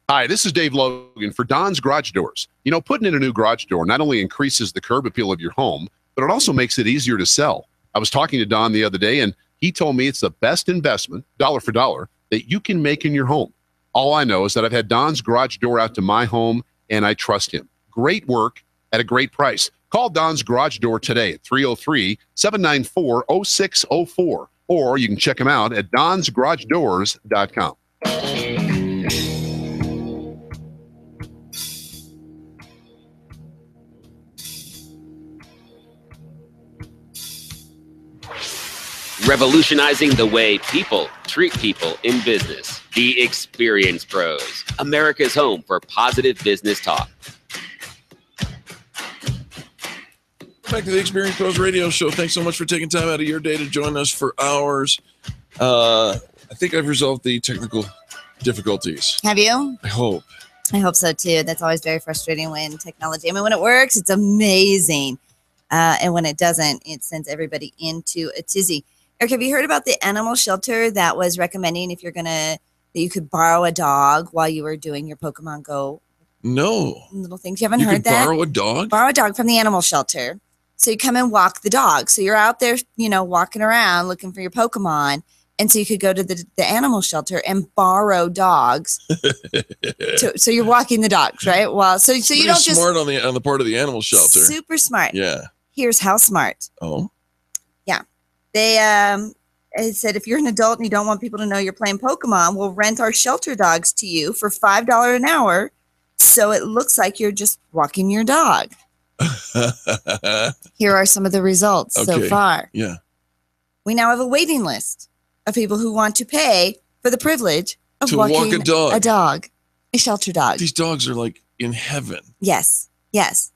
Hi, this is Dave Logan for Don's Garage Doors. You know, putting in a new garage door not only increases the curb appeal of your home, but it also makes it easier to sell. I was talking to Don the other day, and he told me it's the best investment, dollar for dollar, that you can make in your home. All I know is that I've had Don's Garage Door out to my home, and I trust him. Great work at a great price. Call Don's Garage Door today at 303-794-0604, or you can check him out at donsgaragedoors.com. Revolutionizing the way people treat people in business. The Experience Pros, America's home for positive business talk. Back to the Experience Pros radio show. Thanks so much for taking time out of your day to join us for ours. I think I've resolved the technical difficulties. Have you? I hope. I hope so too. That's always very frustrating when technology, when it works, it's amazing. And when it doesn't, it sends everybody into a tizzy. Eric, have you heard about the animal shelter that was recommending that you could borrow a dog while you were doing your Pokemon Go? No. Little things. You haven't heard that? Borrow a dog? Borrow a dog from the animal shelter. So you come and walk the dog. So you're out there, walking around looking for your Pokemon. And so you could go to the animal shelter and borrow dogs. So you're walking the dogs, right? Well, so you don't just smart on the part of the animal shelter. Super smart. Yeah. Here's how smart. Oh. Yeah. They said if you're an adult and you don't want people to know you're playing Pokemon, we'll rent our shelter dogs to you for $5 an hour, so it looks like you're just walking your dog. Here are some of the results so far. Yeah. We now have a waiting list of people who want to pay for the privilege of walking a dog, a shelter dog. These dogs are like in heaven. Yes. Yes.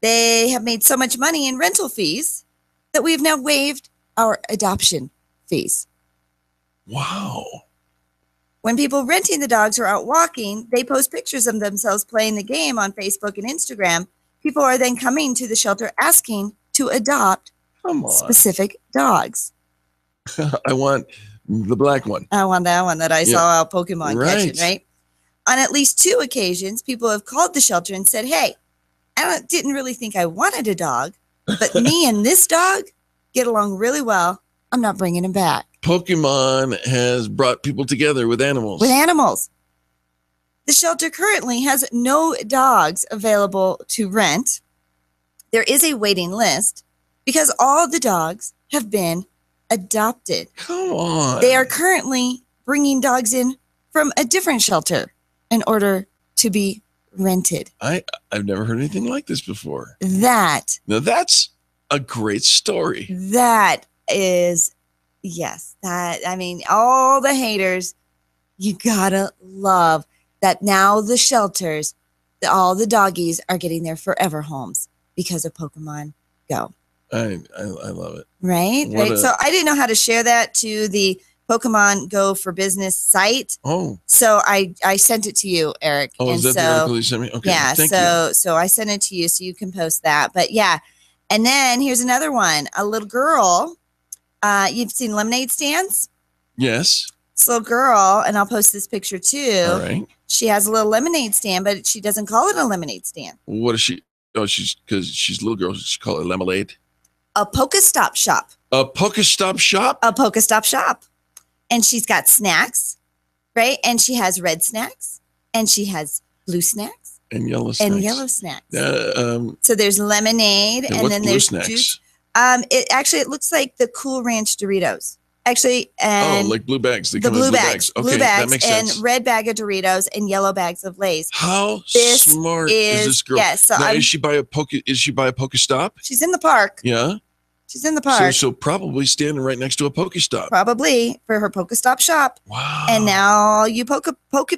They have made so much money in rental fees that we have now waived our adoption fees. Wow. When people renting the dogs are out walking, they post pictures of themselves playing the game on Facebook and Instagram. People are then coming to the shelter asking to adopt specific dogs. I want the black one. I want that one that I saw out Pokemon catching, right? On at least 2 occasions, people have called the shelter and said, hey, I didn't really think I wanted a dog, but me and this dog get along really well. I'm not bringing him back. Pokemon has brought people together with animals. The shelter currently has no dogs available to rent. There is a waiting list because all the dogs have been adopted. Come on. They are currently bringing dogs in from a different shelter in order to be rented. I've never heard anything like this before. Now that's a great story. That is, all the haters, you gotta love that now the shelters, all the doggies are getting their forever homes because of Pokemon Go. I love it. Right? So I didn't know how to share that to the Pokemon Go for Business site. Oh. So I sent it to you, Eric. Oh, is that the article you sent me? Okay. Yeah. Thank you. So I sent it to you so you can post that. But yeah. And then here's another one. A little girl. You've seen lemonade stands? Yes. This little girl, and I'll post this picture too. All right. She has a little lemonade stand, but she doesn't call it a lemonade stand. What is she? Oh, because she's a little girl. She call it lemonade. A Pokestop shop. A Pokestop shop? A Pokestop shop. And she's got snacks, right? And she has red snacks, and she has blue snacks. And yellow snacks. So there's lemonade, and then there's snacks? Juice. It looks like the Cool Ranch Doritos. Actually, and like blue bags. The blue bags. Okay, blue bags that makes and sense. red bag of Doritos and yellow bags of Lay's. How smart is this girl? Yes. So now, is she by a Pokestop? She's in the park. Yeah. She's in the park. So probably standing right next to a Pokestop. Probably for her Pokestop shop. Wow. And now you poke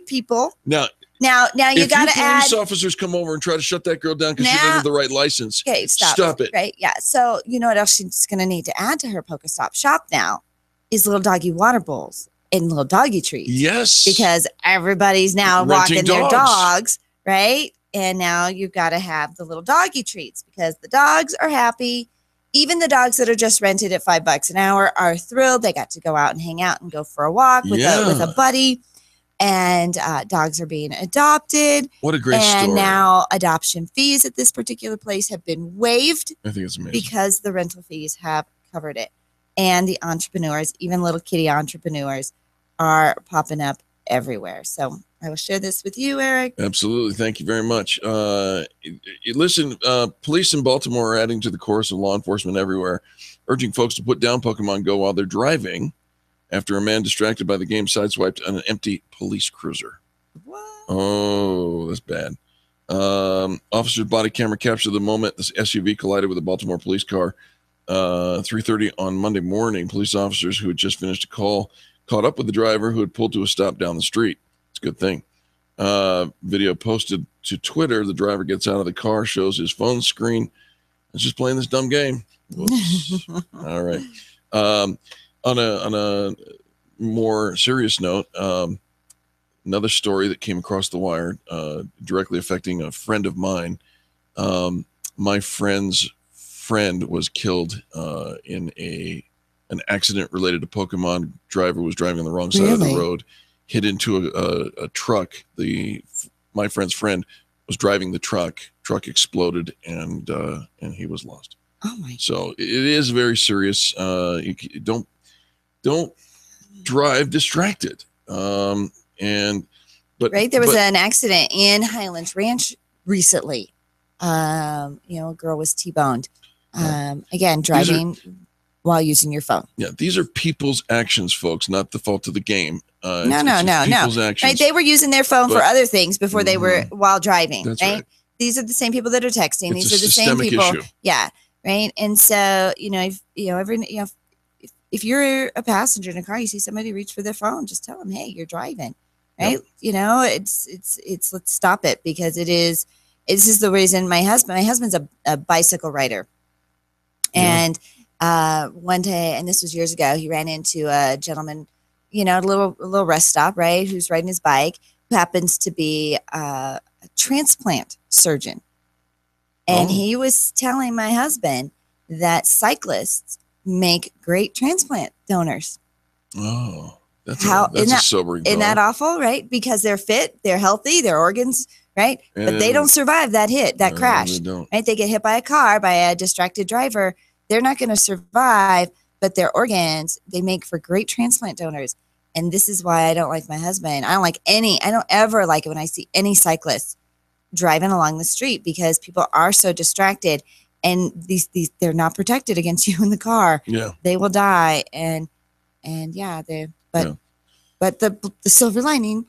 people. Now you got to add. Police officers come over and try to shut that girl down because she doesn't have the right license. Okay, stop it. Right? Yeah. So you know what else she's going to need to add to her Pokestop shop now is little doggy water bowls and little doggy treats. Yes. Because everybody's now walking their dogs, right? And now you've got to have the little doggy treats because the dogs are happy. Even the dogs that are just rented at $5 an hour are thrilled. They got to go out and hang out and go for a walk with a buddy. and dogs are being adopted. What a great and story. now adoption fees at this particular place have been waived I think it's amazing. because the rental fees have covered it. And the entrepreneurs, even little kitty entrepreneurs, are popping up everywhere. So I will share this with you, Eric. Absolutely. Thank you very much. Listen, police in Baltimore are adding to the chorus of law enforcement everywhere, urging folks to put down Pokemon Go while they're driving after a man distracted by the game sideswiped an empty police cruiser. What? Oh, that's bad. Officer's body camera captured the moment this SUV collided with a Baltimore police car. 3:30 on Monday morning, police officers who had just finished a call caught up with the driver who had pulled to a stop down the street. It's a good thing. Video posted to Twitter. The driver gets out of the car, shows his phone screen. It's just playing this dumb game. Whoops. All right. On a more serious note, another story that came across the wire, directly affecting a friend of mine. My friend's friend was killed in an accident related to Pokemon. Driver was driving on the wrong side of the road, hit into a truck. My friend's friend was driving the truck. Truck exploded, and he was lost. Oh my! So it is very serious. Don't drive distracted. But There was an accident in Highlands Ranch recently. A girl was T-boned. Again, driving while using your phone. Yeah, these are people's actions, folks, not the fault of the game. No. People's actions. Right? They were using their phone for other things before they were while driving. That's right? right. These are the same people that are texting. It's These a are the same people. systemic issue. Yeah. Right. And so, if you're a passenger in a car, you see somebody reach for their phone, just tell them, hey, you're driving. Right. Yep. It's let's stop it, because this is the reason my husband's a bicycle rider. And one day, and this was years ago, he ran into a gentleman, a little rest stop, right, who's riding his bike, who happens to be a transplant surgeon. And he was telling my husband that cyclists make great transplant donors. Oh, that's a sobering thought. Isn't that awful, right? Because they're fit, they're healthy, their organs, right? But they don't survive that crash. They don't. Right? They get hit by a car, by a distracted driver. They're not going to survive, but their organs, they make for great transplant donors. And this is why I don't like my husband. I don't ever like it when I see any cyclists driving along the street, because people are so distracted, and these they're not protected against you in the car. Yeah. They will die. But the silver lining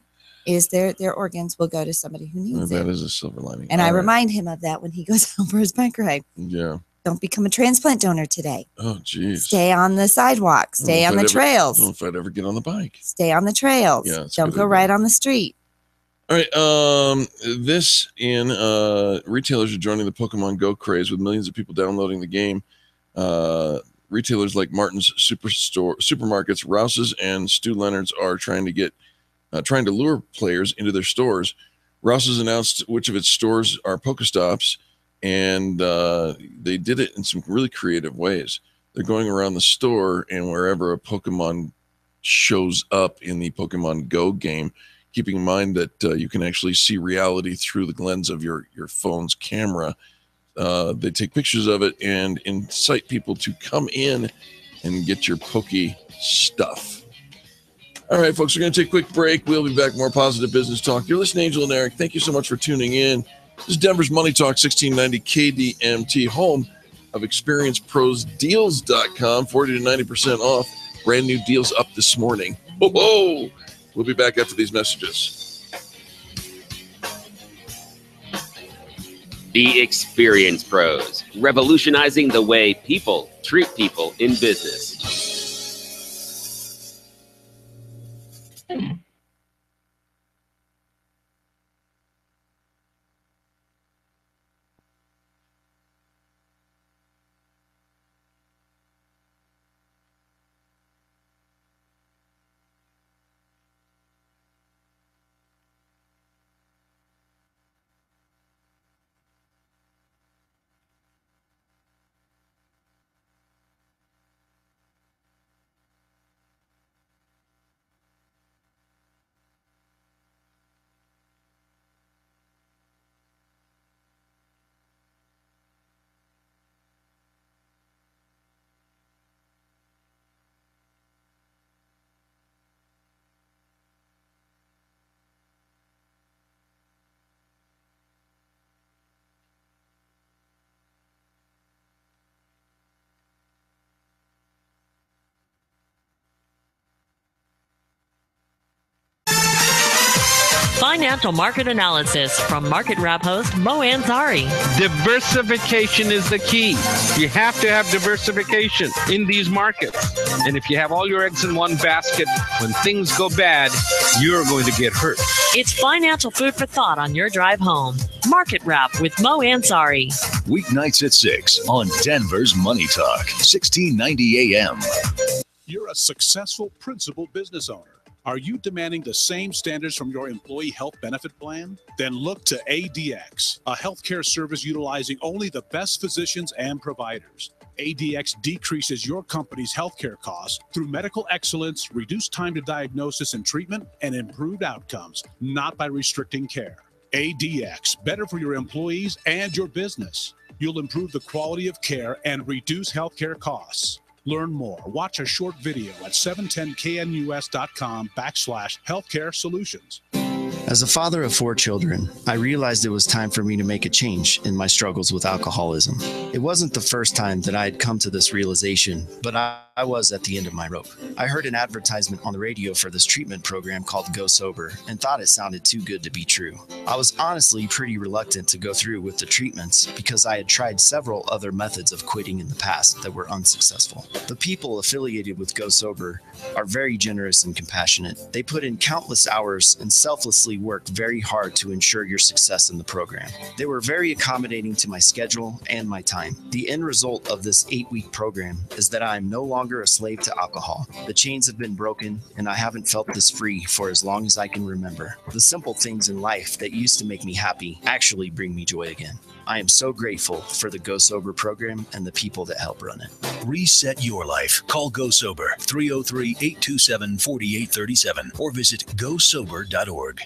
is their organs will go to somebody who needs it. That is a silver lining. And I remind him of that when he goes out for his bike ride. Yeah. Don't become a transplant donor today. Oh, geez. Stay on the sidewalk. Stay on the trails. I don't know if I'd ever get on the bike. Stay on the trails. Yeah, don't go right on the street. All right. Retailers are joining the Pokemon Go craze with millions of people downloading the game. Retailers like Martin's supermarkets, Rouse's, and Stu Leonard's are trying to lure players into their stores. Rouse's announced which of its stores are Pokestops, and they did it in some really creative ways. They're going around the store, and wherever a Pokemon shows up in the Pokemon Go game, keeping in mind that you can actually see reality through the lens of your phone's camera. They take pictures of it and incite people to come in and get your Poke stuff. All right, folks, we're going to take a quick break. We'll be back. More positive business talk. You're listening to Angel and Eric. Thank you so much for tuning in. This is Denver's Money Talk, 1690 KDMT, home of ExperienceProsDeals.com. 40 to 90% off. Brand new deals up this morning. Whoa! We'll be back after these messages. The Experience Pros, revolutionizing the way people treat people in business. financial market analysis from Market Wrap host Mo Ansari. Diversification is the key. You have to have diversification in these markets. And if you have all your eggs in one basket, when things go bad, you're going to get hurt. It's financial food for thought on your drive home. Market Wrap with Mo Ansari. Weeknights at 6 on Denver's Money Talk, 1690 AM. You're a successful principal business owner. Are you demanding the same standards from your employee health benefit plan? Then look to ADX, a healthcare service utilizing only the best physicians and providers. ADX decreases your company's healthcare costs through medical excellence, reduced time to diagnosis and treatment, and improved outcomes, not by restricting care. ADX, better for your employees and your business. You'll improve the quality of care and reduce healthcare costs. Learn more. Watch a short video at 710knus.com/healthcare solutions. As a father of 4 children, I realized it was time for me to make a change in my struggles with alcoholism. It wasn't the first time that I had come to this realization, but I was at the end of my rope. I heard an advertisement on the radio for this treatment program called Go Sober and thought it sounded too good to be true. I was honestly pretty reluctant to go through with the treatments because I had tried several other methods of quitting in the past that were unsuccessful. The people affiliated with Go Sober are very generous and compassionate. They put in countless hours and selflessly worked very hard to ensure your success in the program. They were very accommodating to my schedule and my time. The end result of this 8-week program is that I am no longer a slave to alcohol. The chains have been broken, and I haven't felt this free for as long as I can remember. The simple things in life that used to make me happy actually bring me joy again. I am so grateful for the Go Sober program and the people that help run it. Reset your life. Call Go Sober 303-827-4837 or visit gosober.org.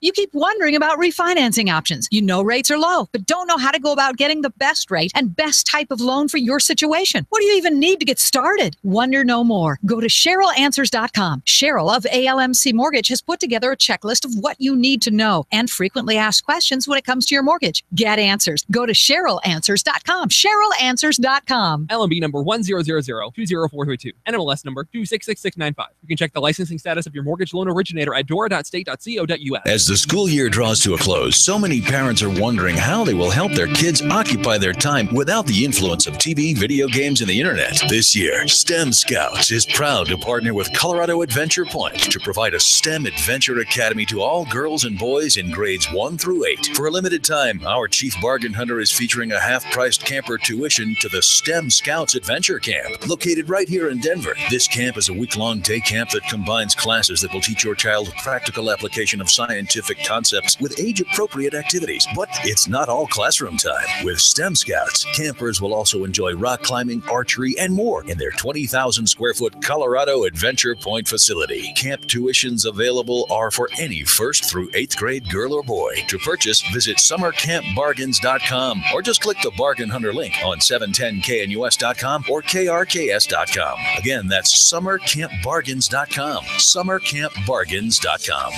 You keep wondering about refinancing options. You know rates are low, but don't know how to go about getting the best rate and best type of loan for your situation. What do you even need to get started? Wonder no more. Go to CherylAnswers.com. Cheryl of ALMC Mortgage has put together a checklist of what you need to know and frequently asked questions when it comes to your mortgage. Get answers. Go to CherylAnswers.com. CherylAnswers.com. LMB number 100020422. NMLS number 266695. You can check the licensing status of your mortgage loan originator at dora.state.co.us. As the school year draws to a close, so many parents are wondering how they will help their kids occupy their time without the influence of TV, video games, and the internet. This year, STEM Scouts is proud to partner with Colorado Adventure Point to provide a STEM Adventure Academy to all girls and boys in grades 1 through 8. For a limited time, our chief bargain hunter is featuring a half-priced camper tuition to the STEM Scouts Adventure Camp, located right here in Denver. This camp is a week-long day camp that combines classes that will teach your child practical application of scientific concepts with age-appropriate activities. But it's not all classroom time. With STEM Scouts, campers will also enjoy rock climbing, archery, and more in their 20,000 square foot Colorado Adventure Point facility. Camp tuitions available are for any 1st through 8th grade girl or boy. To purchase, visit summercampbargains.com or just click the Bargain Hunter link on 710knus.com or krks.com. Again, that's summercampbargains.com. summercampbargains.com.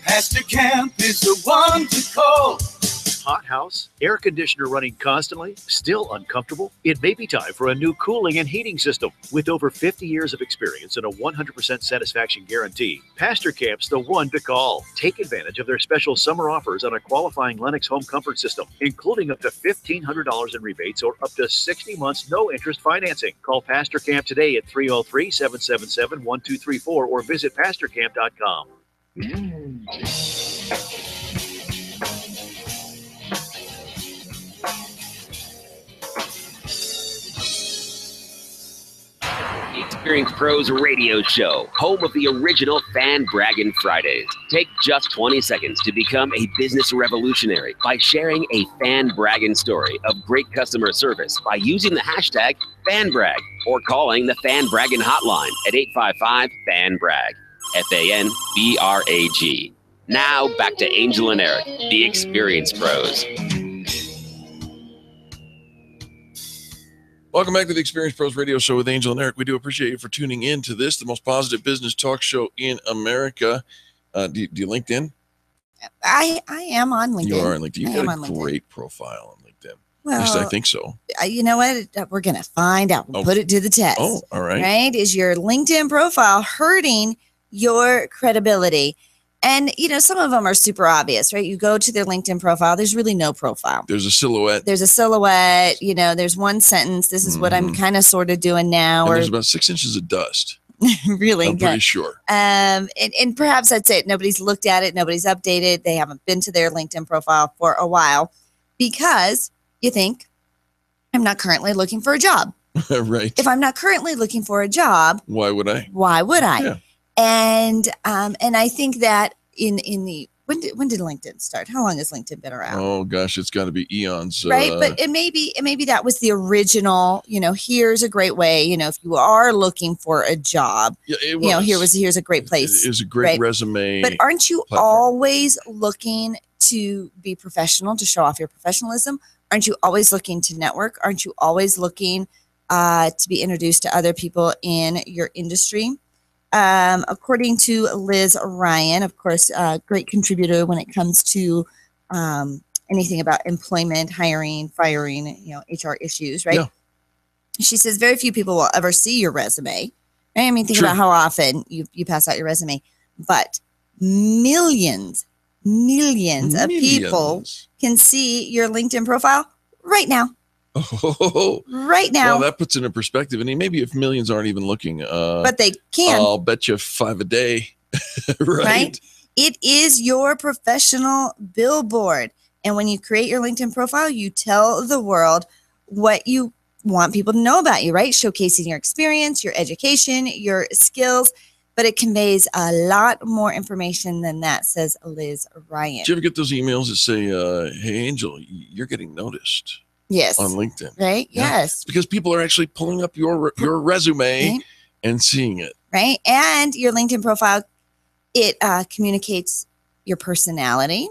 Pastor Camp is the one to call. Hot house, air conditioner running constantly, still uncomfortable? It may be time for a new cooling and heating system. With over 50 years of experience and a 100% satisfaction guarantee, Pastor Camp's the one to call. Take advantage of their special summer offers on a qualifying Lennox home comfort system, including up to $1,500 in rebates or up to 60 months no interest financing. Call Pastor Camp today at 303-777-1234 or visit pastorcamp.com. Experience Pros Radio Show, home of the original Fan Braggin Fridays. Take just 20 seconds to become a business revolutionary by sharing a Fan Braggin story of great customer service by using the hashtag FanBrag or calling the Fan Braggin hotline at 855-FAN-BRAG. FANBRAG. Now back to Angel and Eric, the Experience Pros. Welcome back to the Experience Pros Radio Show with Angel and Eric. We do appreciate you for tuning in to this, the most positive business talk show in America. Do you LinkedIn? I am on LinkedIn. You are on LinkedIn. You've got a great profile on LinkedIn. Well, at least I think so. You know what? We're going to find out. We'll put it to the test. Oh, all right. Right? Is your LinkedIn profile hurting your credibility? And, some of them are super obvious, right? You go to their LinkedIn profile. There's really no profile. There's a silhouette. There's one sentence. This is what I'm kind of sort of doing now. And there's about 6 inches of dust. Really? I'm pretty sure. And perhaps that's it. Nobody's looked at it. Nobody's updated. They haven't been to their LinkedIn profile for a while because you think, I'm not currently looking for a job. Right. If I'm not currently looking for a job, why would I? Yeah. And I think that in the when did LinkedIn start? How long has LinkedIn been around? Oh gosh, it's got to be eons. Right, but it maybe that was the original. Here's a great way. If you are looking for a job, here's a great place. It was a great resume. But aren't you always looking to be professional, to show off your professionalism? Aren't you always looking to network? Aren't you always looking to be introduced to other people in your industry? According to Liz Ryan, of course, a great contributor when it comes to anything about employment, hiring, firing, HR issues, right? Yeah. She says very few people will ever see your resume. Right? I mean, think about how often you pass out your resume, but millions of people can see your LinkedIn profile right now. Oh, right now. Well, that puts it in perspective. And maybe if millions aren't even looking, but they can. I'll bet you 5 a day. Right? It is your professional billboard. And when you create your LinkedIn profile, you tell the world what you want people to know about you, right? Showcasing your experience, your education, your skills. But it conveys a lot more information than that, says Liz Ryan. Do you ever get those emails that say, hey, Angel, you're getting noticed? Yes. On LinkedIn. Right? Yeah. Yes. Because people are actually pulling up your resume and seeing it. Right. And your LinkedIn profile, it communicates your personality,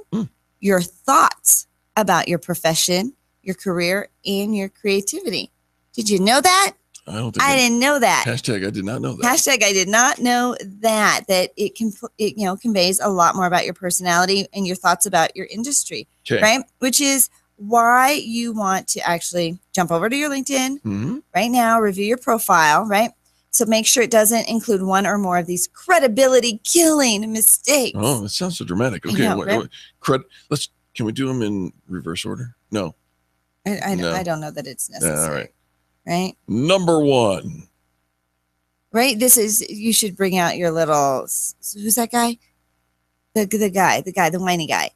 your thoughts about your profession, your career, and your creativity. Did you know that? I didn't know that. Hashtag I did not know that. Hashtag I did not know that it conveys a lot more about your personality and your thoughts about your industry, right? Which is why you want to actually jump over to your LinkedIn right now, review your profile, right? So make sure it doesn't include one or more of these credibility killing mistakes. Oh, that sounds so dramatic. Okay, know, right? Can we do them in reverse order? No. I don't know that it's necessary. All right. Right. Number 1. Right. You should bring out your little, who's that guy? The whiny guy.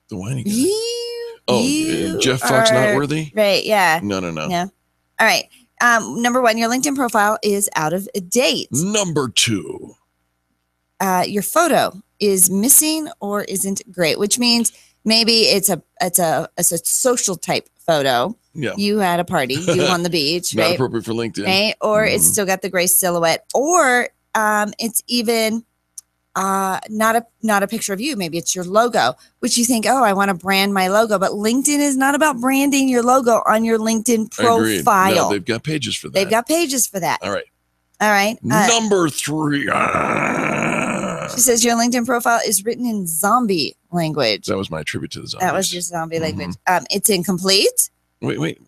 The whiny guy. Jeff Fox Notworthy? Right. Yeah. No. All right. Number 1, your LinkedIn profile is out of date. Number 2. Your photo is missing or isn't great, which means maybe it's a social type photo. Yeah. You had a party, you on the beach, Not right? appropriate for LinkedIn. Right? Or it's still got the gray silhouette, or it's even not a picture of you. Maybe it's your logo, which you think, I want to brand my logo, but LinkedIn is not about branding your logo on your LinkedIn profile. Agreed. No, they've got pages for that. All right. Number 3. She says your LinkedIn profile is written in zombie language. That was my tribute to the zombies. That was your zombie language. It's incomplete. Wait.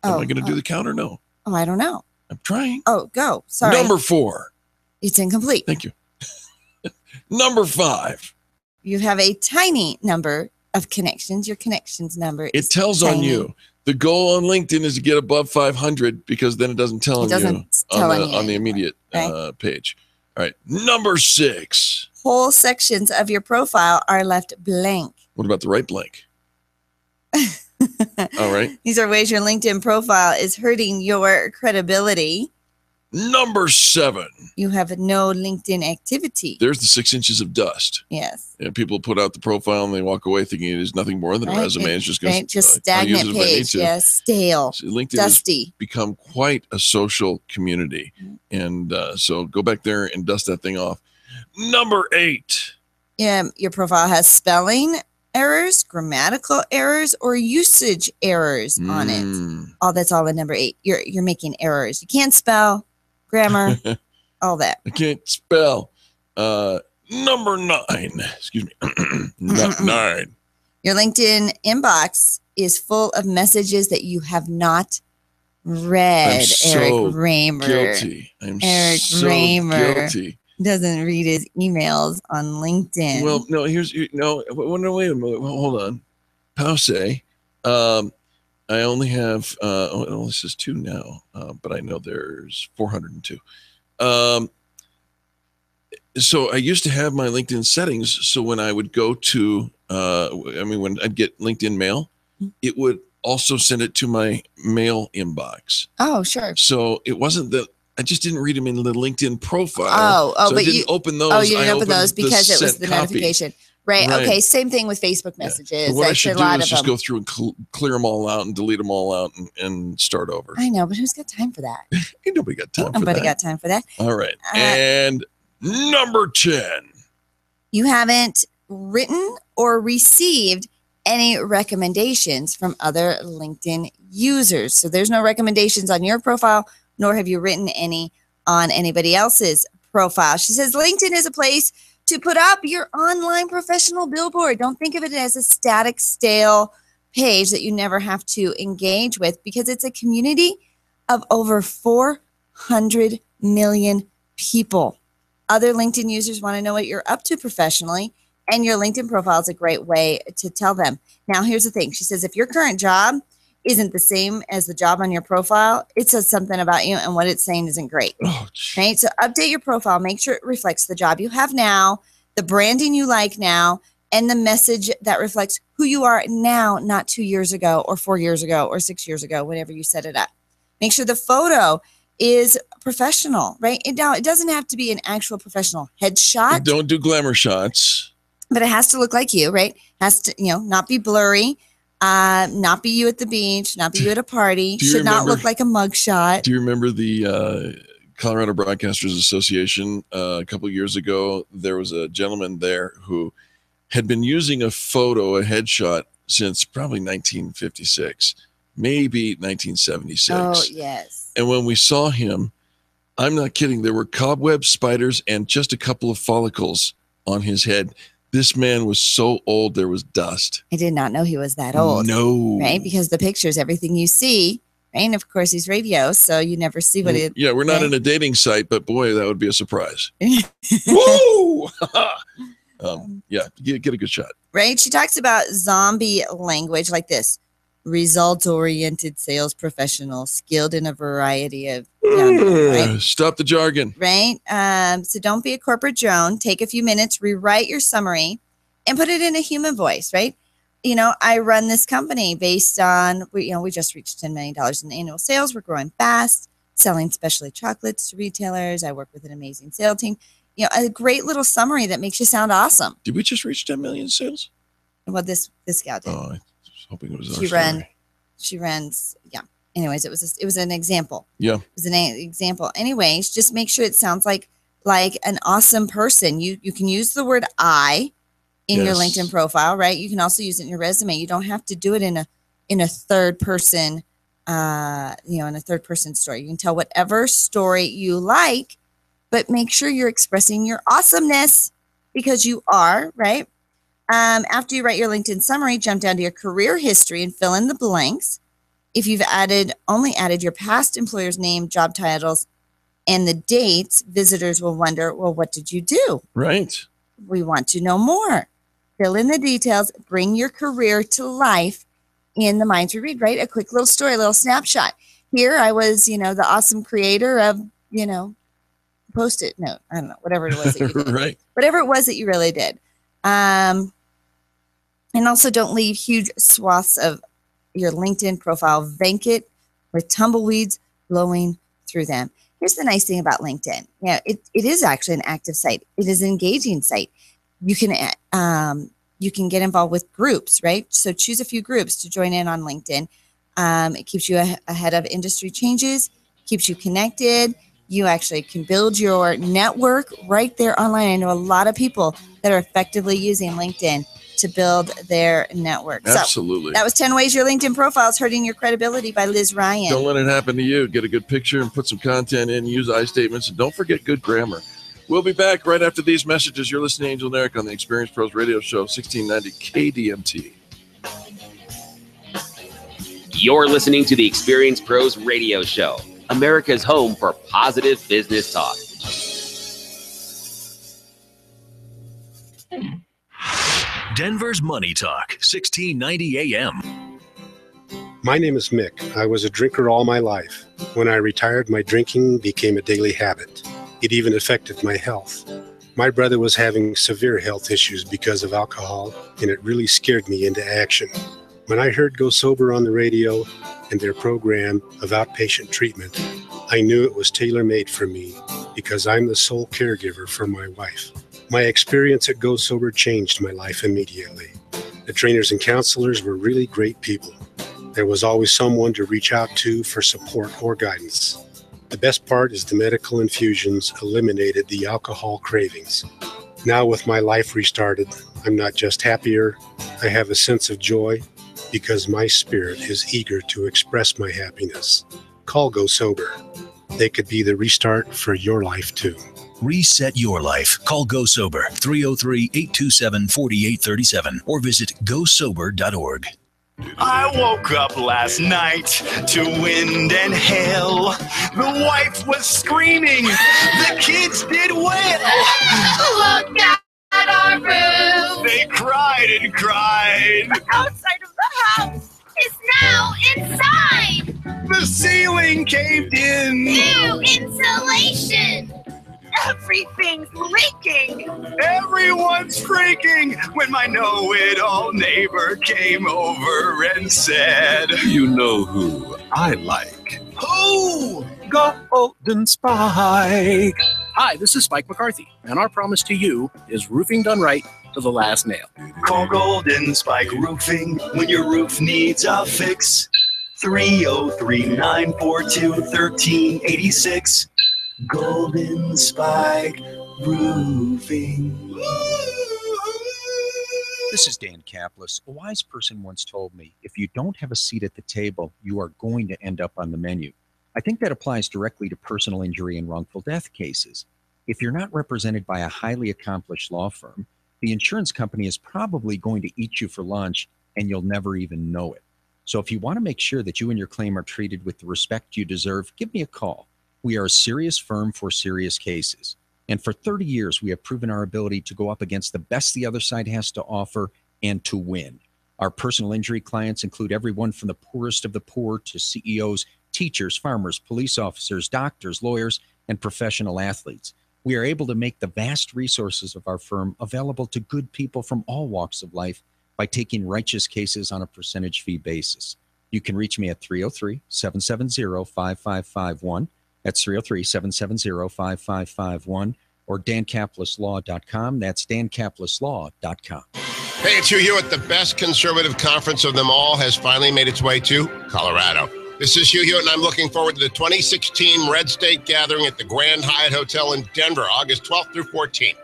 Am I going to do the count or no? Oh, I don't know. I'm trying. Oh, go. Sorry. Number 4. It's incomplete. Thank you. Number 5. You have a tiny number of connections. Your connections number is tells tiny. on you. The goal on LinkedIn is to get above 500 because then it doesn't tell on the immediate page. All right. Number 6. Whole sections of your profile are left blank. What about the right blank? All right. These are ways your LinkedIn profile is hurting your credibility. Number 7. You have no LinkedIn activity. There's the 6 inches of dust. Yes. And people put out the profile and they walk away thinking it is nothing more than a resume. It's just going to stagnant page. Yes, stale, so LinkedIn dusty. Has become quite a social community, and so go back there and dust that thing off. Number 8. Your profile has spelling errors, grammatical errors, or usage errors on it. That's all in number 8. You're making errors. You can't spell, grammar, all that. I can't spell. Number 9. Excuse me. 9. Your LinkedIn inbox is full of messages that you have not read. I'm so Eric Raymer. Guilty. I'm so guilty. doesn't read his emails on LinkedIn. Well, no, wait a minute. Well, hold on. Pause. I only have, it only says 2 now, but I know there's 402. So I used to have my LinkedIn settings. So when I would go to, when I'd get LinkedIn mail, it would also send it to my mail inbox. Oh, sure. So it wasn't that I just didn't read them in the LinkedIn profile. So but I didn't open those. Oh, you didn't open those because it was the notification. Right. Okay. Same thing with Facebook messages. Yeah. So what I should do is just go through and clear them all out and delete them all out and start over. I know, but who's got time for that? Ain't nobody got time for that. Nobody got time for that. All right. And number 10. You haven't written or received any recommendations from other LinkedIn users. So there's no recommendations on your profile, nor have you written any on anybody else's profile. She says LinkedIn is a place to put up your online professional billboard. Don't think of it as a static, stale page that you never have to engage with, because it's a community of over 400 million people. Other LinkedIn users want to know what you're up to professionally, and your LinkedIn profile is a great way to tell them. Now, here's the thing. She says if your current job isn't the same as the job on your profile, it says something about you, and what it's saying isn't great. Right? So update your profile. Make sure it reflects the job you have now, the branding you like now, and the message that reflects who you are now, not 2 years ago or 4 years ago or 6 years ago, whenever you set it up. Make sure the photo is professional, right? Now, it doesn't have to be an actual professional headshot. Don't do glamour shots. But it has to look like you, right? Has to, not be blurry. Not be you at the beach, not be you at a party. Should not look like a mugshot. Do you remember the Colorado Broadcasters Association? A couple of years ago, there was a gentleman there who had been using a headshot, since probably 1956, maybe 1976. Oh, yes. And when we saw him, I'm not kidding, there were cobwebs, spiders, and just a couple of follicles on his head. This man was so old, there was dust. I did not know he was that old. No. Right? Because the pictures, everything you see, right? And of course, he's radio, so you never see what it... Yeah, we're not in a dating site, but boy, that would be a surprise. Woo! Yeah, get a good shot. Right? She talks about zombie language like this. Results-oriented sales professional, skilled in a variety of... right? Stop the jargon. Right? So don't be a corporate drone. Take a few minutes, rewrite your summary, and put it in a human voice, right? I run this company based on, we just reached $10 million in annual sales. We're growing fast, selling specialty chocolates to retailers. I work with an amazing sales team. A great little summary that makes you sound awesome. Did we just reach 10 million sales? Well, this gal did. Oh, I was hoping it was our story. She runs, yeah. Anyways, it was an example. Yeah. It was an example. Anyways, just make sure it sounds like an awesome person. You can use the word I in your LinkedIn profile, right? You can also use it in your resume. You don't have to do it in a third person, in a third person story. You can tell whatever story you like, but make sure you're expressing your awesomeness, because you are, right? After you write your LinkedIn summary, jump down to your career history and fill in the blanks. If you've only added your past employer's name, job titles, and the dates, visitors will wonder, well, what did you do? Right. We want to know more. Fill in the details. Bring your career to life in the Minds We Read, right? A quick little story, a little snapshot. Here I was, the awesome creator of, Post-it note. I don't know, whatever it was that you did. Right. Whatever it was that you really did. And also don't leave huge swaths of your LinkedIn profile vacant with tumbleweeds blowing through them. Here's the nice thing about LinkedIn. It is actually an active site. It is an engaging site. You can get involved with groups, right? So choose a few groups to join in on LinkedIn. It keeps you ahead of industry changes, keeps you connected. You actually can build your network right there online. I know a lot of people that are effectively using LinkedIn to build their network. Absolutely. So that was 10 ways your LinkedIn profile is hurting your credibility by Liz Ryan. Don't let it happen to you. Get a good picture and put some content in. Use I statements. And don't forget good grammar. We'll be back right after these messages. You're listening to Angel and Eric on the Experience Pros Radio Show, 1690 KDMT. You're listening to the Experience Pros Radio Show, America's home for positive business talk. Denver's Money Talk, 1690 AM. My name is Mick. I was a drinker all my life. When I retired, my drinking became a daily habit. It even affected my health. My brother was having severe health issues because of alcohol, and it really scared me into action. When I heard Go Sober on the radio and their program of outpatient treatment, I knew it was tailor-made for me because I'm the sole caregiver for my wife. My experience at Go Sober changed my life immediately. The trainers and counselors were really great people. There was always someone to reach out to for support or guidance. The best part is the medical infusions eliminated the alcohol cravings. Now with my life restarted, I'm not just happier, I have a sense of joy because my spirit is eager to express my happiness. Call Go Sober. They could be the restart for your life too. Reset your life. Call Go Sober, 303-827-4837, or visit gosober.org. I woke up last night to wind and hail. The wife was screaming. The kids did well. Look at our roof. They cried and cried. The outside of the house is now inside. The ceiling caved in. New insulation. Everything's leaking. Everyone's freaking when my know-it-all neighbor came over and said, "You know who I like." "Who?" Golden Spike. Hi, this is Spike McCarthy, and our promise to you is roofing done right to the last nail. Call Golden Spike Roofing when your roof needs a fix. 303-942-1386. Golden Spike Roofing. This is Dan Kaplis. A wise person once told me, if you don't have a seat at the table, you are going to end up on the menu. I think that applies directly to personal injury and wrongful death cases. If you're not represented by a highly accomplished law firm, the insurance company is probably going to eat you for lunch and you'll never even know it. So if you want to make sure that you and your claim are treated with the respect you deserve, give me a call. We are a serious firm for serious cases. And for 30 years, we have proven our ability to go up against the best the other side has to offer and to win. Our personal injury clients include everyone from the poorest of the poor to CEOs, teachers, farmers, police officers, doctors, lawyers, and professional athletes. We are able to make the vast resources of our firm available to good people from all walks of life by taking righteous cases on a percentage fee basis. You can reach me at 303-770-5551. That's 303-770-5551 or dankaplislaw.com. That's dankaplislaw.com. Hey, it's Hugh Hewitt. The best conservative conference of them all has finally made its way to Colorado. This is Hugh Hewitt, and I'm looking forward to the 2016 Red State Gathering at the Grand Hyatt Hotel in Denver, August 12th through 14th.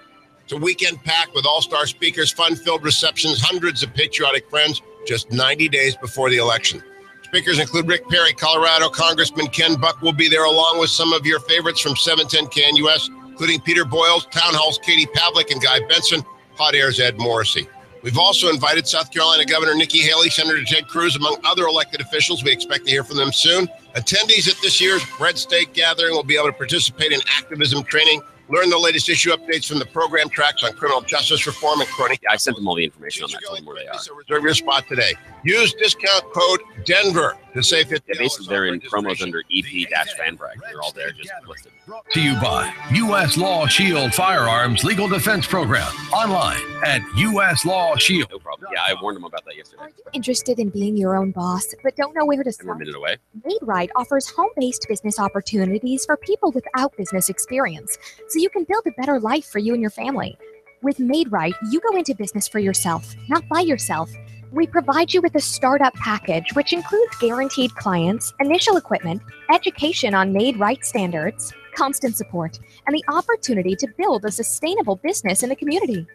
It's a weekend packed with all-star speakers, fun-filled receptions, hundreds of patriotic friends, just 90 days before the election. Speakers include Rick Perry, Colorado Congressman Ken Buck will be there, along with some of your favorites from 710 KNUS, including Peter Boyles, Town Hall's Katie Pavlik, and Guy Benson, Hot Air's Ed Morrissey. We've also invited South Carolina Governor Nikki Haley, Senator Ted Cruz, among other elected officials. We expect to hear from them soon. Attendees at this year's Red State Gathering will be able to participate in activism training, learn the latest issue updates from the program tracks on criminal justice reform and chronic. I sent them all the information on that. Tell them where they are. So reserve your spot today. Use discount code Denver to save $50. Yeah, basically, they're in promos under EP-FanBrag. They're all there, just listed. To you by U.S. Law Shield Firearms Legal Defense Program. Online at U.S. Law Shield. No problem. Yeah, I warned them about that yesterday. Are you interested in being your own boss, but don't know where to And we're a start? minute away. MadeRight offers home-based business opportunities for people without business experience, so you can build a better life for you and your family. With MadeRight, you go into business for yourself, not by yourself. We provide you with a startup package, which includes guaranteed clients, initial equipment, education on MadeRight standards, constant support, and the opportunity to build a sustainable business in the community.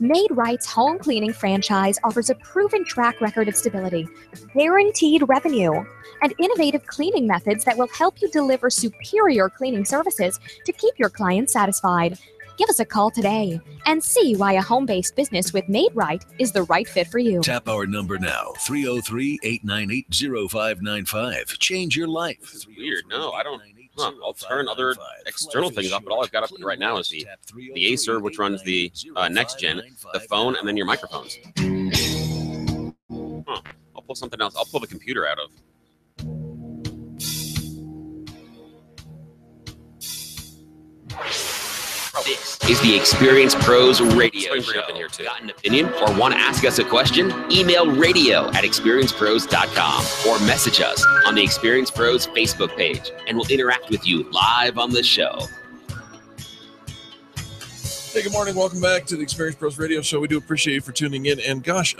MadeRight's home cleaning franchise offers a proven track record of stability, guaranteed revenue, and innovative cleaning methods that will help you deliver superior cleaning services to keep your clients satisfied. Give us a call today and see why a home-based business with MadeRight is the right fit for you. Tap our number now, 303-898-0595. Change your life. This is weird. No, I don't I'll turn other external things off, but all I've got up right now is the Acer, which runs the next gen, the phone, and then your microphones. I'll pull something else. I'll pull the computer out of. This is the Experience Pros Radio Show. Got an opinion or want to ask us a question? Email radio@experiencepros.com or message us on the Experience Pros Facebook page, and we'll interact with you live on the show. Hey, good morning. Welcome back to the Experience Pros Radio Show. We do appreciate you for tuning in. And gosh,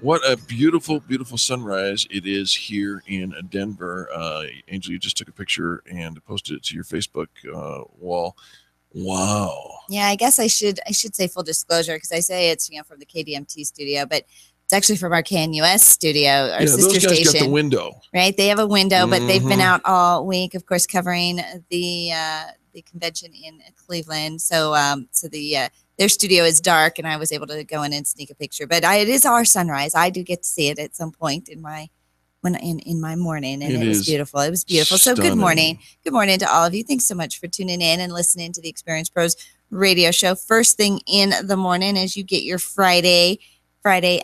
what a beautiful, beautiful sunrise it is here in Denver. Angel, you just took a picture and posted it to your Facebook wall. Wow. Yeah, I guess I should say full disclosure, because I say it's from the KDMT studio, but it's actually from our KNUS studio, our sister those guys station. Got the window. Right, they have a window, but they've been out all week, of course, covering the convention in Cleveland. So their studio is dark, and I was able to go in and sneak a picture. But it is our sunrise. I do get to see it at some point in my morning, and it was beautiful. It was beautiful. So good morning to all of you. Thanks so much for tuning in and listening to the Experience Pros Radio Show. First thing in the morning as you get your Friday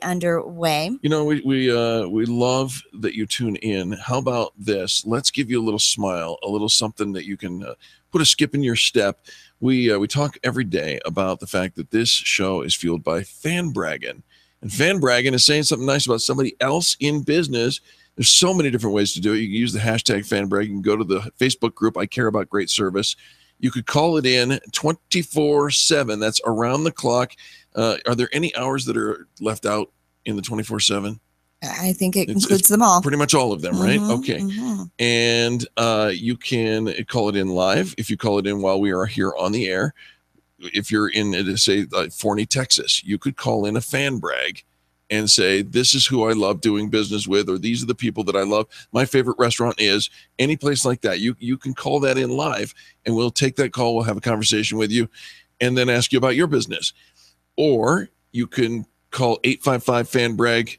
underway. We love that you tune in. How about this? Let's give you a little smile, a little something that you can put a skip in your step. We talk every day about the fact that this show is fueled by fan bragging, and fan bragging is saying something nice about somebody else in business. There's so many different ways to do it. You can use the hashtag fan bragging. You can go to the Facebook group, I Care About Great Service. You could call it in 24/7. That's around the clock. Are there any hours that are left out in the 24/7? I think it includes them all. Pretty much all of them, right? Okay. And you can call it in live if you call it in while we are here on the air. If you're in, say, Forney, Texas, you could call in a fan brag and say, this is who I love doing business with, or these are the people that I love. My favorite restaurant is any place like that. You can call that in live, and we'll take that call. We'll have a conversation with you and then ask you about your business. Or you can call 855-FAN-BRAG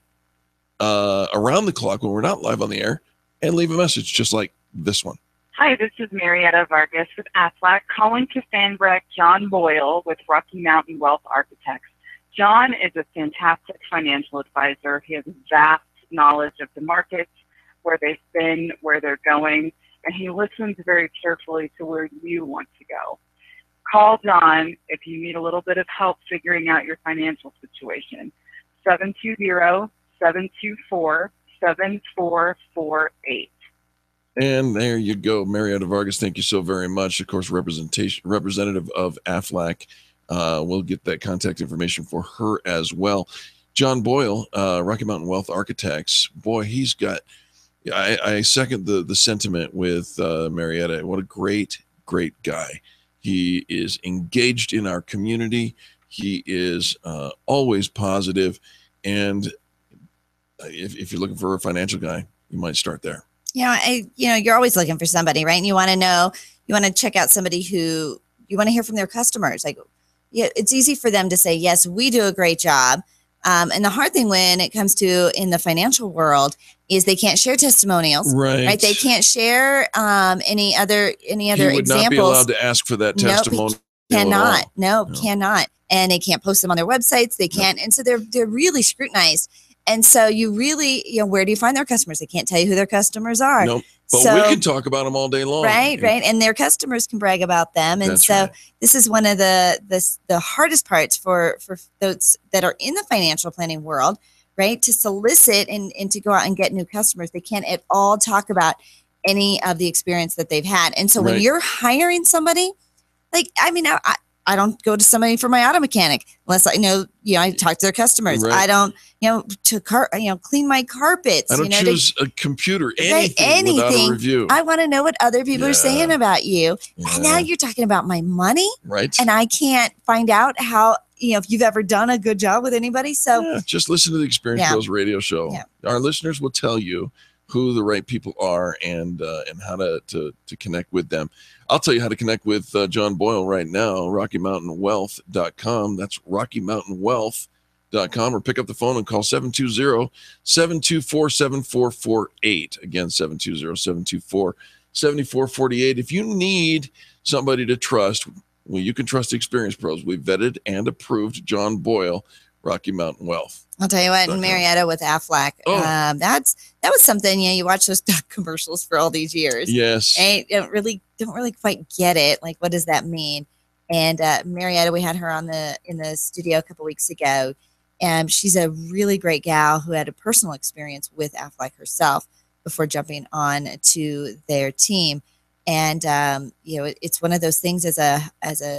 around the clock when we're not live on the air and leave a message just like this one. Hi, this is Marietta Vargas with AFLAC, calling to fan brag John Boyle with Rocky Mountain Wealth Architects. John is a fantastic financial advisor. He has vast knowledge of the markets, where they've been, where they're going, and he listens very carefully to where you want to go. Call John if you need a little bit of help figuring out your financial situation. 720-724-7448. And there you go, Marietta Vargas. Thank you so very much. Of course, representative of AFLAC. We'll get that contact information for her as well. John Boyle, Rocky Mountain Wealth Architects. Boy, he's got. I second the sentiment with Marietta. What a great guy. He is engaged in our community. He is always positive. And if you're looking for a financial guy, you might start there. You're always looking for somebody, right? And you want to check out somebody who you want to hear from their customers. Like, yeah, it's easy for them to say, yes, we do a great job. And the hard thing when it comes to in the financial world is they can't share testimonials, right? They can't share any other examples. Would not be allowed to ask for that testimonial. Cannot. And they can't post them on their websites. They can't. And so they're really scrutinized. And so you really, where do you find their customers? They can't tell you who their customers are. Nope. But we can talk about them all day long. Right. And their customers can brag about them. And this is one of the hardest parts for those that are in the financial planning world, right? To solicit and to go out and get new customers. They can't at all talk about any of the experience that they've had. And so when you're hiring somebody, I don't go to somebody for my auto mechanic unless I know, I talk to their customers. I don't, clean my carpets. I don't choose a computer, anything without a review. I want to know what other people are saying about you. Yeah. And now you're talking about my money. Right. And I can't find out how, if you've ever done a good job with anybody. So just listen to the Experience Pros Radio Show. Yeah. Our listeners will tell you who the right people are and how to connect with them. I'll tell you how to connect with John Boyle right now, RockyMountainWealth.com. That's RockyMountainWealth.com, or pick up the phone and call 720-724-7448. Again, 720-724-7448. 7448. If you need somebody to trust, well, you can trust Experience Pros. We've vetted and approved John Boyle, Rocky Mountain Wealth. I'll tell you what, in Marietta with Aflac, that was something. You watch those duck commercials for all these years. Yes, I don't really quite get it. Like, what does that mean? And Marietta, we had her in the studio a couple weeks ago, and she's a really great gal who had a personal experience with Aflac herself before jumping on to their team. And it's one of those things as a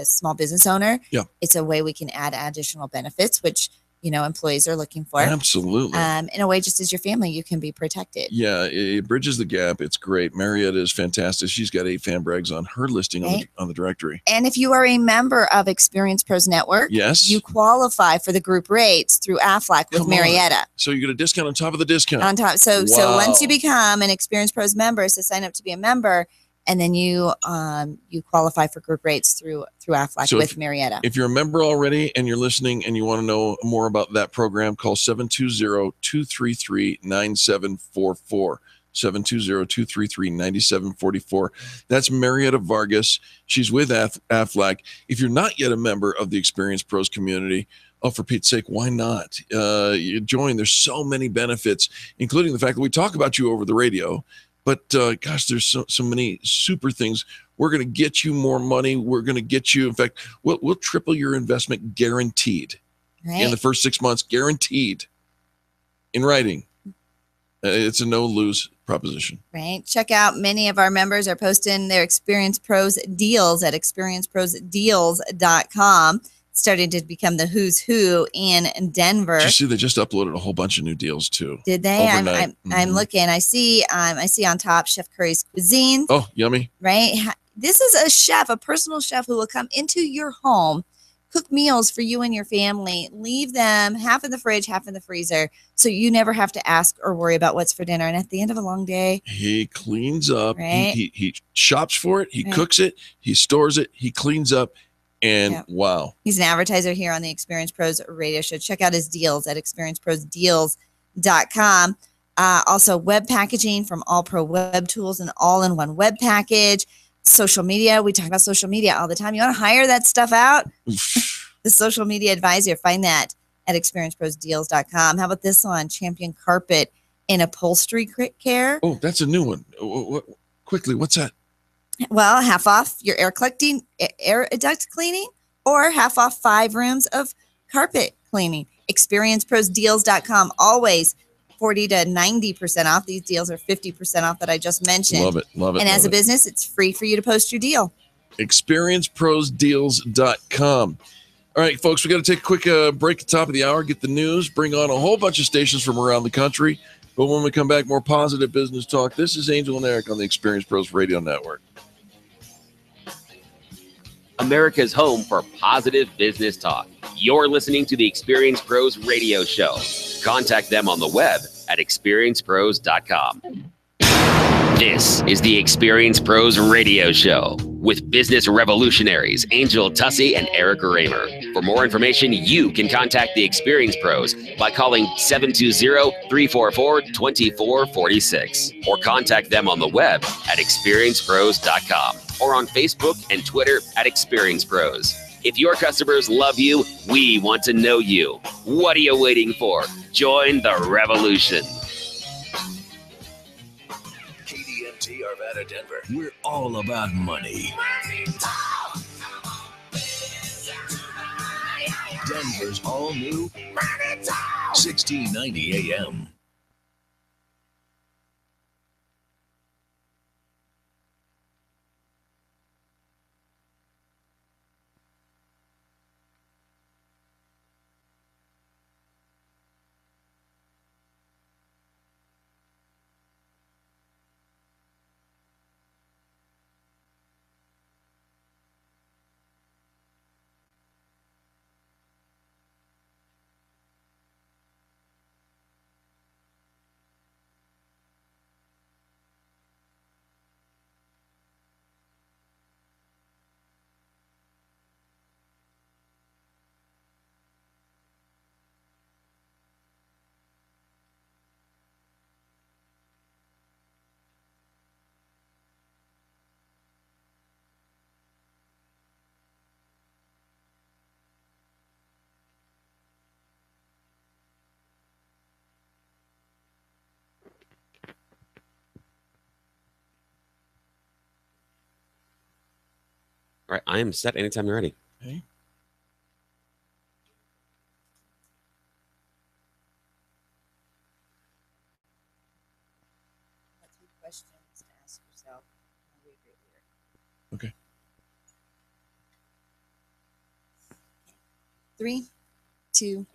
small business owner. Yeah, it's a way we can add additional benefits, which employees are looking for. Absolutely. In a way, just as your family, you can be protected. Yeah, it bridges the gap. It's great. Marietta is fantastic. She's got 8 fan brags on her listing on the directory. And if you are a member of Experience Pros Network, yes, you qualify for the group rates through Aflac with Marietta. So you get a discount on top of the discount. On top. So once you become an Experience Pros member, so sign up to be a member, and then you qualify for group rates through Aflac with Marietta. If you're a member already and you're listening and you want to know more about that program, call 720-233-9744. 720-233-9744. That's Marietta Vargas. She's with Aflac. If you're not yet a member of the Experience Pros community, for Pete's sake, why not? You join. There's so many benefits, including the fact that we talk about you over the radio. But gosh, there's so many super things. We're going to get you more money. We're going to get you. In fact, we'll triple your investment guaranteed in the first 6 months, guaranteed in writing. It's a no-lose proposition. Right. Check out, many of our members are posting their Experience Pros deals at experienceprosdeals.com. Starting to become the who's who in Denver. Did you see they just uploaded a whole bunch of new deals too? Did they? I'm looking. I see on top Chef Curry's Cuisine. Oh, yummy. Right. This is a chef, a personal chef who will come into your home, cook meals for you and your family, leave them half in the fridge, half in the freezer, so you never have to ask or worry about what's for dinner. And at the end of a long day, he cleans up. Right? He shops for it. He cooks it. He stores it. He cleans up. And wow. He's an advertiser here on the Experience Pros radio show. Check out his deals at experienceprosdeals.com. Also, web packaging from All Pro Web Tools, an all-in-one web package. Social media. We talk about social media all the time. You want to hire that stuff out? The social media advisor. Find that at experienceprosdeals.com. How about this one? Champion Carpet and Upholstery Care. Oh, that's a new one. Quickly, what's that? Well, half off your air duct cleaning, or half off 5 rooms of carpet cleaning. ExperienceProsDeals.com. Always 40 to 90% off. These deals are 50% off that I just mentioned. Love it. And as a business, it's free for you to post your deal. ExperienceProsDeals.com. All right, folks, we got to take a quick break at the top of the hour, get the news, bring on a whole bunch of stations from around the country. But when we come back, more positive business talk. This is Angel and Eric on the Experience Pros Radio Network. America's home for positive business talk. You're listening to the Experience Pros Radio Show. Contact them on the web at experiencepros.com. This is the Experience Pros Radio Show with business revolutionaries Angel Tussey and Eric Raymer. For more information, you can contact the Experience Pros by calling 720-344-2446 or contact them on the web at experiencepros.com or on Facebook and Twitter at Experience Pros. If your customers love you, we want to know you. What are you waiting for? Join the revolution. Arvada, Denver. We're all about money. Denver's all new 1690 AM. All right, I am set anytime you're ready. Okay. Questions to ask yourself. Okay. 3, 2,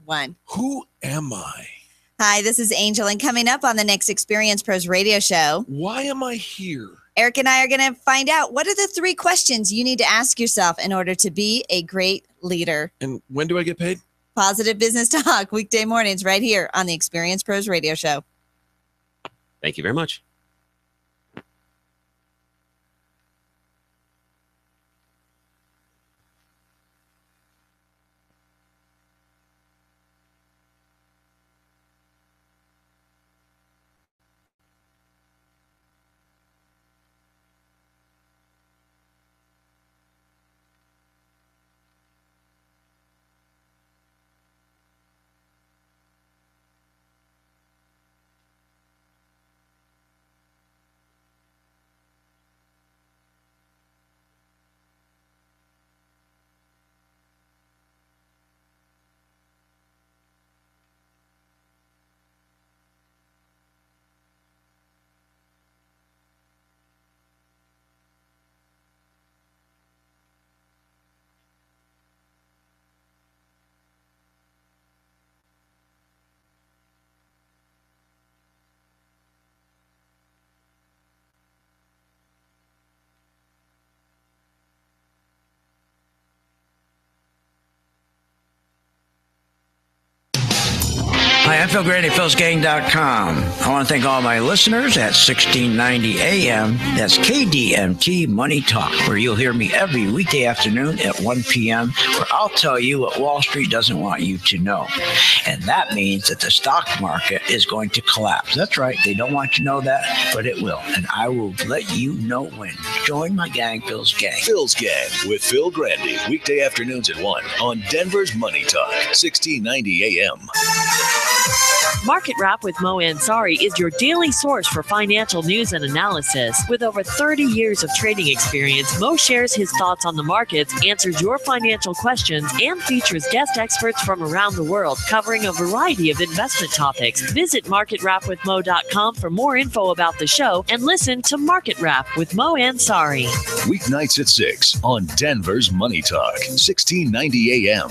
1. Who am I? Hi, this is Angel, and coming up on the next Experience Pros radio show. Why am I here? Eric and I are going to find out what are the 3 questions you need to ask yourself in order to be a great leader. And when do I get paid? Positive Business Talk, weekday mornings right here on the Experience Pros radio show. Thank you very much. Hi, I'm Phil Grandy, philsgang.com. I want to thank all my listeners at 1690 AM. That's KDMT Money Talk, where you'll hear me every weekday afternoon at 1 p.m., where I'll tell you what Wall Street doesn't want you to know. And that means that the stock market is going to collapse. That's right. They don't want you to know that, but it will. And I will let you know when. Join my gang, Phil's Gang. Phil's Gang with Phil Grandy, weekday afternoons at 1 on Denver's Money Talk, 1690 AM. Market Wrap with Mo Ansari is your daily source for financial news and analysis. With over 30 years of trading experience, Mo shares his thoughts on the markets, answers your financial questions, and features guest experts from around the world covering a variety of investment topics. Visit marketwrapwithmo.com for more info about the show and listen to Market Wrap with Mo Ansari. Weeknights at 6 on Denver's Money Talk, 1690 AM.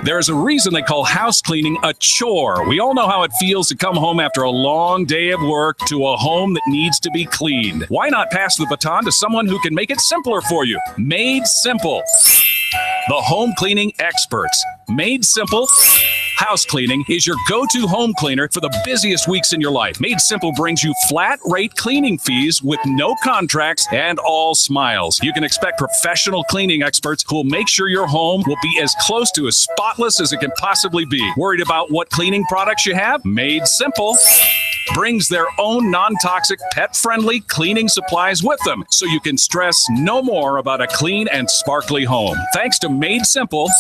There's a reason they call house cleaning a chore. We all know how it feels to come home after a long day of work to a home that needs to be cleaned. Why not pass the baton to someone who can make it simpler for you? Made Simple. The home cleaning experts. Made Simple House Cleaning is your go-to home cleaner for the busiest weeks in your life. Made Simple brings you flat rate cleaning fees with no contracts and all smiles. You can expect professional cleaning experts who will make sure your home will be as close to as spotless as it can possibly be. Worried about what cleaning products you have? Made Simple brings their own non-toxic, pet-friendly cleaning supplies with them, so you can stress no more about a clean and sparkly home. Thanks to Made Simple,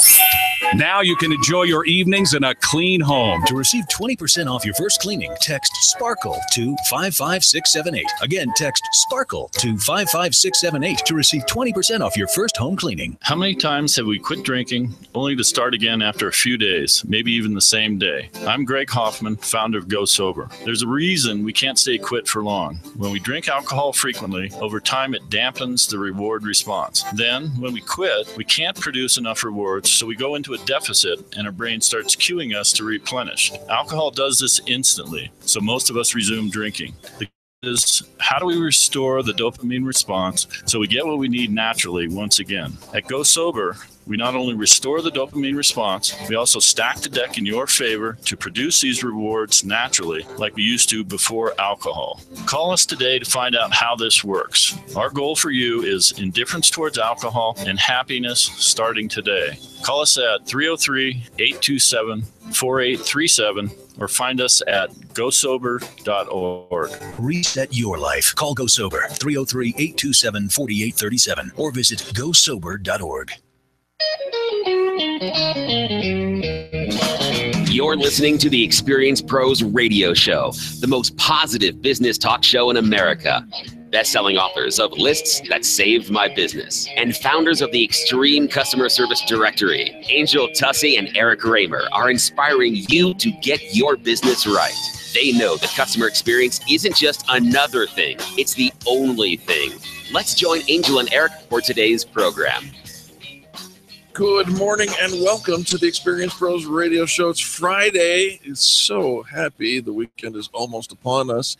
now you can enjoy your evenings in a clean home. To receive 20% off your first cleaning, text SPARKLE to 55678. Again, text SPARKLE to 55678 to receive 20% off your first home cleaning. How many times have we quit drinking only to start again after a few days, maybe even the same day? I'm Greg Hoffman, founder of Go Sober. There's a reason we can't stay quit for long. When we drink alcohol frequently, over time it dampens the reward response. Then, when we quit, we can't produce enough rewards, so we go into a deficit and our brain starts cueing us to replenish. Alcohol does this instantly, so most of us resume drinking. The is how do we restore the dopamine response so we get what we need naturally once again? At Go Sober, we not only restore the dopamine response, we also stack the deck in your favor to produce these rewards naturally like we used to before alcohol. Call us today to find out how this works. Our goal for you is indifference towards alcohol and happiness starting today. Call us at 303-827-4837 or find us at gosober.org. Reset your life. Call Go Sober, 303-827-4837 or visit gosober.org. You're listening to the Experience Pros Radio Show, the most positive business talk show in America. Best-selling authors of Lists That Saved My Business and founders of the Extreme Customer Service Directory, Angel Tussey and Eric Raymer, are inspiring you to get your business right. They know that customer experience isn't just another thing, it's the only thing. Let's join Angel and Eric for today's program. Good morning and welcome to the Experience Pros Radio Show. It's Friday. It's so happy. The weekend is almost upon us.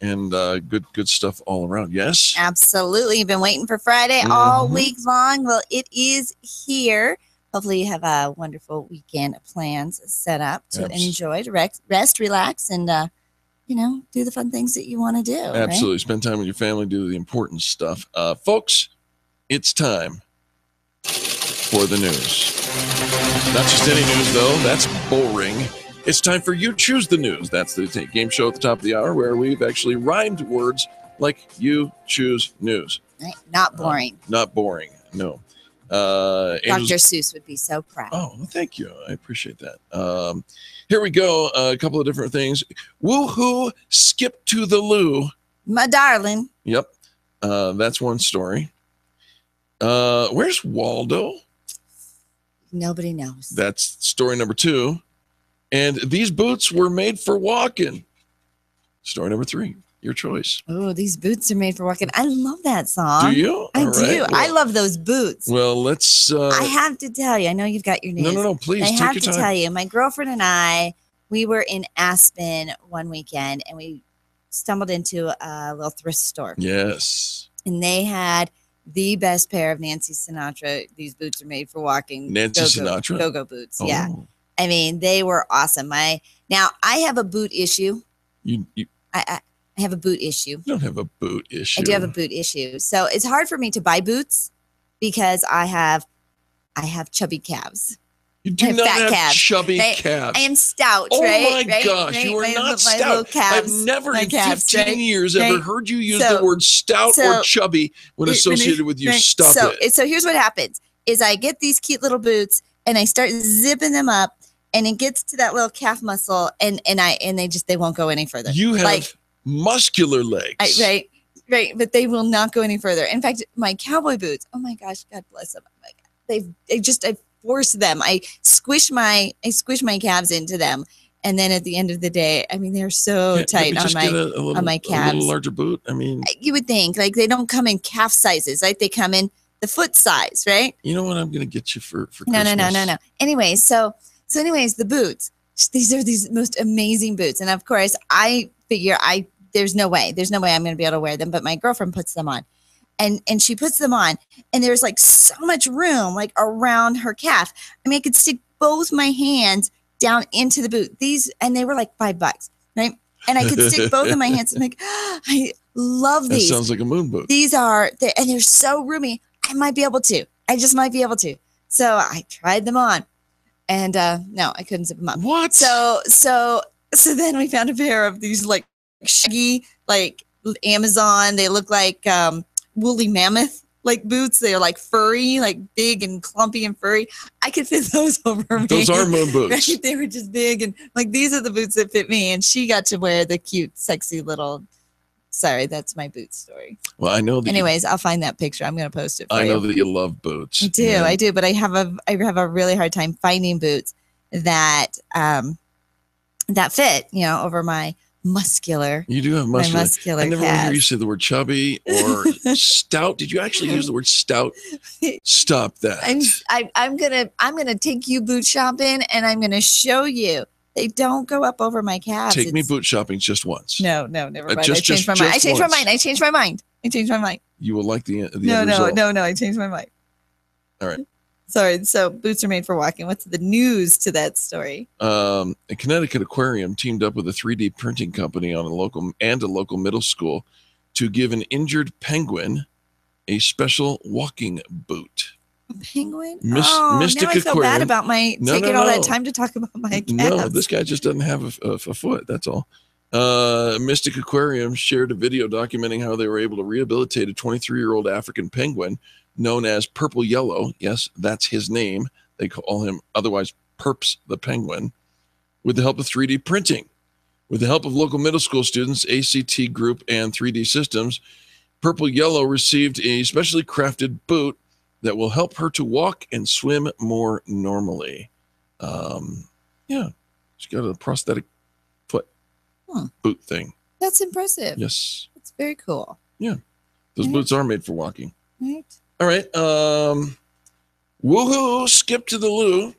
And good stuff all around. Yes? Absolutely. You've been waiting for Friday all week long. Well, it is here. Hopefully you have a wonderful weekend plans set up to enjoy, to rest, relax, and, do the fun things that you want to do. Absolutely. Right? Spend time with your family, do the important stuff. Folks, it's time for the news. Not just any news, though. That's boring. It's time for You Choose the News. That's the game show at the top of the hour where we've actually rhymed words like You Choose News. Right. Not boring. Not boring, no. Dr. Seuss would be so proud. Oh, well, thank you. I appreciate that. Here we go. A couple of different things. Woohoo, skip to the loo. My darling. Yep. That's one story. Where's Waldo? Nobody knows. That's story number 2. And these boots were made for walking. Story number 3, your choice. Oh, these boots are made for walking. I love that song. Do you? I All do. right. Well, I love those boots. Well, let's... I have to tell you, I know you've got your news. No, please, I take have your to time. tell you, my girlfriend and I, we were in Aspen one weekend, and we stumbled into a little thrift store. Yes. And they had the best pair of Nancy Sinatra. These boots are made for walking. Nancy Sinatra? Go-go boots, Oh. yeah. I mean, they were awesome. Now, I have a boot issue. I have a boot issue. You don't have a boot issue. I do have a boot issue. So it's hard for me to buy boots because I have chubby calves. You do not fat have chubby Right? calves. I am stout, Oh right? my Right? gosh, Right? you are My not little stout. calves, I've never my in calves, 15 right? years ever Right? heard you use So- the word stout or chubby when associated with you. Right. Stop it. So here's what happens is I get these cute little boots and I start zipping them up and it gets to that little calf muscle and they won't go any further. You have muscular legs. Right. But they will not go any further. In fact, my cowboy boots, oh my gosh, God bless them. I force them. I squish my calves into them. And then at the end of the day, I mean, they're so tight on my calves. A little larger boot. I mean, you would think like they don't come in calf sizes, right? They come in the foot size, right? you know what I'm going to get you for No. Christmas? Anyways, anyways, the boots. These are these most amazing boots. And of course, I figure there's no way I'm going to be able to wear them, but my girlfriend puts them on. And she puts them on and there's like so much room like around her calf. I mean, I could stick both my hands down into the boot. And they were like $5, right? And I could stick both of my hands. I'm like, I love these. That sounds like a moon boot. And they're so roomy. I just might be able to. So I tried them on and no, I couldn't zip them up. What? So then we found a pair of these like shaggy, like Amazon. They look like woolly mammoth like boots. They're like furry, like big and clumpy and furry. I could fit those over me. Those are moon boots. Right? They were just big and like these are the boots that fit me. And she got to wear the cute, sexy little. Sorry, that's my boot story. Well, I know that. Anyways, I'll find that picture. I'm going to post it for you. I know that you love boots. I do, but I have a really hard time finding boots that fit, over my muscular. You do have muscular. My muscular I never calves. heard you say the word chubby or stout. Did you actually use the word stout? Stop that. I'm gonna take you boot shopping and I'm gonna show you. They don't go up over my calves. Take me boot shopping just once. No, never mind. I Just changed my mind. I changed my mind. You will like the end No. result. I changed my mind. All right. Sorry. So boots are made for walking. What's the news to that story? A Connecticut aquarium teamed up with a 3D printing company on a local middle school to give an injured penguin a special walking boot. A penguin? Mystic now I feel bad Aquarium. about taking all that time to talk about my calves. No, this guy just doesn't have a foot. That's all. Mystic Aquarium shared a video documenting how they were able to rehabilitate a 23-year-old African penguin known as Purple Yellow. Yes, that's his name. They call him otherwise Perps the penguin. with the help of 3D printing. With the help of local middle school students, ACT Group, and 3D Systems, Purple Yellow received a specially crafted boot that will help her to walk and swim more normally. Yeah, she's got a prosthetic foot boot thing. That's impressive. Yes. It's very cool. Yeah. Those boots are made for walking. Right. All right. Woohoo, skip to the loo.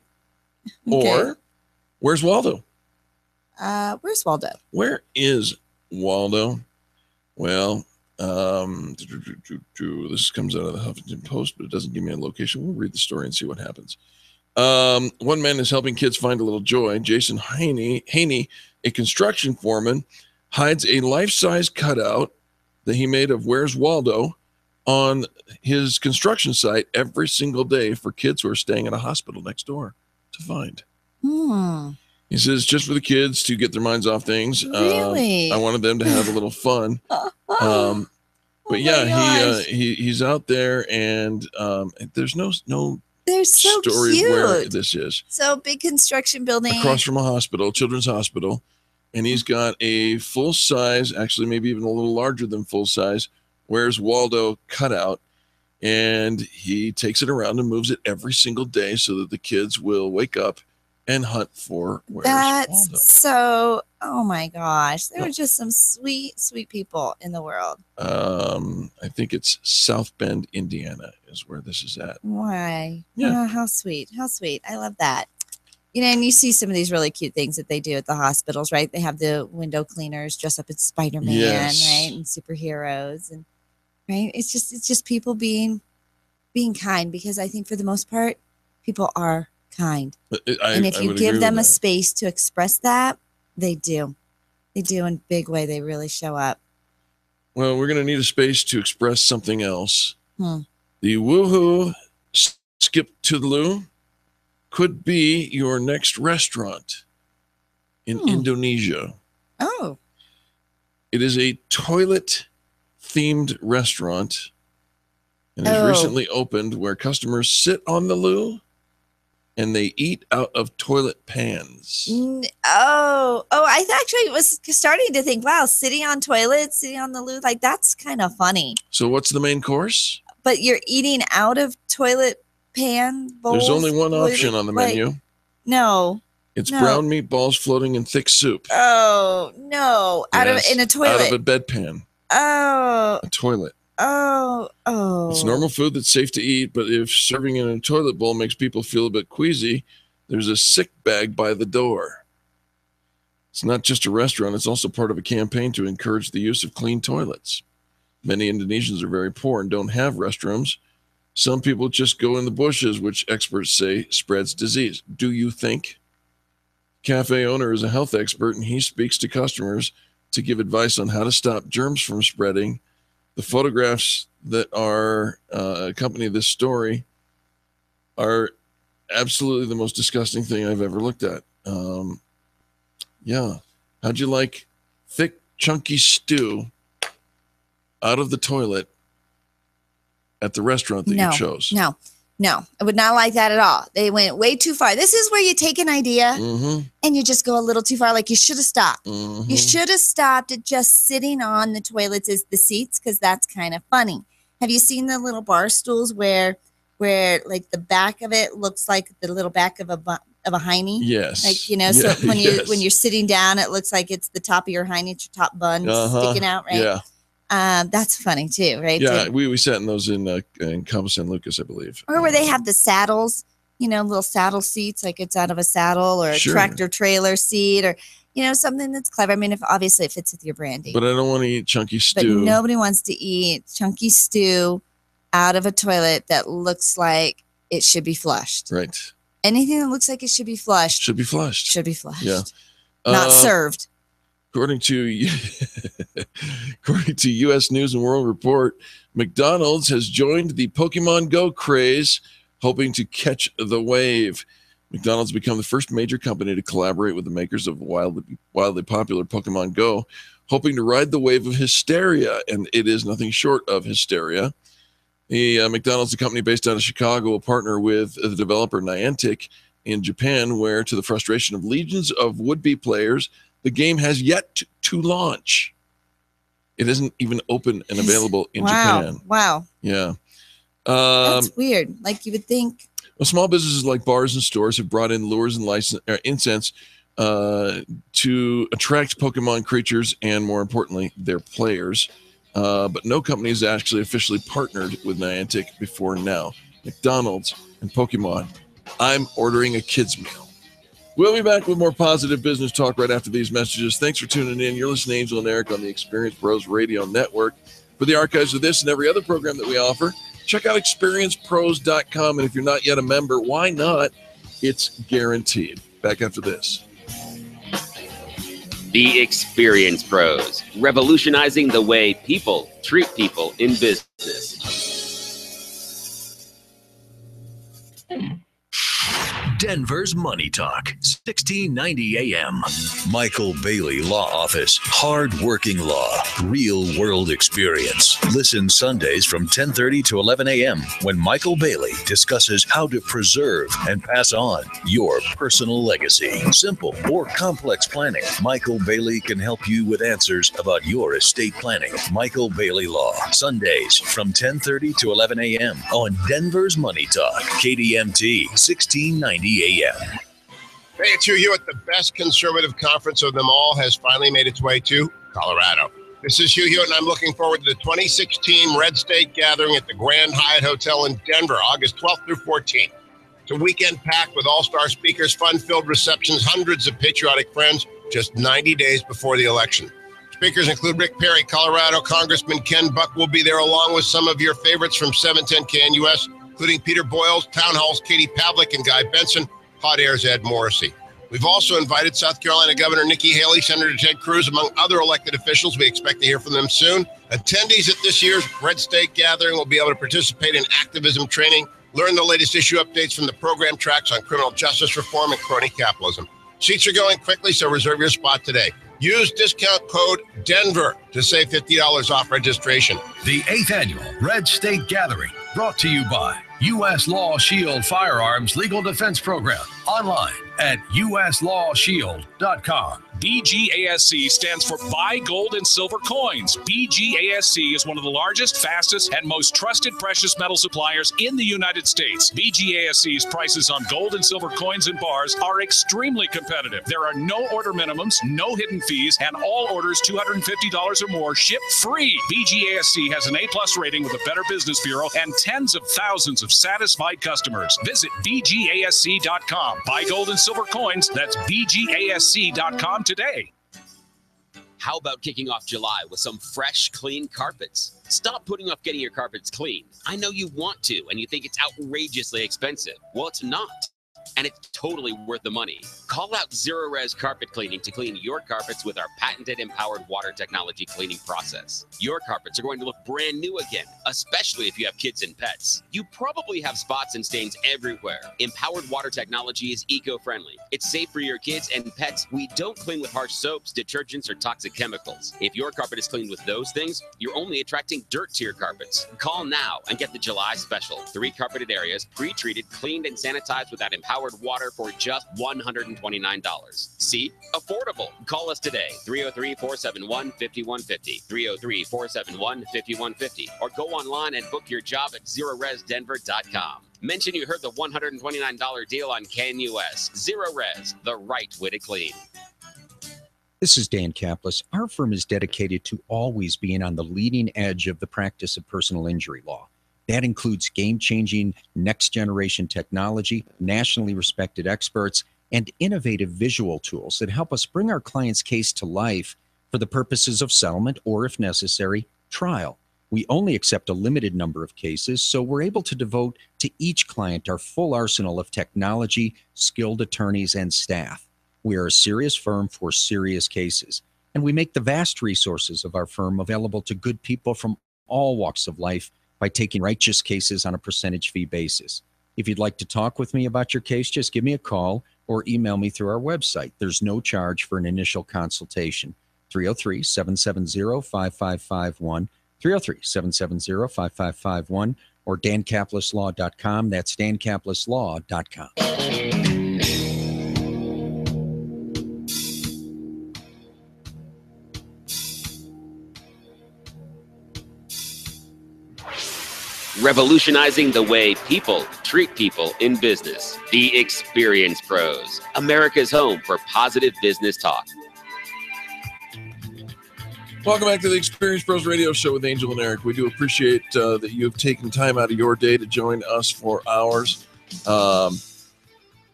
Or where's Waldo? Where's Waldo? Where is Waldo? Well, this comes out of the Huffington Post, but it doesn't give me a location. We'll read the story and see what happens. One man is helping kids find a little joy. Jason Haney, a construction foreman, hides a life-size cutout that he made of Where's Waldo on his construction site every single day for kids who are staying at a hospital next door to find. He says, just for the kids to get their minds off things. Really? I wanted them to have a little fun. But yeah, he's out there, and there's no They're so story cute. of where this is. So big construction building. Across from a hospital, children's hospital. And he's got a full size, actually maybe even a little larger than full size, Where's Waldo cutout. And he takes it around and moves it every single day so that the kids will wake up and hunt for Where's Waldo. So, oh my gosh. There are just some sweet, sweet people in the world. I think it's South Bend, Indiana is where this is at. Why? Yeah. Oh, how sweet. How sweet. I love that. You know, and you see some of these really cute things that they do at the hospitals, right? They have the window cleaners dress up as Spider-Man, Yes. right? And superheroes, and right? It's just people being kind, because I think for the most part, people are kind. And if you give them a space to express that, they do. They do in a big way. They really show up. Well, we're going to need a space to express something else. Hmm. The woohoo skip to the loo could be your next restaurant in Indonesia. Oh. It is a toilet-themed restaurant and has recently opened where customers sit on the loo and they eat out of toilet pans. I actually was starting to think, wow, sitting on toilets, sitting on the loo, like that's kind of funny. So what's the main course? But you're eating out of toilet pan bowls? There's only one option on the menu. No. It's no. brown meatballs floating in thick soup. Oh, no. Yes, In a toilet. Out of a bedpan. Oh. A toilet. Oh. It's normal food that's safe to eat, but if serving in a toilet bowl makes people feel a bit queasy, there's a sick bag by the door. It's not just a restaurant, it's also part of a campaign to encourage the use of clean toilets. Many Indonesians are very poor and don't have restrooms. Some people just go in the bushes, which experts say spreads disease. Do you think? Cafe owner is a health expert, and he speaks to customers to give advice on how to stop germs from spreading. The photographs that are accompany this story are absolutely the most disgusting thing I've ever looked at. Yeah. How'd you like thick, chunky stew out of the toilet at the restaurant that you chose? No, I would not like that at all. They went way too far. This is where you take an idea and you just go a little too far. Like you should have stopped. You should have stopped at just sitting on the toilets as the seats, because that's kind of funny. Have you seen the little bar stools where like the back of it looks like the little back of a hiney? Yes. Like, you know, so when you're sitting down, it looks like it's the top of your hiney, it's your top bun sticking out, right? Yeah. That's funny too, right? Yeah, we sat in those in Cabo San Lucas, I believe. Or where they have the saddles, you know, little saddle seats, like it's out of a saddle, or a tractor trailer seat, or, you know, something that's clever. I mean, if obviously it fits with your branding. But I don't want to eat chunky stew. But nobody wants to eat chunky stew out of a toilet that looks like it should be flushed. Right. Anything that looks like it should be flushed. Should be flushed. Should be flushed. Yeah. Not served. According to U.S. News and World Report, McDonald's has joined the Pokemon Go craze, hoping to catch the wave. McDonald's become the first major company to collaborate with the makers of wildly popular Pokemon Go, hoping to ride the wave of hysteria, and it is nothing short of hysteria. The McDonald's, a company based out of Chicago, will partner with the developer Niantic in Japan, where, to the frustration of legions of would-be players, the game has yet to launch. It isn't even open and available in Japan. Wow. Yeah. That's weird. Like you would think. Well, small businesses like bars and stores have brought in lures and incense to attract Pokemon creatures and, more importantly, their players. But no company has actually officially partnered with Niantic before now. McDonald's and Pokemon. I'm ordering a kids meal. We'll be back with more positive business talk right after these messages. Thanks for tuning in. You're listening to Angel and Eric on the Experience Pros Radio Network. For the archives of this and every other program that we offer, check out experiencepros.com. And if you're not yet a member, why not? It's guaranteed. Back after this. The Experience Pros, revolutionizing the way people treat people in business. Denver's Money Talk, 1690 AM. Michael Bailey Law Office. Hard-working law. Real-world experience. Listen Sundays from 10:30 to 11 a.m. when Michael Bailey discusses how to preserve and pass on your personal legacy. Simple or complex planning. Michael Bailey can help you with answers about your estate planning. Michael Bailey Law. Sundays from 10:30 to 11 a.m. on Denver's Money Talk. KDMT, 1690 AM. Hey, it's Hugh Hewitt. The best conservative conference of them all has finally made its way to Colorado. This is Hugh Hewitt, and I'm looking forward to the 2016 Red State Gathering at the Grand Hyatt Hotel in Denver, August 12th through 14th. It's a weekend packed with all-star speakers, fun-filled receptions, hundreds of patriotic friends, just 90 days before the election. Speakers include Rick Perry, Colorado Congressman Ken Buck will be there, along with some of your favorites from 710 KNUS, including Peter Boyles, Town Hall's Katie Pavlik, and Guy Benson, Hot Air's Ed Morrissey. We've also invited South Carolina Governor Nikki Haley, Senator Ted Cruz, among other elected officials. We expect to hear from them soon. Attendees at this year's Red State Gathering will be able to participate in activism training, learn the latest issue updates from the program tracks on criminal justice reform and crony capitalism. Seats are going quickly, so reserve your spot today. Use discount code DENVER to save $50 off registration. The 8th Annual Red State Gathering, brought to you by U.S. Law Shield Firearms Legal Defense Program. Online at uslawshield.com. BGASC stands for Buy Gold and Silver Coins. BGASC is one of the largest, fastest, and most trusted precious metal suppliers in the United States. BGASC's prices on gold and silver coins and bars are extremely competitive. There are no order minimums, no hidden fees, and all orders $250 or more ship free. BGASC has an A+ rating with the Better Business Bureau and tens of thousands of satisfied customers. Visit BGASC.com. Buy gold and silver coins. That's BGASC.com today. How about kicking off July with some fresh, clean carpets? Stop putting off getting your carpets cleaned. I know you want to, and you think it's outrageously expensive. Well, it's not. And it's totally worth the money. Call out Zero Res Carpet Cleaning to clean your carpets with our patented empowered water technology cleaning process. Your carpets are going to look brand new again, especially if you have kids and pets. You probably have spots and stains everywhere. Empowered water technology is eco-friendly. It's safe for your kids and pets. We don't clean with harsh soaps, detergents, or toxic chemicals. If your carpet is cleaned with those things, you're only attracting dirt to your carpets. Call now and get the July special. 3 carpeted areas, pre-treated, cleaned, and sanitized with that empowered water for just $129. See? Affordable. Call us today, 303-471-5150, 303-471-5150, or go online and book your job at ZeroResDenver.com. Mention you heard the $129 deal on KNUS. Zero Res, the right way to clean. This is Dan Kaplis. Our firm is dedicated to always being on the leading edge of the practice of personal injury law. That includes game-changing, next-generation technology, nationally respected experts, and innovative visual tools that help us bring our client's case to life for the purposes of settlement or, if necessary, trial. We only accept a limited number of cases, so we're able to devote to each client our full arsenal of technology, skilled attorneys, and staff. We are a serious firm for serious cases, and we make the vast resources of our firm available to good people from all walks of life by taking righteous cases on a percentage fee basis. If you'd like to talk with me about your case, just give me a call or email me through our website. There's no charge for an initial consultation. 303-770-5551, 303-770-5551, or dankapleslaw.com. That's dankapleslaw.com. revolutionizing the way people treat people in business. The Experience Pros, America's home for positive business talk. Welcome back to the Experience Pros Radio Show with Angel and Eric. We do appreciate that you've taken time out of your day to join us for ours.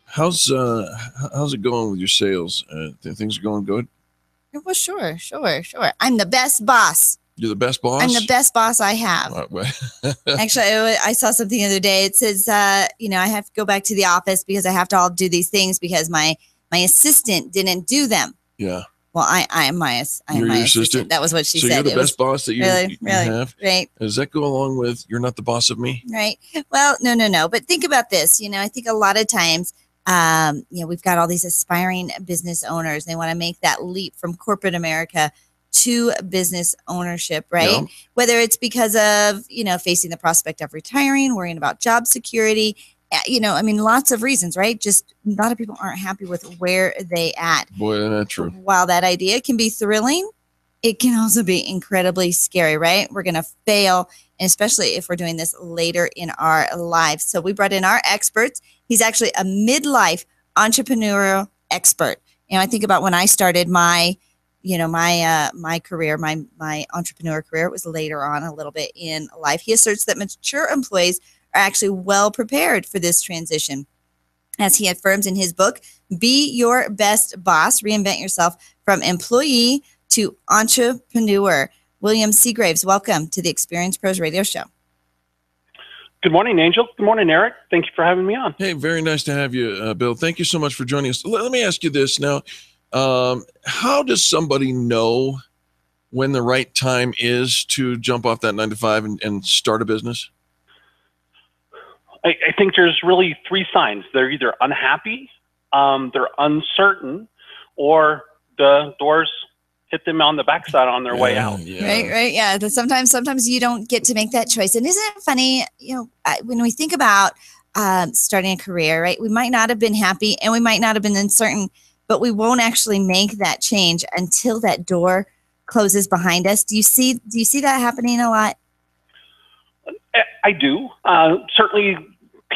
How's it going with your sales? Things are going good? Well, sure. I'm the best boss. You're the best boss? I'm the best boss I have. Actually, I saw something the other day. It says, I have to go back to the office because I have to all do these things because my assistant didn't do them. Yeah. Well, I am my assistant. That was what she said. So you're the best boss that you have? Right. Does that go along with you're not the boss of me? Right. Well, no. But think about this. I think a lot of times, we've got all these aspiring business owners. They want to make that leap from corporate America to business ownership, right? Yeah. Whether it's because of, facing the prospect of retiring, worrying about job security, lots of reasons, right? Just a lot of people aren't happy with where they at. Boy, that's true. While that idea can be thrilling, it can also be incredibly scary, right? We're going to fail, and especially if we're doing this later in our lives. So we brought in our experts. He's actually a midlife entrepreneurial expert. I think about when I started my career, my entrepreneur career, it was later on a little bit in life. He asserts that mature employees are actually well prepared for this transition. As he affirms in his book, Be Your Best Boss, Reinvent Yourself from Employee to Entrepreneur. William Seagraves, welcome to the Experience Pros Radio Show. Good morning, Angel. Good morning, Eric. Thank you for having me on. Hey, very nice to have you, Bill. Thank you so much for joining us. Let me ask you this now. How does somebody know when the right time is to jump off that 9-to-5 and start a business? I think there's really three signs. They're either unhappy, they're uncertain, or the doors hit them on the backside on their way out. Yeah. Right. Yeah. Sometimes you don't get to make that choice. And isn't it funny, when we think about starting a career, right? We might not have been happy and we might not have been uncertain, but we won't actually make that change until that door closes behind us. Do you see that happening a lot? I do. Certainly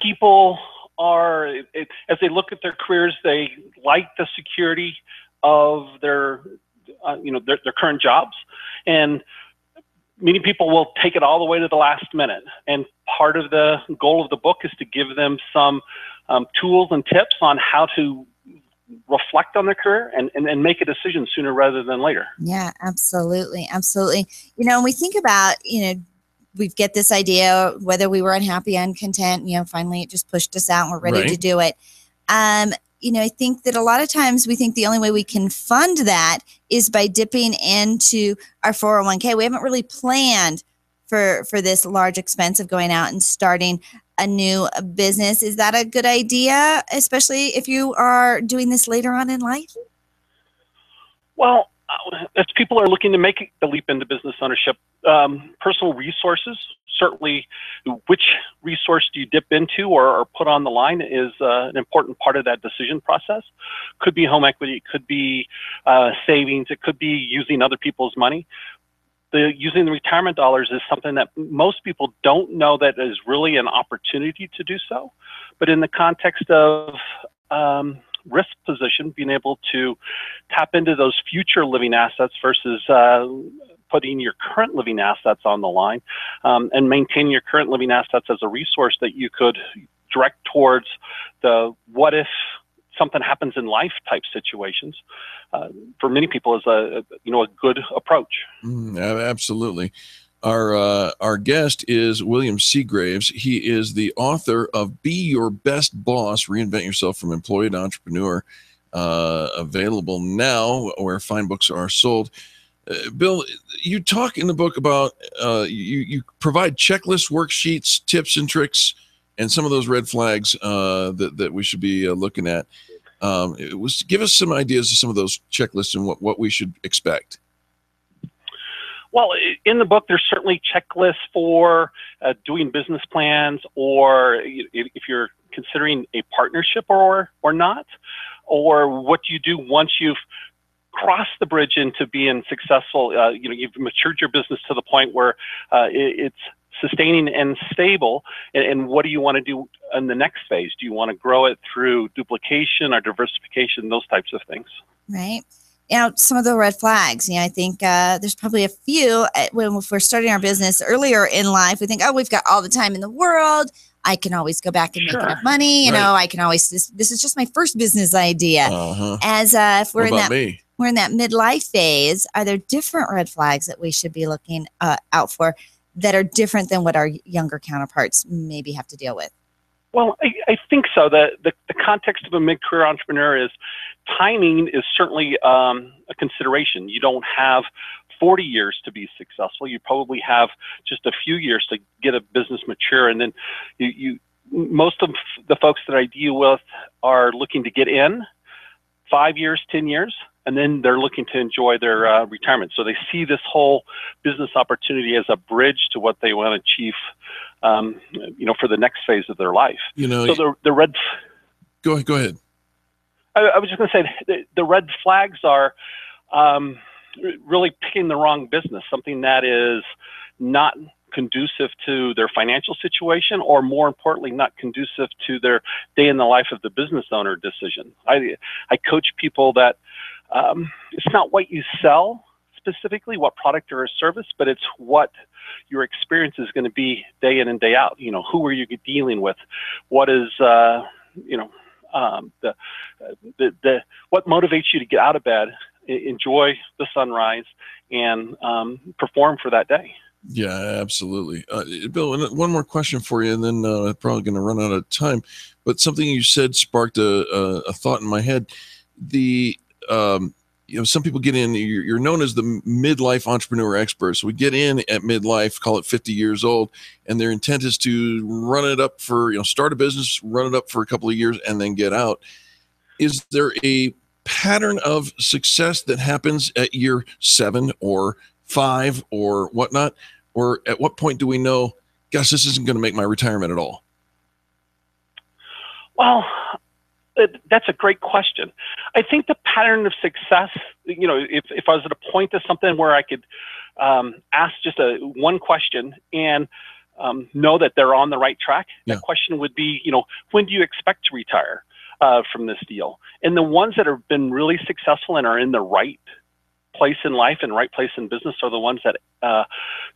people are, as they look at their careers, they like the security of their current jobs. And many people will take it all the way to the last minute. And part of the goal of the book is to give them some tools and tips on how to reflect on their career and make a decision sooner rather than later. Yeah, absolutely. When we think about, we get this idea, whether we were unhappy, uncontent, finally it just pushed us out and we're ready to do it. I think that a lot of times we think the only way we can fund that is by dipping into our 401k. We haven't really planned for this large expense of going out and starting a new business. Is that a good idea, especially if you are doing this later on in life? Well, as people are looking to make the leap into business ownership, personal resources, certainly which resource do you dip into or put on the line is an important part of that decision process. Could be home equity, it could be savings, it could be using other people's money. Using the retirement dollars is something that most people don't know that is really an opportunity to do so. But in the context of risk position, being able to tap into those future living assets versus putting your current living assets on the line, and maintaining your current living assets as a resource that you could direct towards the what if something happens in life type situations, for many people is a good approach. Absolutely. Our guest is William Seagraves. He is the author of Be Your Best Boss, Reinvent Yourself from Employee to Entrepreneur, available now where fine books are sold. Bill, you talk in the book about you provide checklists, worksheets, tips and tricks, and some of those red flags that we should be looking at. Give us some ideas of some of those checklists and what we should expect. Well, in the book, there's certainly checklists for doing business plans, or if you're considering a partnership or not, or what you do once you've crossed the bridge into being successful. You've matured your business to the point where it's sustaining and stable, and what do you want to do in the next phase? Do you want to grow it through duplication or diversification, those types of things? Right. Now, some of the red flags, I think there's probably a few when we're starting our business earlier in life. We think, oh, we've got all the time in the world. I can always go back and make enough money. I can always, this is just my first business idea. As if we're we're in that midlife phase, are there different red flags that we should be looking out for that are different than what our younger counterparts maybe have to deal with? Well, I think so. The context of a mid-career entrepreneur is timing is certainly a consideration. You don't have 40 years to be successful. You probably have just a few years to get a business mature. And then most of the folks that I deal with are looking to get in 5 years, 10 years, and then they're looking to enjoy their retirement. So they see this whole business opportunity as a bridge to what they want to achieve, for the next phase of their life. So the red. Go ahead. I was just going to say the red flags are really picking the wrong business, something that is not conducive to their financial situation, or more importantly, not conducive to their day in the life of the business owner decision. I coach people that it's not what you sell specifically, what product or a service, but it's what your experience is going to be day in and day out. Who are you dealing with? What is, what motivates you to get out of bed, enjoy the sunrise, and perform for that day. Yeah, absolutely. Bill, one more question for you, and then I'm probably going to run out of time. But something you said sparked a thought in my head. Some people get in, you're known as the midlife entrepreneur expert. So we get in at midlife, call it 50 years old, and their intent is to run it up for, start a business, run it up for a couple of years, and then get out. Is there a pattern of success that happens at year 7 or 5 or whatnot? Or at what point do we know, gosh, this isn't going to make my retirement at all? Well, that's a great question. I think the pattern of success, if I was at a point to something where I could ask just one question and know that they're on the right track, that question would be, when do you expect to retire from this deal? And the ones that have been really successful and are in the right place in life and right place in business are the ones that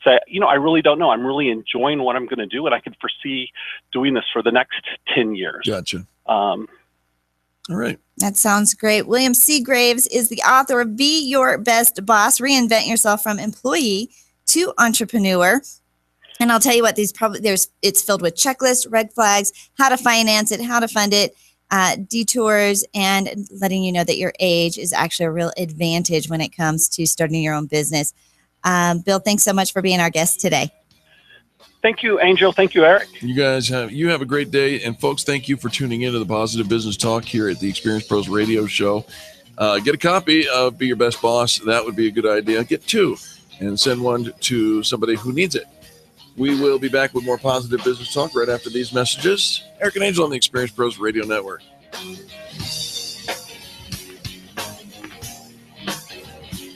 say, I really don't know. I'm really enjoying what I'm going to do, and I can foresee doing this for the next 10 years. Gotcha. All right. That sounds great. William C. Graves is the author of Be Your Best Boss, Reinvent Yourself from Employee to Entrepreneur. And I'll tell you what, it's filled with checklists, red flags, how to finance it, how to fund it, detours, and letting you know that your age is actually a real advantage when it comes to starting your own business. Bill, thanks so much for being our guest today. Thank you, Angel. Thank you, Eric. You guys have a great day. And folks, thank you for tuning into the Positive Business Talk here at the Experience Pros Radio Show. Get a copy of Be Your Best Boss. That would be a good idea. Get 2 and send one to somebody who needs it. We will be back with more Positive Business Talk right after these messages. Eric and Angel on the Experience Pros Radio Network.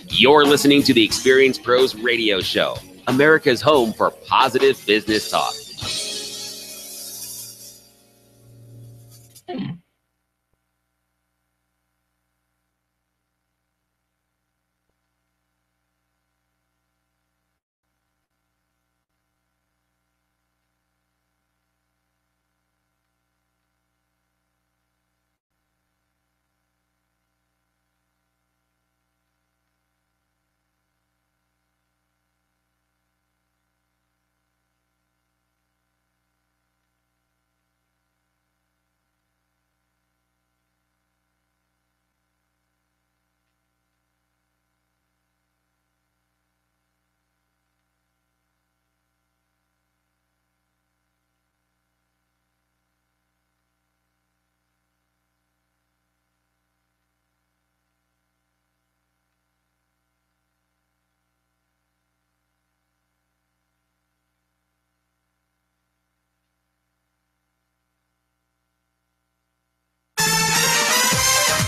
You're listening to the Experience Pros Radio Show, America's home for positive business talk.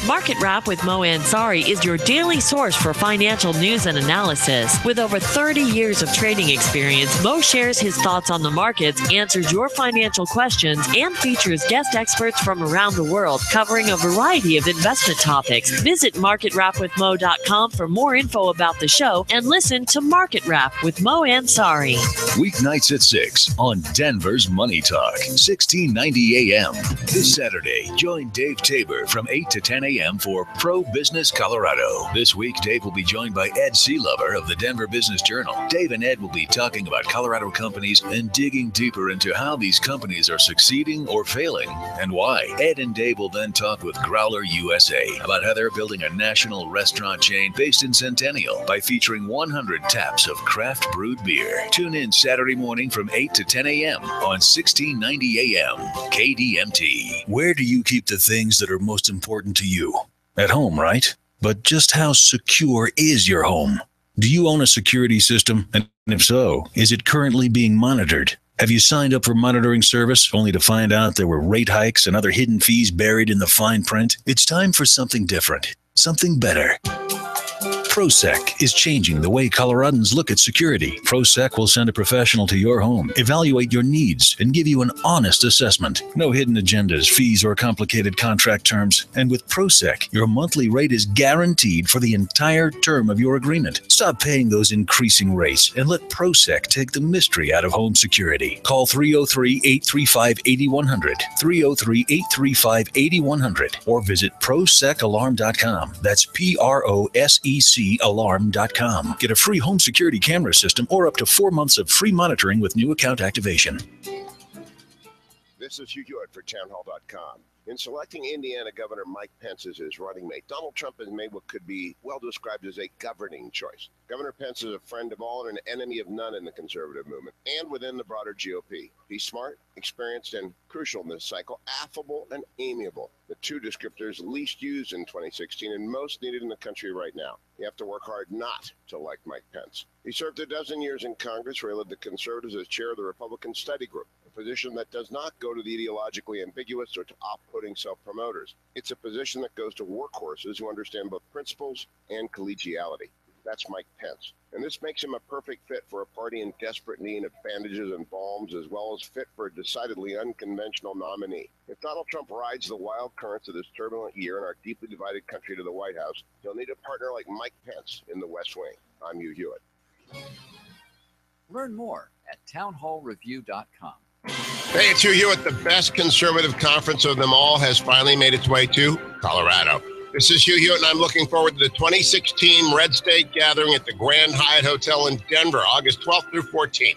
Market Wrap with Mo Ansari is your daily source for financial news and analysis. With over 30 years of trading experience, Mo shares his thoughts on the markets, answers your financial questions, and features guest experts from around the world covering a variety of investment topics. Visit marketwrapwithmo.com for more info about the show and listen to Market Wrap with Mo Ansari. Weeknights at 6 on Denver's Money Talk, 1690 AM. This Saturday, join Dave Tabor from 8 to 10 a.m. for Pro Business Colorado. This week, Dave will be joined by Ed Sealover of the Denver Business Journal. Dave and Ed will be talking about Colorado companies and digging deeper into how these companies are succeeding or failing and why. Ed and Dave will then talk with Growler USA about how they're building a national restaurant chain based in Centennial by featuring 100 taps of craft brewed beer. Tune in Saturday morning from 8 to 10 a.m. on 1690 AM KDMT. Where do you keep the things that are most important to you? At home, right? But just how secure is your home? Do you own a security system? And if so, is it currently being monitored? Have you signed up for monitoring service only to find out there were rate hikes and other hidden fees buried in the fine print? It's time for something different, something better. ProSec is changing the way Coloradans look at security. ProSec will send a professional to your home, evaluate your needs, and give you an honest assessment. No hidden agendas, fees, or complicated contract terms. And with ProSec, your monthly rate is guaranteed for the entire term of your agreement. Stop paying those increasing rates and let ProSec take the mystery out of home security. Call 303-835-8100, 303-835-8100, or visit ProSecAlarm.com. That's PROSEC alarm.com. Get a free home security camera system or up to 4 months of free monitoring with new account activation. This is Hugh Hewitt for townhall.com. In selecting Indiana Governor Mike Pence as his running mate, Donald Trump has made what could be well described as a governing choice. Governor Pence is a friend of all and an enemy of none in the conservative movement and within the broader GOP. He's smart, experienced, and crucial in this cycle, affable and amiable. The two descriptors least used in 2016 and most needed in the country right now. You have to work hard not to like Mike Pence. He served a dozen years in Congress where he led the conservatives as chair of the Republican Study Group, a position that does not go to the ideologically ambiguous or to off-putting self-promoters. It's a position that goes to workhorses who understand both principles and collegiality. That's Mike Pence. And this makes him a perfect fit for a party in desperate need of bandages and balms, as well as fit for a decidedly unconventional nominee. If Donald Trump rides the wild currents of this turbulent year in our deeply divided country to the White House, he'll need a partner like Mike Pence in the West Wing. I'm Hugh Hewitt. Learn more at townhallreview.com. Hey, it's Hugh Hewitt. The best conservative conference of them all has finally made its way to Colorado. This is Hugh Hewitt, and I'm looking forward to the 2016 Red State Gathering at the Grand Hyatt Hotel in Denver, August 12th through 14th.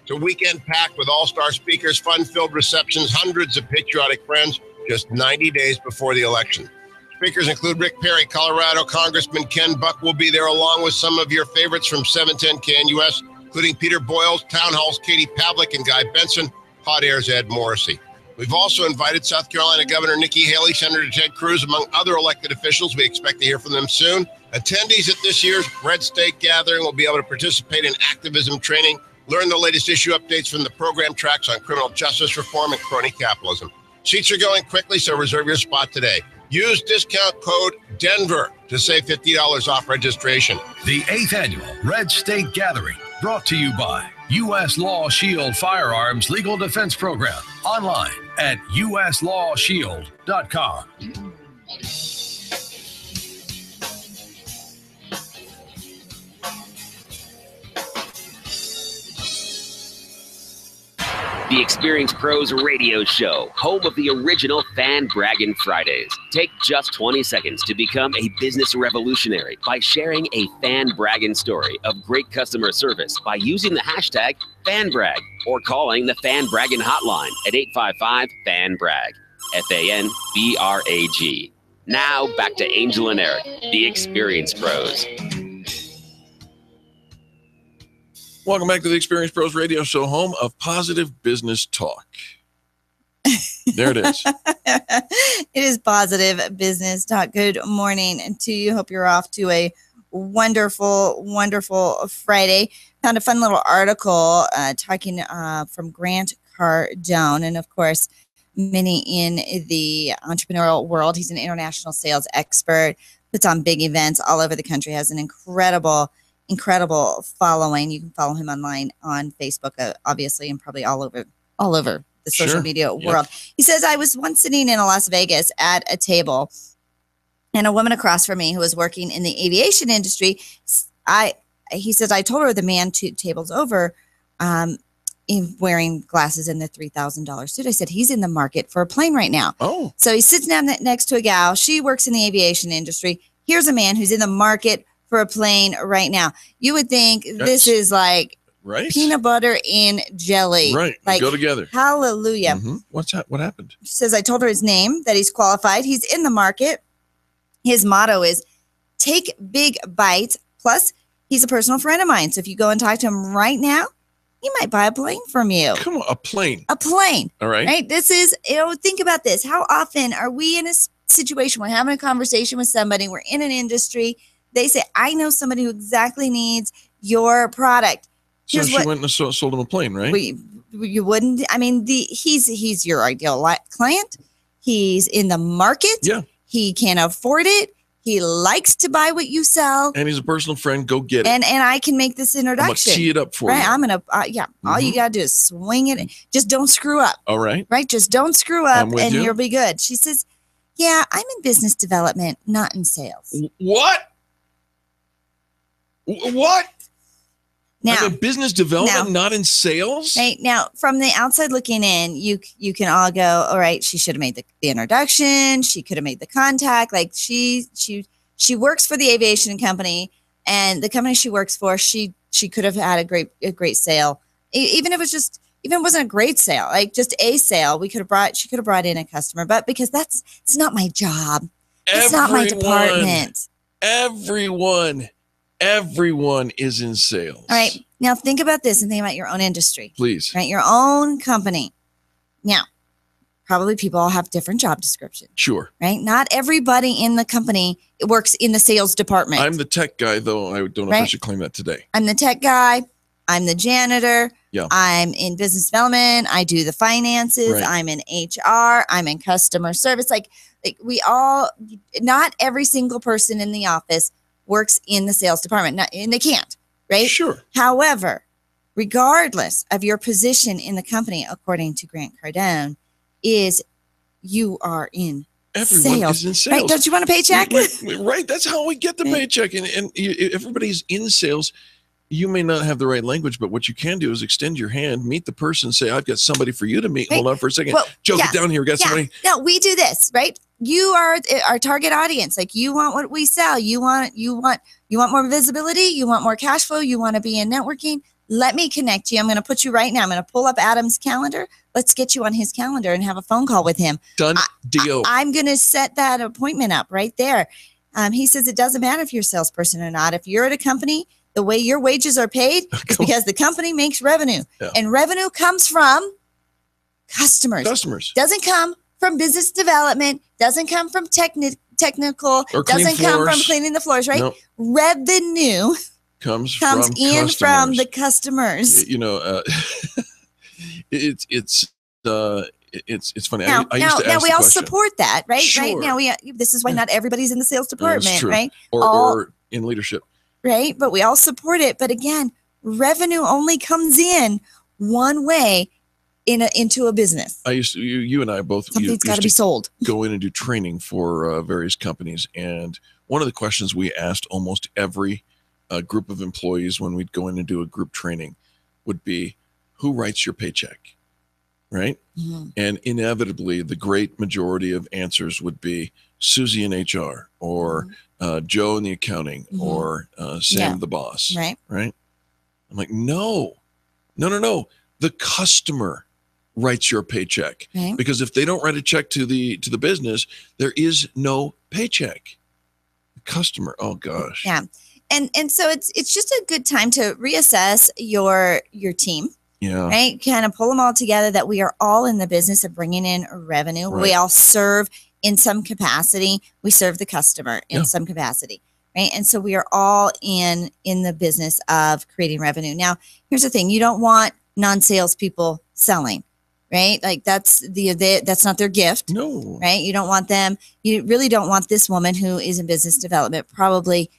It's a weekend packed with all-star speakers, fun-filled receptions, hundreds of patriotic friends, just 90 days before the election. Speakers include Rick Perry, Colorado Congressman Ken Buck will be there, along with some of your favorites from 710 KNUS, including Peter Boyles, Town Hall's Katie Pavlik, and Guy Benson, Hot Air's Ed Morrissey. We've also invited South Carolina Governor Nikki Haley, Senator Ted Cruz, among other elected officials. We expect to hear from them soon. Attendees at this year's Red State Gathering will be able to participate in activism training, learn the latest issue updates from the program tracks on criminal justice reform and crony capitalism. Seats are going quickly, so reserve your spot today. Use discount code DENVER to save $50 off registration. The 8th Annual Red State Gathering, brought to you by U.S. Law Shield Firearms Legal Defense Program. Online at uslawshield.com. The Experienced Pros Radio Show, home of the original Fan Braggin Fridays. Take just 20 seconds to become a business revolutionary by sharing a Fan Braggin story of great customer service by using the hashtag FanBrag or calling the Fan Braggin hotline at 855-FAN-BRAG, FANBRAG. Now back to Angel and Eric, the Experienced Pros. Welcome back to the Experienced Pros Radio Show, home of positive business talk. There it is. It is positive business talk. Good morning to you. Hope you're off to a wonderful, wonderful Friday. Found a fun little article talking from Grant Cardone. And of course, many in the entrepreneurial world. He's an international sales expert, puts on big events all over the country, has an incredible following. You can follow him online on Facebook, obviously, and probably all over the social media world. He says, I was once sitting in Las Vegas at a table, and a woman across from me who was working in the aviation industry, he says, I told her the man 2 tables over, wearing glasses in the $3,000 suit. I said, he's in the market for a plane right now. Oh. So he sits down next to a gal. She works in the aviation industry. Here's a man who's in the market for a plane right now. You would think this is like peanut butter and jelly. Right. Like, go together. Hallelujah. Mm-hmm. What's that? What happened? She says, I told her his name, that he's qualified. He's in the market. His motto is take big bites. Plus, he's a personal friend of mine. So if you go and talk to him right now, he might buy a plane from you. Come on, a plane. A plane. All right. Right. This is, think about this. How often are we in a situation, we're having a conversation with somebody, we're in an industry, they say, I know somebody who exactly needs your product. So she went and sold him a plane, right? You wouldn't. I mean, he's your ideal client. He's in the market. Yeah. He can afford it. He likes to buy what you sell. And he's a personal friend. Go get it. And I can make this introduction. I'm going to tee it up for you. Right. I'm going to, all you got to do is swing it. Just don't screw up. All right. Right. Just don't screw up and you. You'll be good. She says, yeah, I'm in business development, not in sales. What? What? Now, I'm in business development, not in sales? Right. Now, from the outside looking in, you can all go, all right, she should have made the introduction. She could have made the contact. Like she works for the aviation company, and the company she works for, she could have had a great sale. Even if it wasn't a great sale, like just a sale, she could have brought in a customer, but because it's not my job. It's not my department. Everyone is in sales. All right. Now think about this and think about your own industry. Please. Right. Your own company. Now, probably people all have different job descriptions. Sure. Right. Not everybody in the company works in the sales department. I'm the tech guy, though. I don't know if I should claim that today. I'm the tech guy. I'm the janitor. Yeah. I'm in business development. I do the finances. Right. I'm in HR. I'm in customer service. Like we all, not every single person in the office works in the sales department, and they can't, right? Sure. However, regardless of your position in the company, according to Grant Cardone, you are in Everyone is in sales. Right? Don't you want a paycheck? Right. That's how we get the paycheck. And everybody's in sales. You may not have the right language, but what you can do is extend your hand, meet the person, say, I've got somebody for you to meet. Hold on for a second. Well, Joe, get down here. We got somebody. No, we do this, right? You are our target audience. Like you want what we sell. You want more visibility. You want more cash flow. You want to be in networking. Let me connect you. I'm going to put you right now. I'm going to pull up Adam's calendar. Let's get you on his calendar and have a phone call with him. Done deal. I'm going to set that appointment up right there. He says it doesn't matter if you're a salesperson or not. If you're at a company, the way your wages are paid is because the company makes revenue. Yeah. And revenue comes from customers. Doesn't come from business development. Doesn't come from technical. Or doesn't come from cleaning the floors, right? Nope. Revenue comes from the customers. You know, it's funny. Now, I used to ask we all question. Support that, right? Sure. Right now, this is why not everybody's in the sales department, right? Or in leadership. Right. But we all support it. But again, revenue only comes in one way into a business. You and I both. Something's got to be sold. Go in and do training for various companies. And one of the questions we asked almost every group of employees when we'd go in and do a group training would be, who writes your paycheck? Right. Mm-hmm. And inevitably, the great majority of answers would be Susie in HR or Joe in the accounting or Sam the boss. Right. Right. I'm like, no. The customer writes your paycheck. Right. Because if they don't write a check to the business, there is no paycheck. The customer. Oh gosh. Yeah. And so it's just a good time to reassess your team. Yeah. Right. Kind of pull them all together that we are all in the business of bringing in revenue. Right. We all serve in some capacity. We serve the customer in some capacity. Right. And so we are all in the business of creating revenue. Now, here's the thing. You don't want non-sales people selling. right? Like that's that's not their gift. No. Right? You don't want them. You really don't want this woman who is in business development probably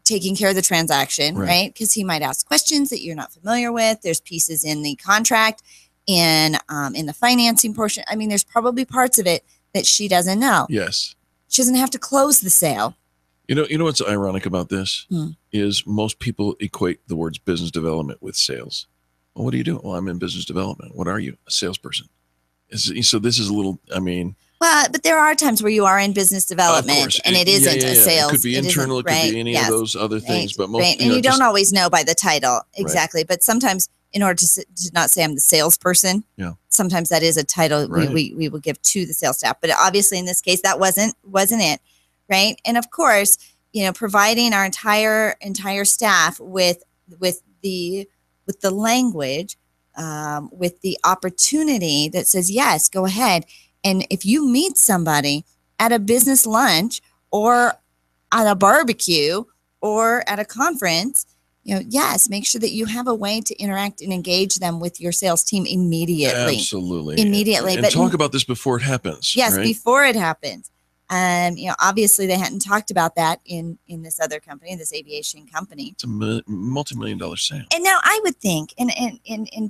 taking care of the transaction, right? Because he might ask questions that you're not familiar with. There's pieces in the contract, in the financing portion. I mean, there's probably parts of it that she doesn't know. Yes. She doesn't have to close the sale. You know what's ironic about this is most people equate the words business development with sales. Well, what do you do? Well, I'm in business development. What are you? A salesperson. So this is a little, I mean. Well, but there are times where you are in business development and it isn't a sales. It could be internal. It could be any of those other things. But most, and you don't always know by the title. Exactly. But sometimes in order to not say I'm the salesperson, sometimes that is a title we will give to the sales staff. But obviously in this case, that wasn't it. Right. And of course, providing our entire staff with the language, with the opportunity that says, yes, go ahead. And if you meet somebody at a business lunch or at a barbecue or at a conference, yes, make sure that you have a way to interact and engage them with your sales team immediately. Absolutely. Immediately. And talk about this before it happens. Yes, right? Before it happens. Obviously they hadn't talked about that in this other company, this aviation company. It's a multi-million-dollar sale. And now I would think, and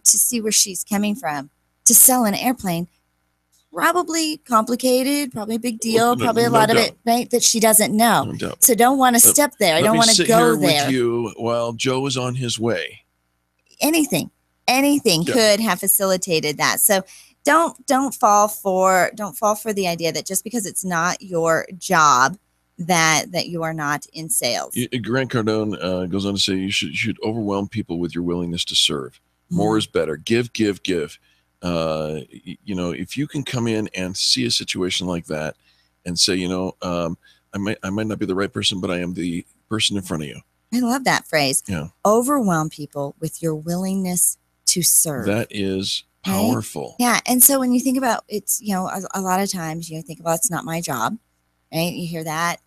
to see where she's coming from, to sell an airplane, probably complicated, probably a big deal, probably a lot of it, right, that she doesn't know. No doubt. So don't want to step there. I don't want to go there. With you while Joe is on his way. Anything could have facilitated that. So don't fall for the idea that just because it's not your job that you are not in sales. Grant Cardone goes on to say you should overwhelm people with your willingness to serve. More is better. Give. If you can come in and see a situation like that and say, I might not be the right person, but I am the person in front of you. I love that phrase. Yeah. Overwhelm people with your willingness to serve. That is powerful. Right? Yeah. And so when you think about it's, a lot of times you think, well, it's not my job, right? You hear that.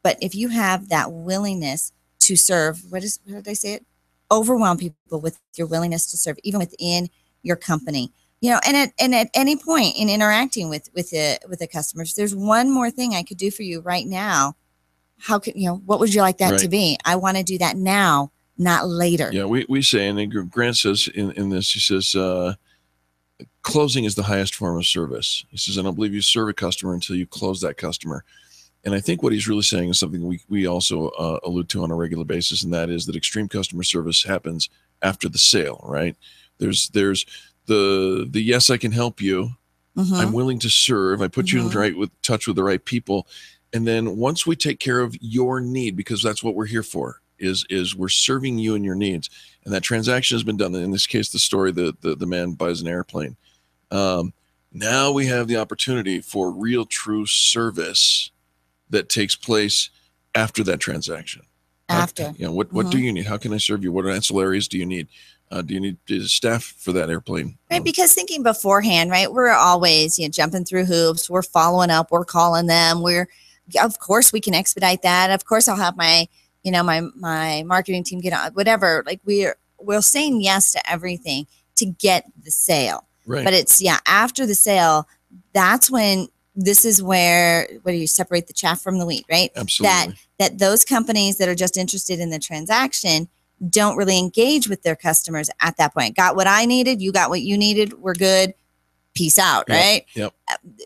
But if you have that willingness to serve, what did they say it? Overwhelm people with your willingness to serve, even within your company. And at any point in interacting with the customers, there's one more thing I could do for you right now. How could what would you like that to be? I want to do that now, not later. Yeah, we say, and Grant says in this, he says, closing is the highest form of service. He says, I don't believe you serve a customer until you close that customer. And I think what he's really saying is something we also allude to on a regular basis, and that is that extreme customer service happens after the sale, right? There's the yes, I can help you. Mm-hmm. I'm willing to serve. I put you in touch with the right people. And then once we take care of your need, because that's what we're here for, is we're serving you and your needs. And that transaction has been done. In this case, the story, the man buys an airplane. Now we have the opportunity for real, true service that takes place after that transaction. After. What do you need? How can I serve you? What ancillaries do you need? Do you need staff for that airplane? Right, because thinking beforehand, right, we're always jumping through hoops. We're following up. We're calling them. Of course, we can expedite that. Of course, I'll have my marketing team get on whatever. Like we're saying yes to everything to get the sale. Right. But it's after the sale, that's when this is where you separate the chaff from the wheat, right? Absolutely. That those companies that are just interested in the transaction don't really engage with their customers at that point. Got what I needed, you got what you needed, we're good, peace out, right? Yep.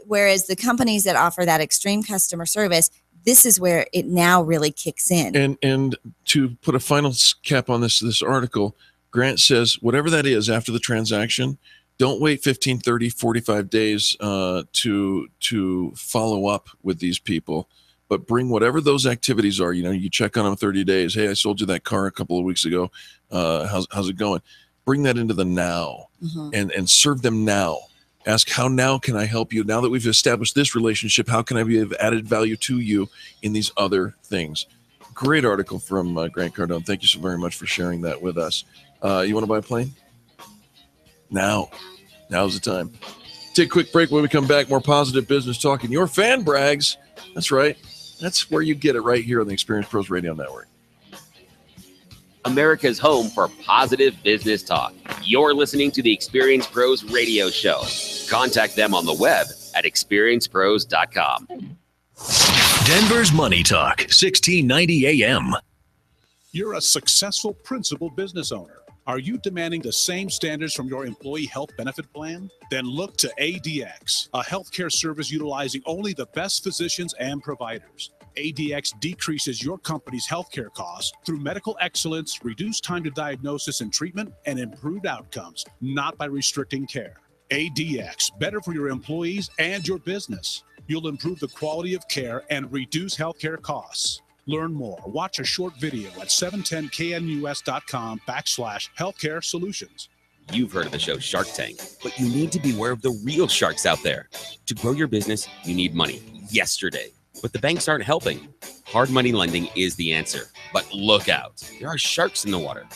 Whereas the companies that offer that extreme customer service, this is where it now really kicks in. And to put a final cap on this article, Grant says, whatever that is after the transaction, don't wait 15, 30, 45 days to follow up with these people. But bring whatever those activities are. You check on them 30 days. Hey, I sold you that car a couple of weeks ago. How's it going? Bring that into the now and serve them now. Ask, how now can I help you? Now that we've established this relationship, how can I be of added value to you in these other things? Great article from Grant Cardone. Thank you so very much for sharing that with us. You want to buy a plane? Now's the time. Take a quick break. When we come back, more positive business talk and your fan brags. That's right. That's where you get it, right here on the Experience Pros Radio Network. America's home for positive business talk. You're listening to the Experience Pros radio show. Contact them on the web at experiencepros.com. Denver's Money Talk, 1690 AM. You're a successful principal business owner. Are you demanding the same standards from your employee health benefit plan? Then look to ADX, a healthcare service utilizing only the best physicians and providers. ADX decreases your company's healthcare costs through medical excellence, reduced time to diagnosis and treatment, and improved outcomes, not by restricting care. ADX, better for your employees and your business. You'll improve the quality of care and reduce healthcare costs. Learn more. Watch a short video at 710knus.com/healthcare solutions. You've heard of the show Shark Tank, but you need to be aware of the real sharks out there. To grow your business, you need money yesterday. But the banks aren't helping. Hard money lending is the answer. But look out. There are sharks in the water.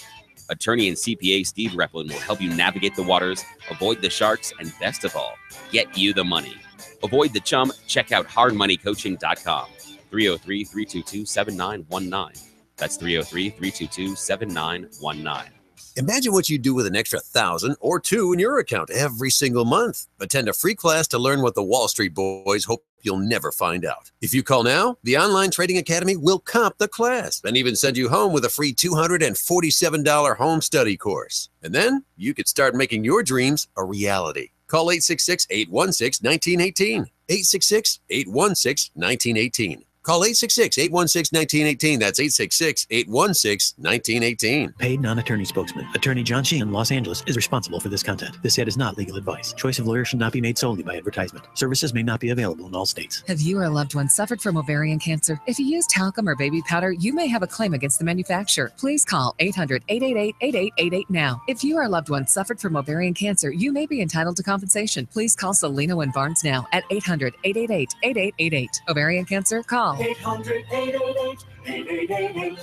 Attorney and CPA Steve Replin will help you navigate the waters, avoid the sharks, and best of all, get you the money. Avoid the chum. Check out hardmoneycoaching.com. 303-322-7919. That's 303-322-7919. Imagine what you'd do with an extra 1,000 or 2 in your account every single month. Attend a free class to learn what the Wall Street boys hope you'll never find out. If you call now, the Online Trading Academy will comp the class and even send you home with a free $247 home study course. And then you could start making your dreams a reality. Call 866-816-1918. 866-816-1918. Call 866-816-1918. That's 866-816-1918. Paid non-attorney spokesman. Attorney John Sheehan, Los Angeles, is responsible for this content. This ad is not legal advice. Choice of lawyer should not be made solely by advertisement. Services may not be available in all states. Have you or a loved one suffered from ovarian cancer? If you use talcum or baby powder, you may have a claim against the manufacturer. Please call 800-888-8888 now. If you or a loved one suffered from ovarian cancer, you may be entitled to compensation. Please call Celino and Barnes now at 800-888-8888. Ovarian cancer? Call 800-888-8888.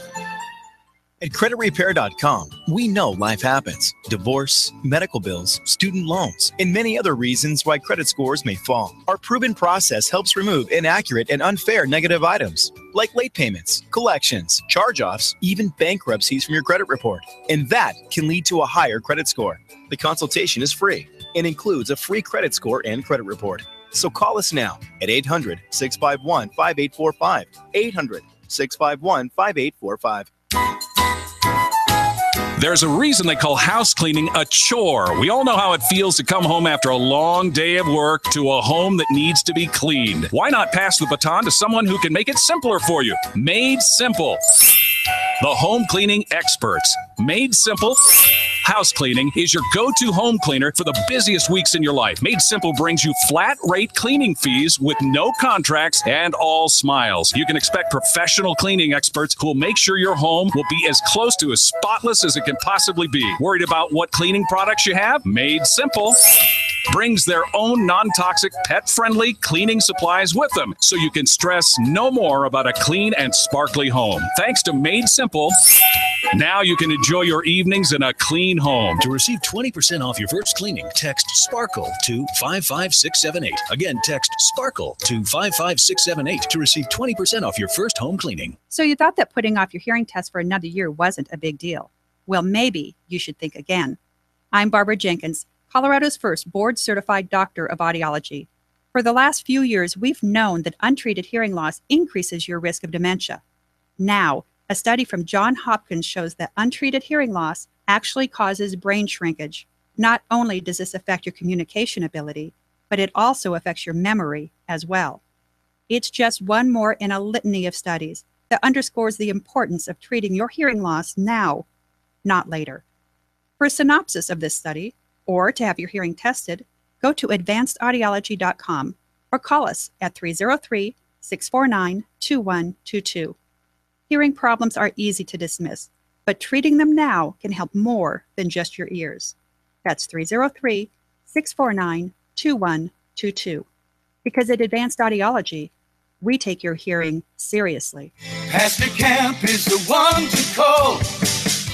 At creditrepair.com, we know life happens. Divorce, medical bills, student loans, and many other reasons why credit scores may fall. Our proven process helps remove inaccurate and unfair negative items, like late payments, collections, charge-offs, even bankruptcies from your credit report. And that can lead to a higher credit score. The consultation is free and includes a free credit score and credit report. So call us now at 800-651-5845. 800-651-5845. There's a reason they call house cleaning a chore. We all know how it feels to come home after a long day of work to a home that needs to be cleaned. Why not pass the baton to someone who can make it simpler for you? Made Simple. The home cleaning experts. Made Simple House Cleaning is your go-to home cleaner for the busiest weeks in your life. Made Simple brings you flat rate cleaning fees with no contracts and all smiles. You can expect professional cleaning experts who will make sure your home will be as close to as spotless as it can possibly be. Worried about what cleaning products you have? Made Simple brings their own non-toxic, pet-friendly cleaning supplies with them, so you can stress no more about a clean and sparkly home. Thanks to Made Simple, now you can enjoy your evenings in a clean home. To receive 20% off your first cleaning, text SPARKLE to 55678. Again, text SPARKLE to 55678 to receive 20% off your first home cleaning. So you thought that putting off your hearing test for another year wasn't a big deal. Well, maybe you should think again. I'm Barbara Jenkins, Colorado's first board-certified doctor of audiology. For the last few years, we've known that untreated hearing loss increases your risk of dementia. Now, a study from Johns Hopkins shows that untreated hearing loss actually causes brain shrinkage. Not only does this affect your communication ability, but it also affects your memory as well. It's just one more in a litany of studies that underscores the importance of treating your hearing loss now, not later. For a synopsis of this study, or to have your hearing tested, go to advancedaudiology.com or call us at 303-649-2122. Hearing problems are easy to dismiss, but treating them now can help more than just your ears. That's 303-649-2122. Because at Advanced Audiology, we take your hearing seriously. Pastor Camp is the one to call.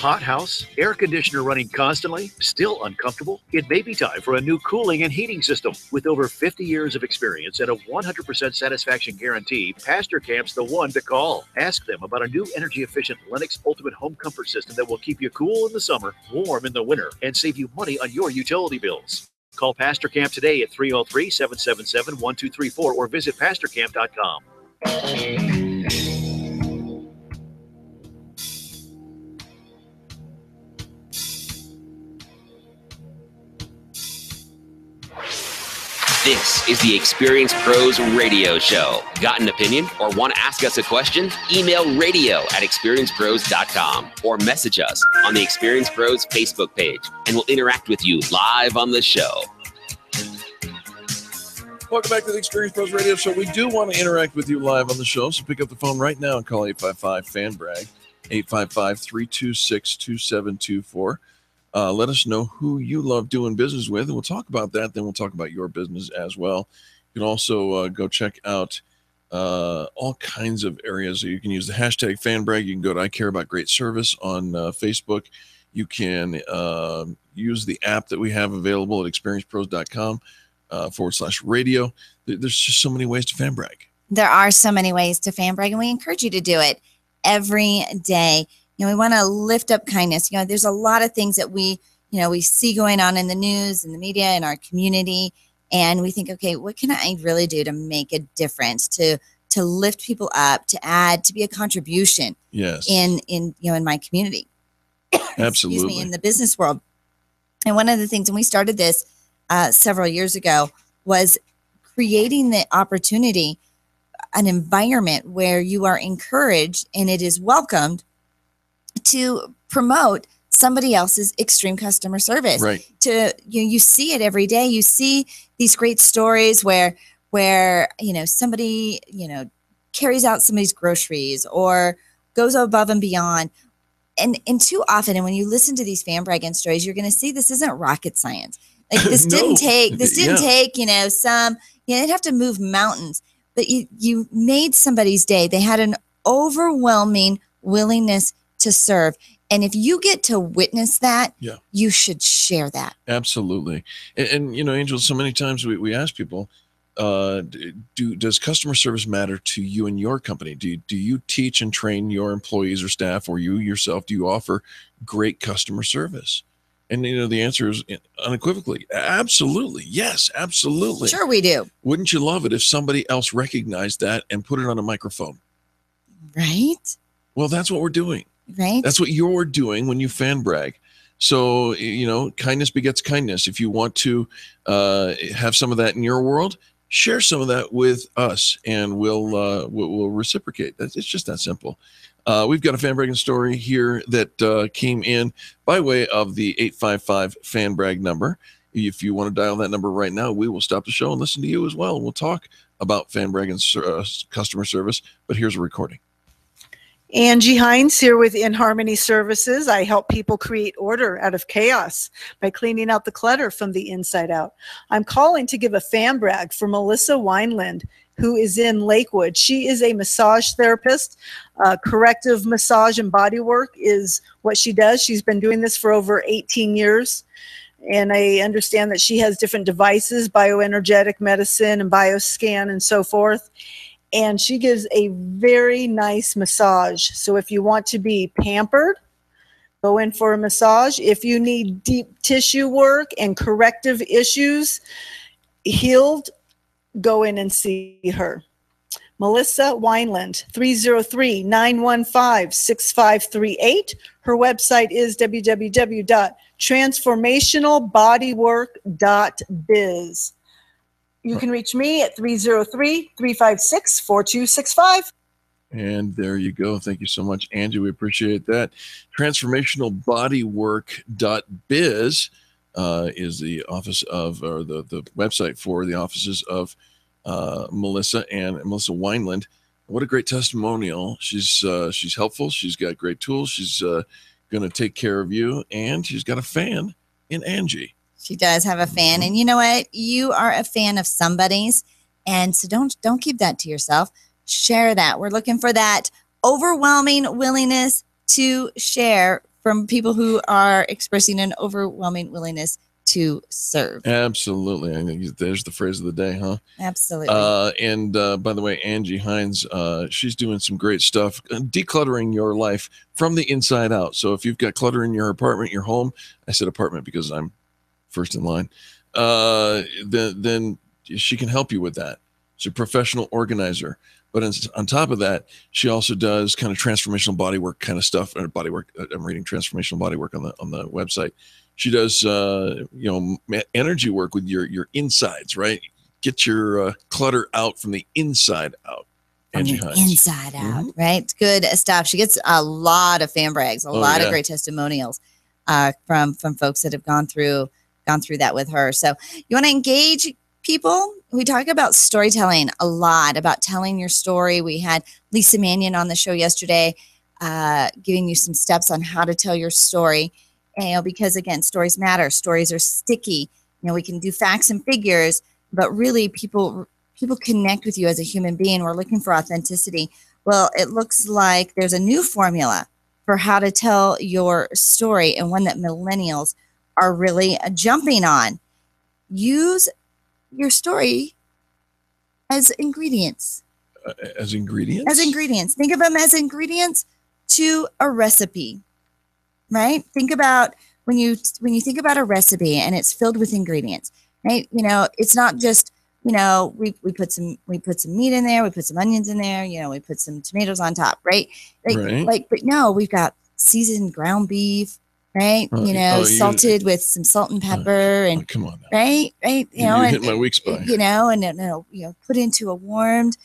Hot house? Air conditioner running constantly? Still uncomfortable? It may be time for a new cooling and heating system. With over 50 years of experience and a 100% satisfaction guarantee, Pastor Camp's the one to call. Ask them about a new energy-efficient Lennox Ultimate Home Comfort System that will keep you cool in the summer, warm in the winter, and save you money on your utility bills. Call Pastor Camp today at 303-777-1234 or visit pastorcamp.com. This is the Experience Pros Radio Show. Got an opinion or want to ask us a question? Email radio@experiencepros.com or message us on the Experience Pros Facebook page, and we'll interact with you live on the show. Welcome back to the Experience Pros Radio Show. We do want to interact with you live on the show, so pick up the phone right now and call 855-FAN-BRAG, 855-326-2724. Let us know who you love doing business with, and we'll talk about that. Then we'll talk about your business as well. You can also go check out all kinds of areas. You can use the hashtag FanBrag. You can go to I Care About Great Service on Facebook. You can use the app that we have available at experiencepros.com /radio. There's just so many ways to FanBrag. There are so many ways to FanBrag, and we encourage you to do it every day. You know, we want to lift up kindness. You know, there's a lot of things that we see going on in the news, in the media, in our community, and we think, okay, what can I really do to make a difference, to lift people up, to add, to be a contribution? Yes. In my community. Absolutely. Excuse me, in the business world. And one of the things, and we started this several years ago, was creating the opportunity, an environment where you are encouraged and it is welcomed to promote somebody else's extreme customer service. Right. You see it every day. You see these great stories where somebody carries out somebody's groceries or goes above and beyond. And too often, and when you listen to these FanBraggin stories, you're going to see this isn't rocket science. Like this didn't take some. They'd have to move mountains, but you made somebody's day. They had an overwhelming willingness to serve. And if you get to witness that, you should share that. Absolutely. And Angel, so many times we ask people, does customer service matter to you and your company? Do you teach and train your employees or staff, or you yourself, do you offer great customer service? And, the answer is unequivocally, absolutely. Yes, absolutely. Sure we do. Wouldn't you love it if somebody else recognized that and put it on a microphone? Right. Well, that's what we're doing. Right. That's what you're doing when you FanBrag. So, kindness begets kindness. If you want to have some of that in your world, share some of that with us, and we'll reciprocate. It's just that simple. We've got a FanBraggin story here that came in by way of the 855-FAN-BRAG number. If you want to dial that number right now, we will stop the show and listen to you as well. We'll talk about FanBraggin's customer service, but here's a recording. Angie Hines here with In Harmony Services. I help people create order out of chaos by cleaning out the clutter from the inside out. I'm calling to give a FanBrag for Melissa Wineland, who is in Lakewood. She is a massage therapist. Corrective massage and body work is what she does. She's been doing this for over 18 years. And I understand that she has different devices, bioenergetic medicine and bioscan and so forth. And she gives a very nice massage. So if you want to be pampered, go in for a massage. If you need deep tissue work and corrective issues healed, go in and see her. Melissa Wineland, 303-915-6538. Her website is www.transformationalbodywork.biz. You can reach me at 303-356-4265. And there you go. Thank you so much, Angie. We appreciate that. Transformationalbodywork.biz is the office of, or the website for the offices of Melissa Wineland. What a great testimonial. She's helpful. She's got great tools. She's going to take care of you, and she's got a fan in Angie. She does have a fan, and you know what? You are a fan of somebody's, and so don't keep that to yourself. Share that. We're looking for that overwhelming willingness to share from people who are expressing an overwhelming willingness to serve. Absolutely. I think there's the phrase of the day, huh? Absolutely. And by the way, Angie Hines, she's doing some great stuff, decluttering your life from the inside out. So if you've got clutter in your apartment, your home, I said apartment because I'm first in line, then she can help you with that. She's a professional organizer. But on top of that, she also does kind of transformational bodywork kind of stuff. Or bodywork. I'm reading transformational bodywork on the website. She does, energy work with your insides, right? Get your clutter out from the inside out. Angie Hines. Inside out, right? It's good stuff. She gets a lot of fan brags, a lot of great testimonials from folks that have gone through that with her. So you want to engage people? We talk about storytelling a lot, about telling your story. We had Lisa Mannion on the show yesterday, giving you some steps on how to tell your story. Because again, stories matter. Stories are sticky. We can do facts and figures, but really people connect with you as a human being. We're looking for authenticity. Well, it looks like there's a new formula for how to tell your story, and one that millennials are really jumping on. Use your story as ingredients. As ingredients? As ingredients. Think of them as ingredients to a recipe. Right? Think about when you think about a recipe and it's filled with ingredients, right? It's not just, we put some meat in there, we put some onions in there, we put some tomatoes on top, right? But no, we've got seasoned ground beef, right? Salted with some salt and pepper, and come on now. right? You hit my weak spot. And put into a warmed,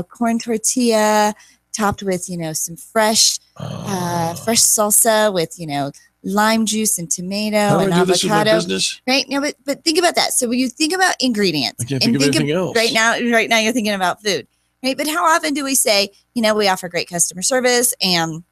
corn tortilla, topped with, some fresh salsa with, lime juice and tomato and avocado. This with my business? Right? No, but think about that. So when you think about ingredients, I can't think of anything else. Right now you're thinking about food, right? But how often do we say, we offer great customer service, and,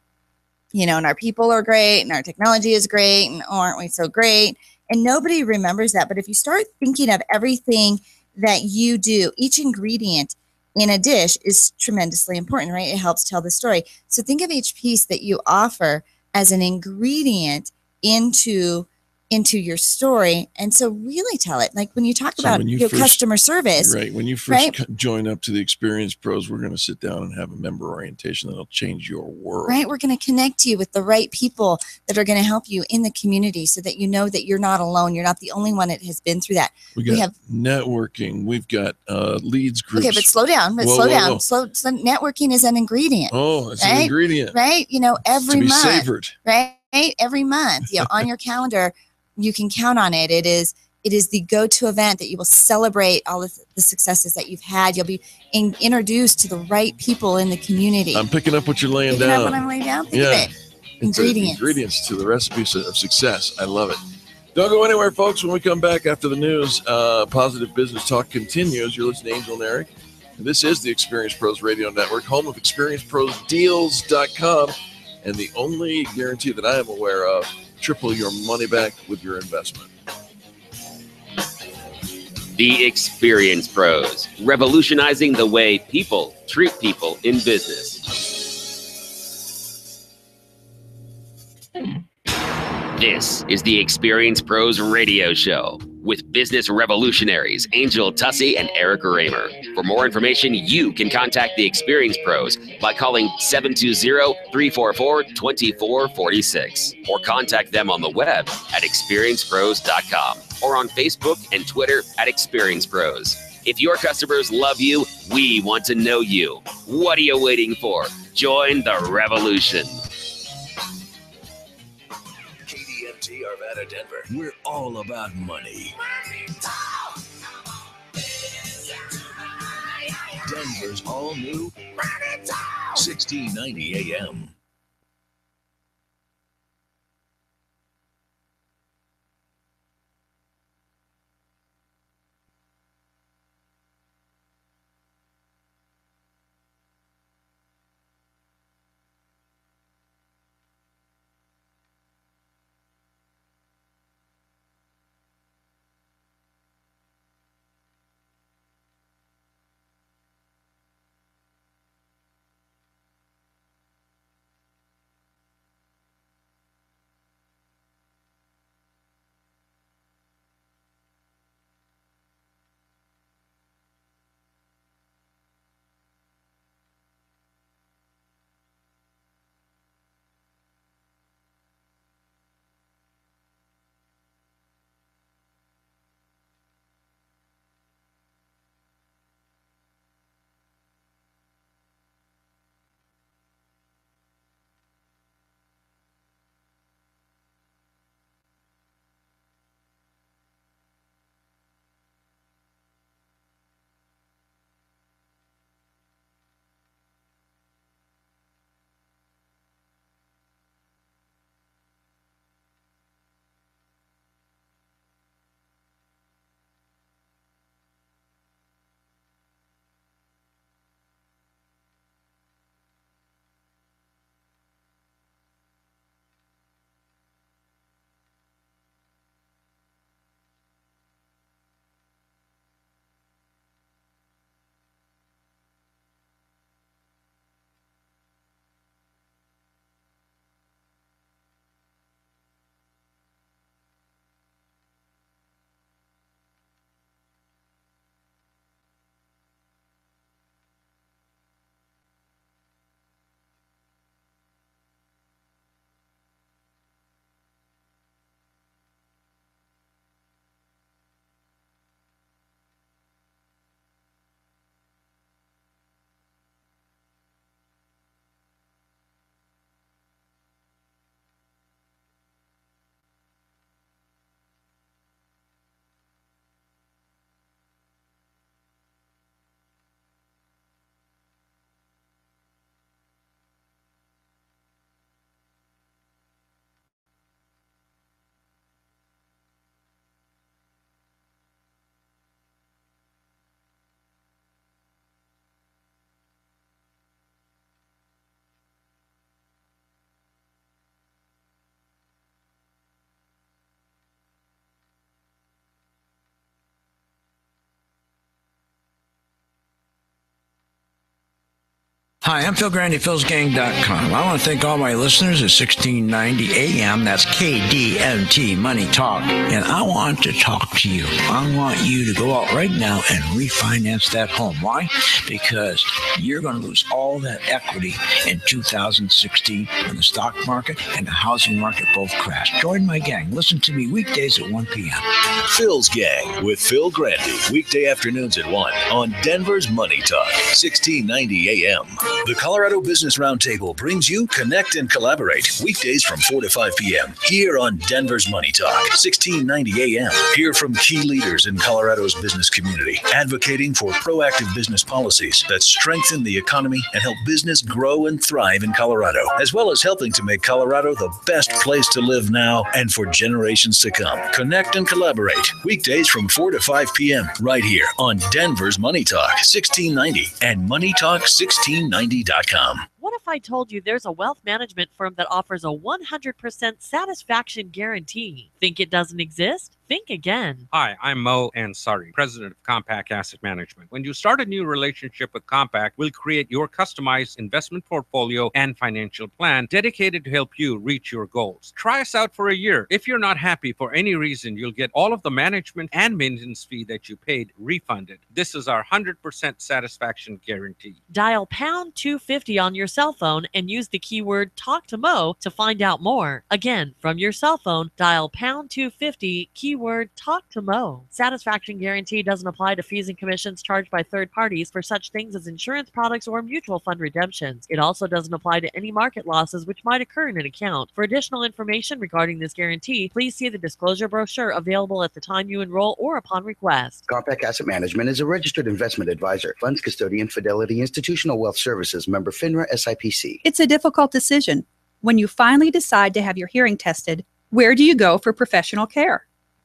and our people are great, and our technology is great, and aren't we so great? And nobody remembers that. But if you start thinking of everything that you do, each ingredient in a dish is tremendously important, right? It helps tell the story. So think of each piece that you offer as an ingredient into your story. And so really tell it. Like when you talk about your customer service. Right. When you first join up to the Experience Pros, we're going to sit down and have a member orientation that'll change your world. Right. We're going to connect you with the right people that are going to help you in the community, so that you know that you're not alone. You're not the only one that has been through that. We have networking. We've got leads groups. Okay, but slow down. Slow down. So networking is an ingredient. Oh, it's an ingredient. Right. Every month. Savored. Right. Every month, on your calendar, you can count on it. It is the go-to event that you will celebrate all of the successes that you've had. You'll be introduced to the right people in the community. I'm picking up what you're laying down. Picking up what I'm laying down? Think of it. Ingredients. Ingredients to the recipes of success. I love it. Don't go anywhere, folks. When we come back after the news, Positive Business Talk continues. You're listening to Angel and Eric. And this is the Experience Pros Radio Network, home of ExperienceProsDeals.com. And the only guarantee that I am aware of, triple your money back with your investment. The Experience Pros, revolutionizing the way people treat people in business. This is the Experience Pros Radio Show with business revolutionaries Angel Tussey and Eric Raymer. For more information, you can contact the Experience Pros by calling 720-344-2446 or contact them on the web at experiencepros.com or on Facebook and Twitter at Experience Pros. If your customers love you, we want to know you. What are you waiting for? Join the revolution. Arvada, Denver. We're all about money. Denver's all new 1690 AM. Hi, I'm Phil Grandy, philsgang.com. I want to thank all my listeners at 1690 AM. That's KDMT Money Talk. And I want to talk to you. I want you to go out right now and refinance that home. Why? Because you're going to lose all that equity in 2016 when the stock market and the housing market both crash. Join my gang. Listen to me weekdays at 1 p.m. Phil's Gang with Phil Grandy. Weekday afternoons at 1 on Denver's Money Talk, 1690 AM. The Colorado Business Roundtable brings you Connect and Collaborate weekdays from 4 to 5 p.m. here on Denver's Money Talk, 1690 AM. Hear from key leaders in Colorado's business community, advocating for proactive business policies that strengthen the economy and help business grow and thrive in Colorado, as well as helping to make Colorado the best place to live now and for generations to come. Connect and Collaborate weekdays from 4 to 5 p.m. right here on Denver's Money Talk, 1690 and MoneyTalk1690.com. What if I told you there's a wealth management firm that offers a 100% satisfaction guarantee? Think it doesn't exist? Think again. Hi, I'm Mo Ansari, president of Compact Asset Management. When you start a new relationship with Compact, we'll create your customized investment portfolio and financial plan dedicated to help you reach your goals. Try us out for a year. If you're not happy for any reason, you'll get all of the management and maintenance fee that you paid refunded. This is our 100% satisfaction guarantee. Dial pound 250 on your cell phone and use the keyword Talk to Mo to find out more. Again, from your cell phone, dial pound 250, keyword Talk to Mo. Satisfaction guarantee doesn't apply to fees and commissions charged by third parties for such things as insurance products or mutual fund redemptions. It also doesn't apply to any market losses which might occur in an account. For additional information regarding this guarantee, please see the disclosure brochure available at the time you enroll or upon request. Compact Asset Management is a registered investment advisor, funds custodian, Fidelity Institutional Wealth Services, member FINRA SIPC. It's a difficult decision. When you finally decide to have your hearing tested, where do you go for professional care?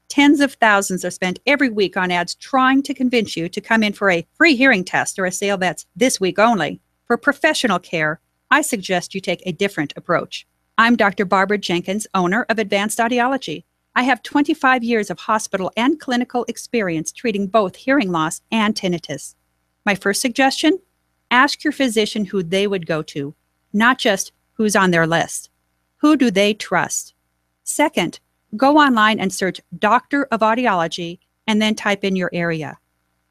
Tens of thousands are spent every week on ads trying to convince you to come in for a free hearing test or a sale that's this week only. For professional care, I suggest you take a different approach. I'm Dr. Barbara Jenkins, owner of Advanced Audiology. I have 25 years of hospital and clinical experience treating both hearing loss and tinnitus. My first suggestion? Ask your physician who they would go to, not just who's on their list. Who do they trust? Second, go online and search Doctor of Audiology and then type in your area.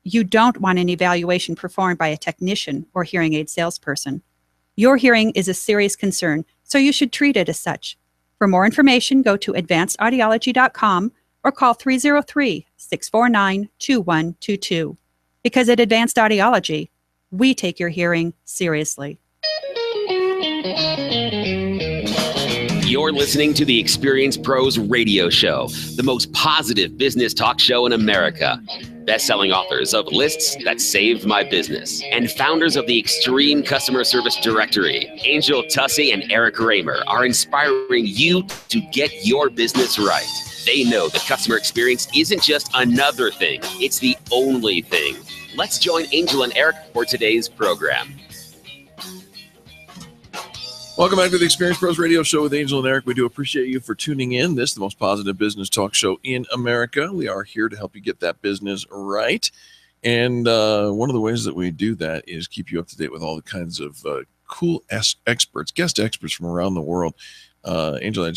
You don't want an evaluation performed by a technician or hearing aid salesperson. Your hearing is a serious concern, so you should treat it as such. For more information, go to advancedaudiology.com or call 303-649-2122. Because at Advanced Audiology, we take your hearing seriously. You're listening to the Experience Pros Radio Show, the most positive business talk show in America. Best-selling authors of Lists That Saved My Business and founders of the Extreme Customer Service Directory, Angel Tussey and Eric Raymer, are inspiring you to get your business right. They know the customer experience isn't just another thing, it's the only thing. Let's join Angel and Eric for today's program. Welcome back to the Experience Pros Radio Show with Angel and Eric. We do appreciate you for tuning in. This is the most positive business talk show in America. We are here to help you get that business right. And one of the ways that we do that is keep you up to date with all the kinds of cool experts, guest experts from around the world. Angel,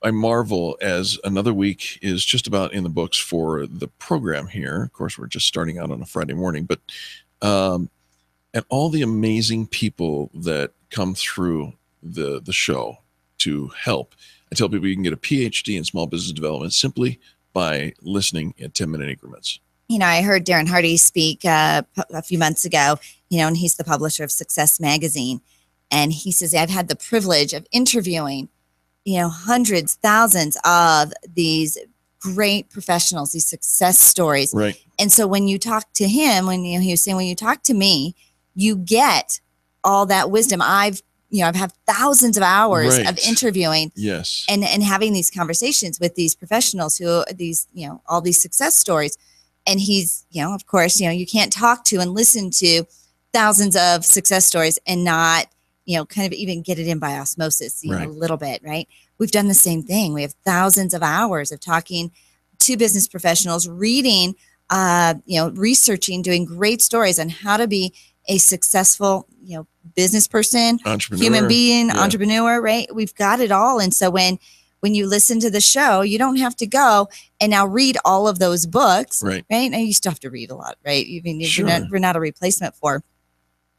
I marvel as another week is just about in the books for the program here. Of course, we're just starting out on a Friday morning, but and all the amazing people that come through the show to help. I tell people you can get a PhD in small business development simply by listening in 10-minute increments. You know, I heard Darren Hardy speak a few months ago, and he's the publisher of Success Magazine. And he says, I've had the privilege of interviewing, hundreds, thousands of these great professionals, these success stories. Right. And so when you talk to him, he was saying, when you talk to me, you get all that wisdom. I've had thousands of hours of interviewing, yes, and having these conversations with these professionals who all these success stories. And he's, of course, you can't talk to and listen to thousands of success stories and not, kind of even get it in by osmosis, a little bit, right? We've done the same thing. We have thousands of hours of talking to business professionals, reading, researching, doing great stories on how to be a successful, business person, Entrepreneur. human being, Yeah. entrepreneur, right? We've got it all. And so when you listen to the show, you don't have to go and now read all of those books, right? Now you still have to read a lot, right? Sure. We're not a replacement for,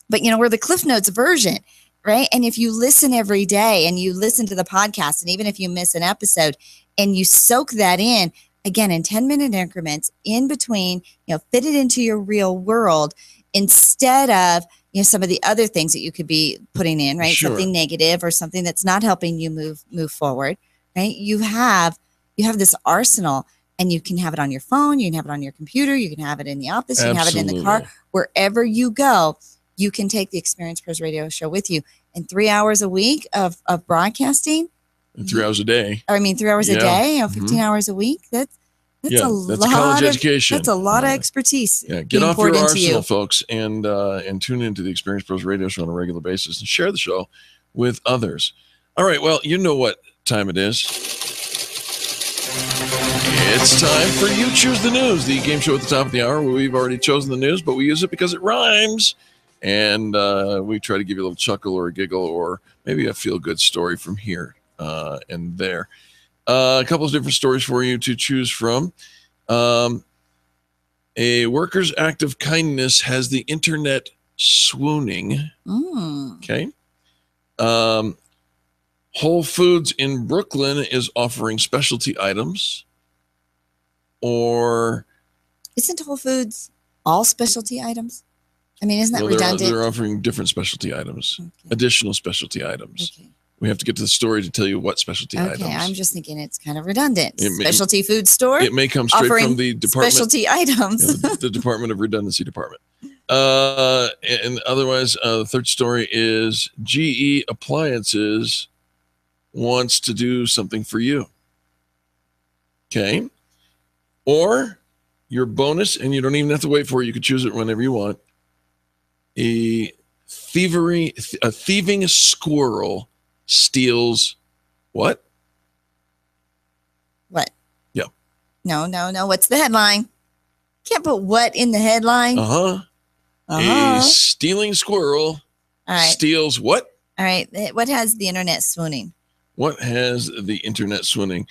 but we're the Cliff Notes version, right? And if you listen every day and you listen to the podcast, and even if you miss an episode and you soak that in, again, in 10-minute increments in between, fit it into your real world instead of, some of the other things that you could be putting in, right? Sure. Something negative or something that's not helping you move forward, right? You have this arsenal, and you can have it on your phone. You can have it on your computer. You can have it in the office. You can have it in the car. Wherever you go, you can take the Experience Pros Radio Show with you. And 3 hours a week of broadcasting. And 3 hours a day. 3 hours a day, 15 hours a week. That's a lot. That's college education. That's a lot of expertise. Yeah, get off your arsenal, folks, and tune into the Experience Pros Radio Show on a regular basis and share the show with others. All right, well, you know what time it is. It's time for You Choose the News, the game show at the top of the hour where we've already chosen the news, but we use it because it rhymes. And we try to give you a little chuckle or a giggle or maybe a feel-good story from here and there. A couple of different stories for you to choose from. A worker's act of kindness has the internet swooning. Okay. Whole Foods in Brooklyn is offering specialty items. Or isn't Whole Foods all specialty items? I mean, isn't that redundant? They're offering different specialty items, additional specialty items. Okay. We have to get to the story to tell you what specialty items. Okay, I'm just thinking it's kind of redundant. Specialty food store. It may come straight from the department. Specialty items. The Department of Redundancy Department. And otherwise, the third story is GE Appliances wants to do something for you. Okay. Or your bonus, and you don't even have to wait for it. You can choose it whenever you want. A thieving squirrel steals what? What? Yeah. No. What's the headline? Can't put what in the headline. A stealing squirrel steals what? All right. What has the internet swooning? What has the internet swooning?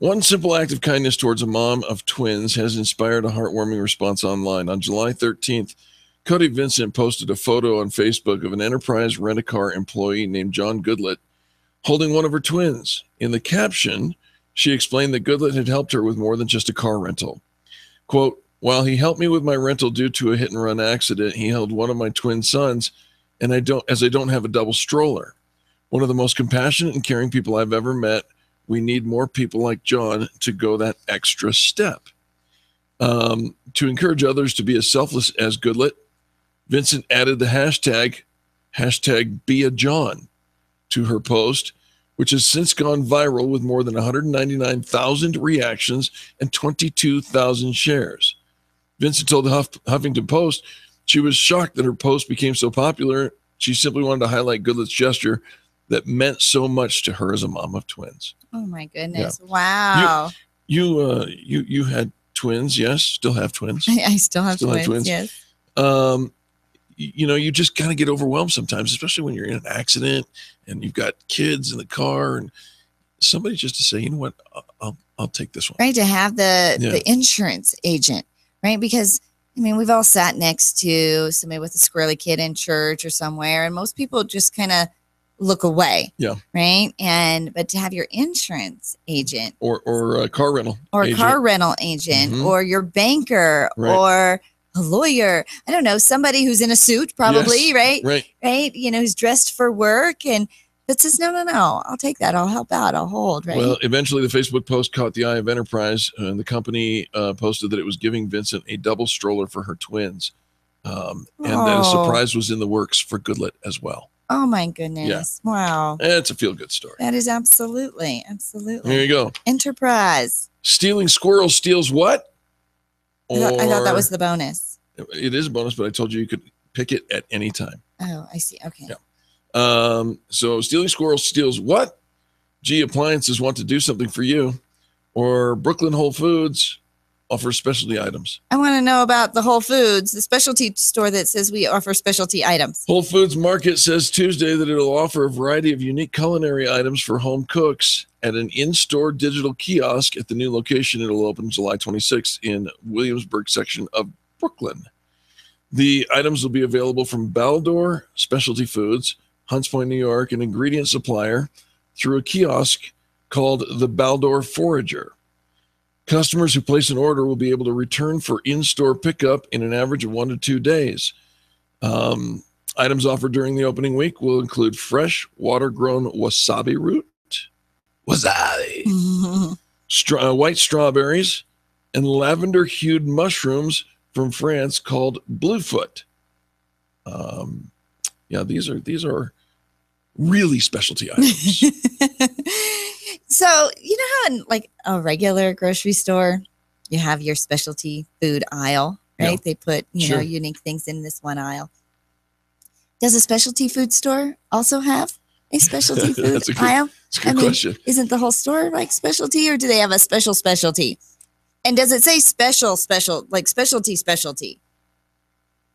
One simple act of kindness towards a mom of twins has inspired a heartwarming response online. On July 13th, Cody Vincent posted a photo on Facebook of an Enterprise Rent-A-Car employee named John Goodlett holding one of her twins. In the caption, she explained that Goodlett had helped her with more than just a car rental. Quote, "While he helped me with my rental due to a hit-and-run accident, he held one of my twin sons, and I don't have a double stroller. One of the most compassionate and caring people I've ever met. We need more people like John to go that extra step." To encourage others to be as selfless as Goodlett, Vincent added the hashtag #BeAJohn to her post, which has since gone viral with more than 199,000 reactions and 22,000 shares. Vincent told the Huffington Post she was shocked that her post became so popular. She simply wanted to highlight Goodlett's gesture that meant so much to her as a mom of twins. Oh my goodness! Yeah. Wow. You had twins, yes? Still have twins. I still have twins. Yes. You just kind of get overwhelmed sometimes, especially when you're in an accident and you've got kids in the car, and somebody just to say, you know what, I'll take this one. Right, to have the insurance agent, right? Because we've all sat next to somebody with a squirrely kid in church or somewhere, and most people just kind of look away. Yeah. Right. But to have your insurance agent or a car rental agent or your banker or a lawyer, I don't know, somebody who's in a suit probably, right? Right. Who's dressed for work and that says, no, I'll take that. I'll help out. I'll hold. Right. Well, eventually the Facebook post caught the eye of Enterprise, and the company posted that it was giving Vincent a double stroller for her twins. And that a surprise was in the works for Goodlett as well. Oh my goodness. Yeah. Wow. It's a feel-good story. That is absolutely. Here you go. Enterprise. Stealing squirrel steals what? I thought that was the bonus. It is a bonus, but I told you could pick it at any time. Oh, I see. Okay. Yeah. So stealing squirrel steals what? GE Appliances want to do something for you. Or Brooklyn Whole Foods offers specialty items. I want to know about the Whole Foods, the specialty store that says we offer specialty items. Whole Foods Market says Tuesday that it'll offer a variety of unique culinary items for home cooks at an in-store digital kiosk at the new location. It'll open July 26th in Williamsburg section of Brooklyn. The items will be available from Baldor Specialty Foods, Hunts Point, New York, an ingredient supplier, through a kiosk called the Baldor Forager. Customers who place an order will be able to return for in-store pickup in an average of 1 to 2 days. Items offered during the opening week will include fresh, water-grown wasabi root, white strawberries, and lavender-hued mushrooms from France called Bluefoot. These are really specialty items. So, you know how in like a regular grocery store, you have your specialty food aisle, right? Yeah. They put, you know, unique things in this one aisle. Does a specialty food store also have a specialty food aisle? That's a good question. Isn't the whole store like specialty, or do they have a specialty? And does it say like specialty?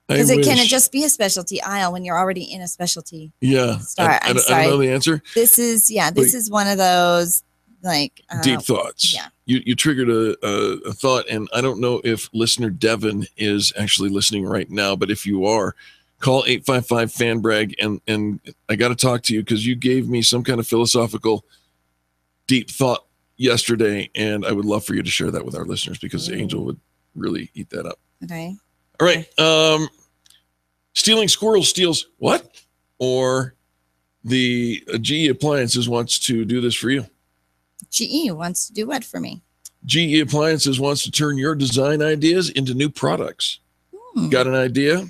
Because can it just be a specialty aisle when you're already in a specialty store? I'm sorry. I don't know the answer. This is one of those like deep thoughts. Yeah. You triggered a thought, and I don't know if listener Devin is actually listening right now, but if you are, call 855-FAN-BRAG, and I got to talk to you because you gave me some kind of philosophical deep thought yesterday, and I would love for you to share that with our listeners because Angel would really eat that up. Okay. All right. Stealing squirrel steals what? Or the GE Appliances wants to do this for you. GE wants to do what for me? GE Appliances wants to turn your design ideas into new products. Got an idea?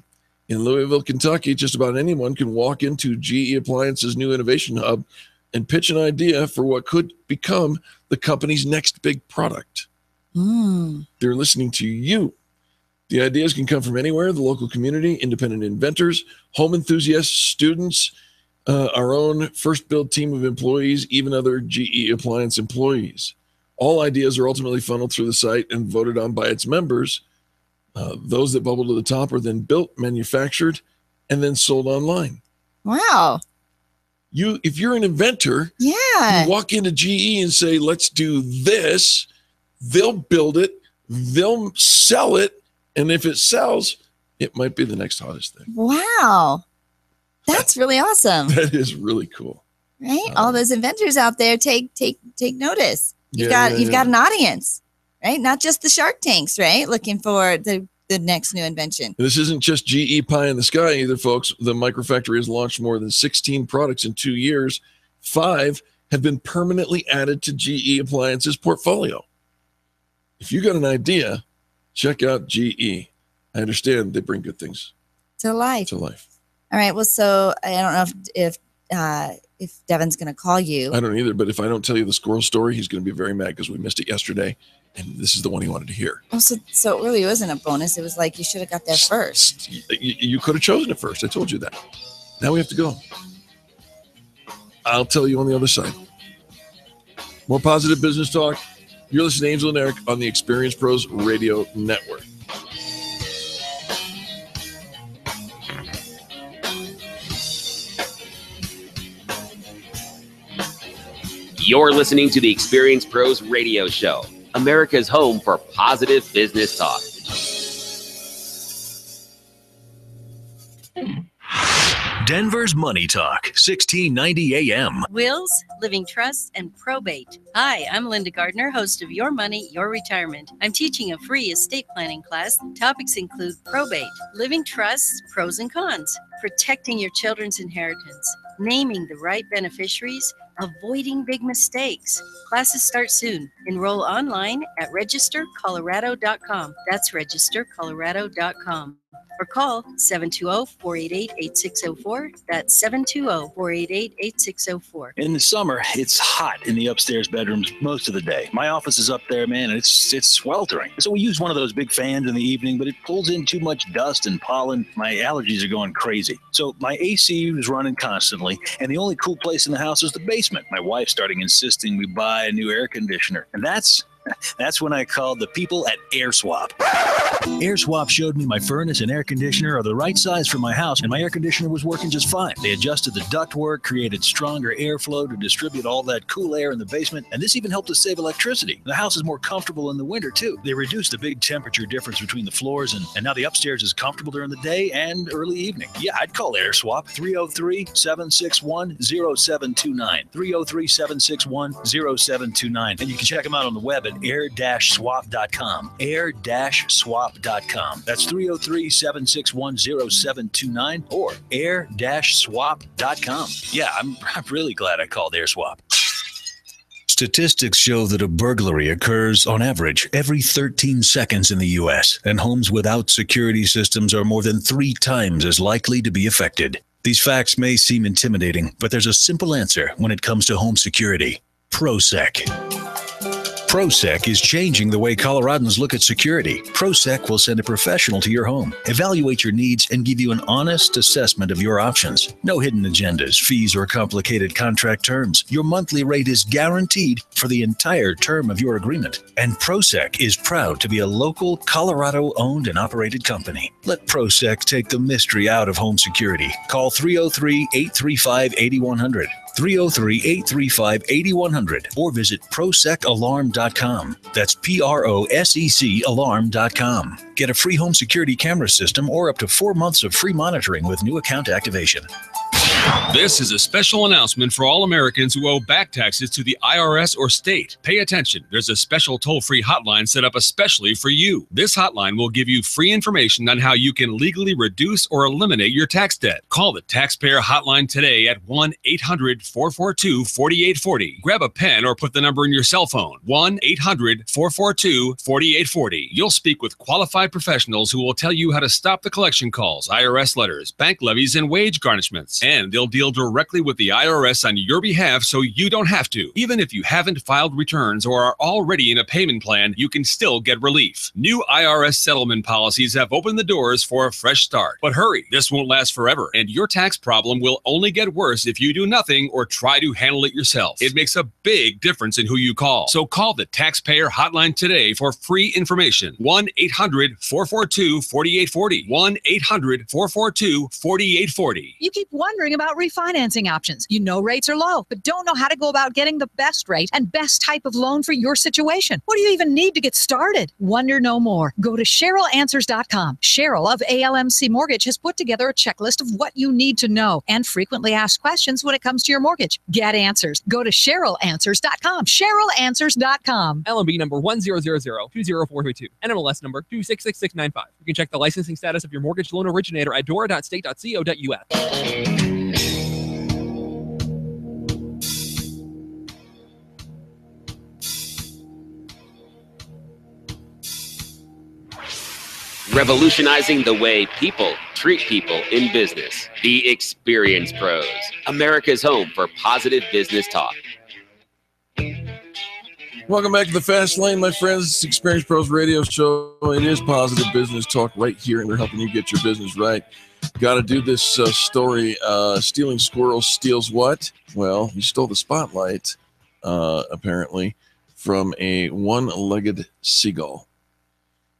In Louisville, Kentucky, just about anyone can walk into GE Appliances' new innovation hub and pitch an idea for what could become the company's next big product. They're listening to you. The ideas can come from anywhere, the local community, independent inventors, home enthusiasts, students, our own First Build team of employees, even other GE Appliance employees. All ideas are ultimately funneled through the site and voted on by its members. Those that bubble to the top are then built, manufactured, and then sold online. Wow. If you're an inventor, you walk into GE and say, let's do this. They'll build it. They'll sell it. And if it sells, it might be the next hottest thing. Wow. That's really awesome. That is really cool. Right? All those inventors out there, take notice. You've got an audience, right? Not just the Shark Tanks, right? Looking for the next new invention. This isn't just GE pie in the sky either, folks. The Microfactory has launched more than 16 products in 2 years. 5 have been permanently added to GE Appliances portfolio. If you got an idea, check out GE. I understand they bring good things to life. All right. Well, so I don't know if Devin's going to call you. I don't either, but if I don't tell you the squirrel story, he's going to be very mad because we missed it yesterday, and this is the one he wanted to hear. Oh, so it really wasn't a bonus. It was like you should have got there first. You could have chosen it first. I told you that. Now we have to go. I'll tell you on the other side. More positive business talk. You're listening to Angel and Eric on the Experience Pros Radio Network. You're listening to the Experience Pros Radio Show, America's home for positive business talk. Denver's Money Talk, 1690 AM. Wills, living trusts, and probate. Hi, I'm Linda Gardner, host of Your Money, Your Retirement. I'm teaching a free estate planning class. Topics include probate, living trusts, pros and cons, protecting your children's inheritance, naming the right beneficiaries, avoiding big mistakes. Classes start soon. Enroll online at registercolorado.com. That's registercolorado.com. Or call 720-488-8604. That's 720-488-8604. In the summer, it's hot in the upstairs bedrooms most of the day. My office is up there, man, and it's sweltering. So we use one of those big fans in the evening, but it pulls in too much dust and pollen. My allergies are going crazy. So my AC is running constantly, and the only cool place in the house is the basement. My wife's starting insisting we buy a new air conditioner, and that's That's when I called the people at AirSwap. AirSwap showed me my furnace and air conditioner are the right size for my house, and my air conditioner was working just fine. They adjusted the ductwork, created stronger airflow to distribute all that cool air in the basement, and this even helped us save electricity. The house is more comfortable in the winter, too. They reduced the big temperature difference between the floors, and now the upstairs is comfortable during the day and early evening. Yeah, I'd call AirSwap. 303-761-0729. 303-761-0729. And you can check them out on the web at air-swap.com. air-swap.com. That's 303-761-0729 or air-swap.com. Yeah, I'm really glad I called AirSwap. Statistics show that a burglary occurs on average every 13 seconds in the U.S., and homes without security systems are more than 3 times as likely to be affected. These facts may seem intimidating, but there's a simple answer when it comes to home security: ProSec. ProSec is changing the way Coloradans look at security. ProSec will send a professional to your home, evaluate your needs, and give you an honest assessment of your options. No hidden agendas, fees, or complicated contract terms. Your monthly rate is guaranteed for the entire term of your agreement. And ProSec is proud to be a local, Colorado-owned and operated company. Let ProSec take the mystery out of home security. Call 303-835-8100. 303-835-8100 or visit ProSecAlarm.com. That's PROSEC Alarm.com. Get a free home security camera system or up to 4 months of free monitoring with new account activation. This is a special announcement for all Americans who owe back taxes to the IRS or state. Pay attention. There's a special toll-free hotline set up especially for you. This hotline will give you free information on how you can legally reduce or eliminate your tax debt. Call the taxpayer hotline today at 1-800-442-4840. Grab a pen or put the number in your cell phone. 1-800-442-4840. You'll speak with qualified professionals who will tell you how to stop the collection calls, IRS letters, bank levies, and wage garnishments. And they'll deal directly with the IRS on your behalf so you don't have to. Even if you haven't filed returns or are already in a payment plan, you can still get relief. New IRS settlement policies have opened the doors for a fresh start. But hurry, this won't last forever, and your tax problem will only get worse if you do nothing or try to handle it yourself. It makes a big difference in who you call. So call the taxpayer hotline today for free information. 1-800-442-4840. 1-800-442-4840. You keep wondering about refinancing options. You know rates are low, but don't know how to go about getting the best rate and best type of loan for your situation. What do you even need to get started? Wonder no more. Go to CherylAnswers.com. Cheryl of ALMC Mortgage has put together a checklist of what you need to know and frequently asked questions when it comes to your mortgage. Get answers. Go to CherylAnswers.com. CherylAnswers.com. LMB number 100020432. NMLS number 266695. You can check the licensing status of your mortgage loan originator at dora.state.co.us. Revolutionizing the way people treat people in business. The Experience Pros, America's home for positive business talk. Welcome back to the Fast Lane, my friends. It's Experience Pros Radio Show. It is positive business talk right here, and we're helping you get your business right. Got to do this story. Stealing squirrel steals what? Well, he stole the spotlight, apparently, from a one-legged seagull.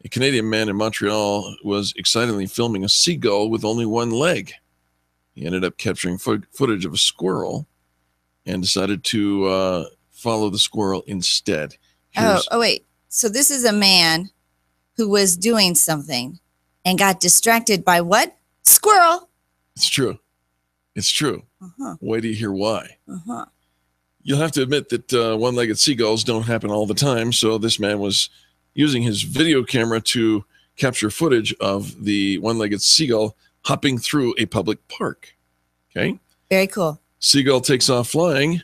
A Canadian man in Montreal was excitedly filming a seagull with only one leg. He ended up capturing footage of a squirrel and decided to follow the squirrel instead. Oh, wait. So this is a man who was doing something and got distracted by what? Squirrel. It's true. It's true. Uh-huh. Wait till you hear why. Uh-huh. You'll have to admit that one-legged seagulls don't happen all the time, so this man was using his video camera to capture footage of the one-legged seagull hopping through a public park. Okay? Very cool. Seagull takes off flying,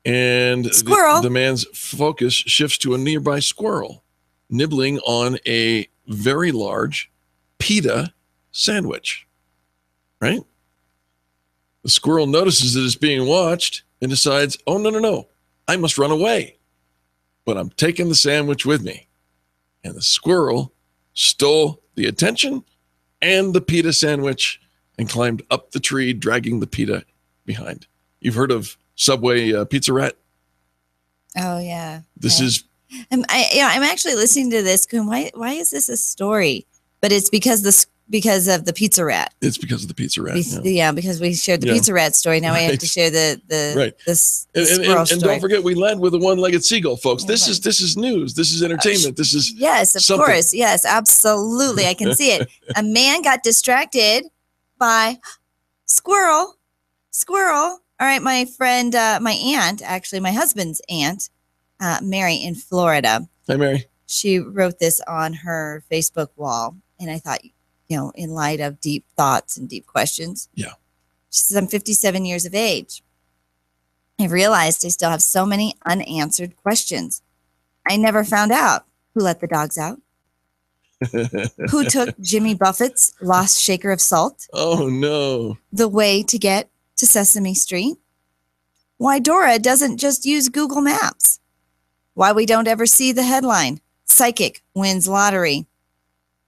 and the man's focus shifts to a nearby squirrel nibbling on a very large pita sandwich. Right? The squirrel notices that it's being watched and decides, oh, no, I must run away. But I'm taking the sandwich with me. And the squirrel stole the attention and the pita sandwich and climbed up the tree, dragging the pita behind. You've heard of Subway Pizza Rat? Oh, yeah. This is I'm actually listening to this going, why is this a story? But it's because of the pizza rat. It's because of the pizza rat. Because we shared the pizza rat story. Now we have to share the squirrel story. And don't forget, we led with a one-legged seagull, folks. This is news. This is entertainment. This is of course. Yes, absolutely. I can see it. A man got distracted by squirrel. All right, my friend, my aunt, actually my husband's aunt, Mary in Florida. Hi, Mary. She wrote this on her Facebook wall, and I thought, in light of deep thoughts and deep questions. Yeah. She says, I'm 57 years of age. I realized I still have so many unanswered questions. I never found out who let the dogs out. Who took Jimmy Buffett's lost shaker of salt? Oh, no. The way to get to Sesame Street? Why Dora doesn't just use Google Maps? Why we don't ever see the headline, Psychic wins lottery?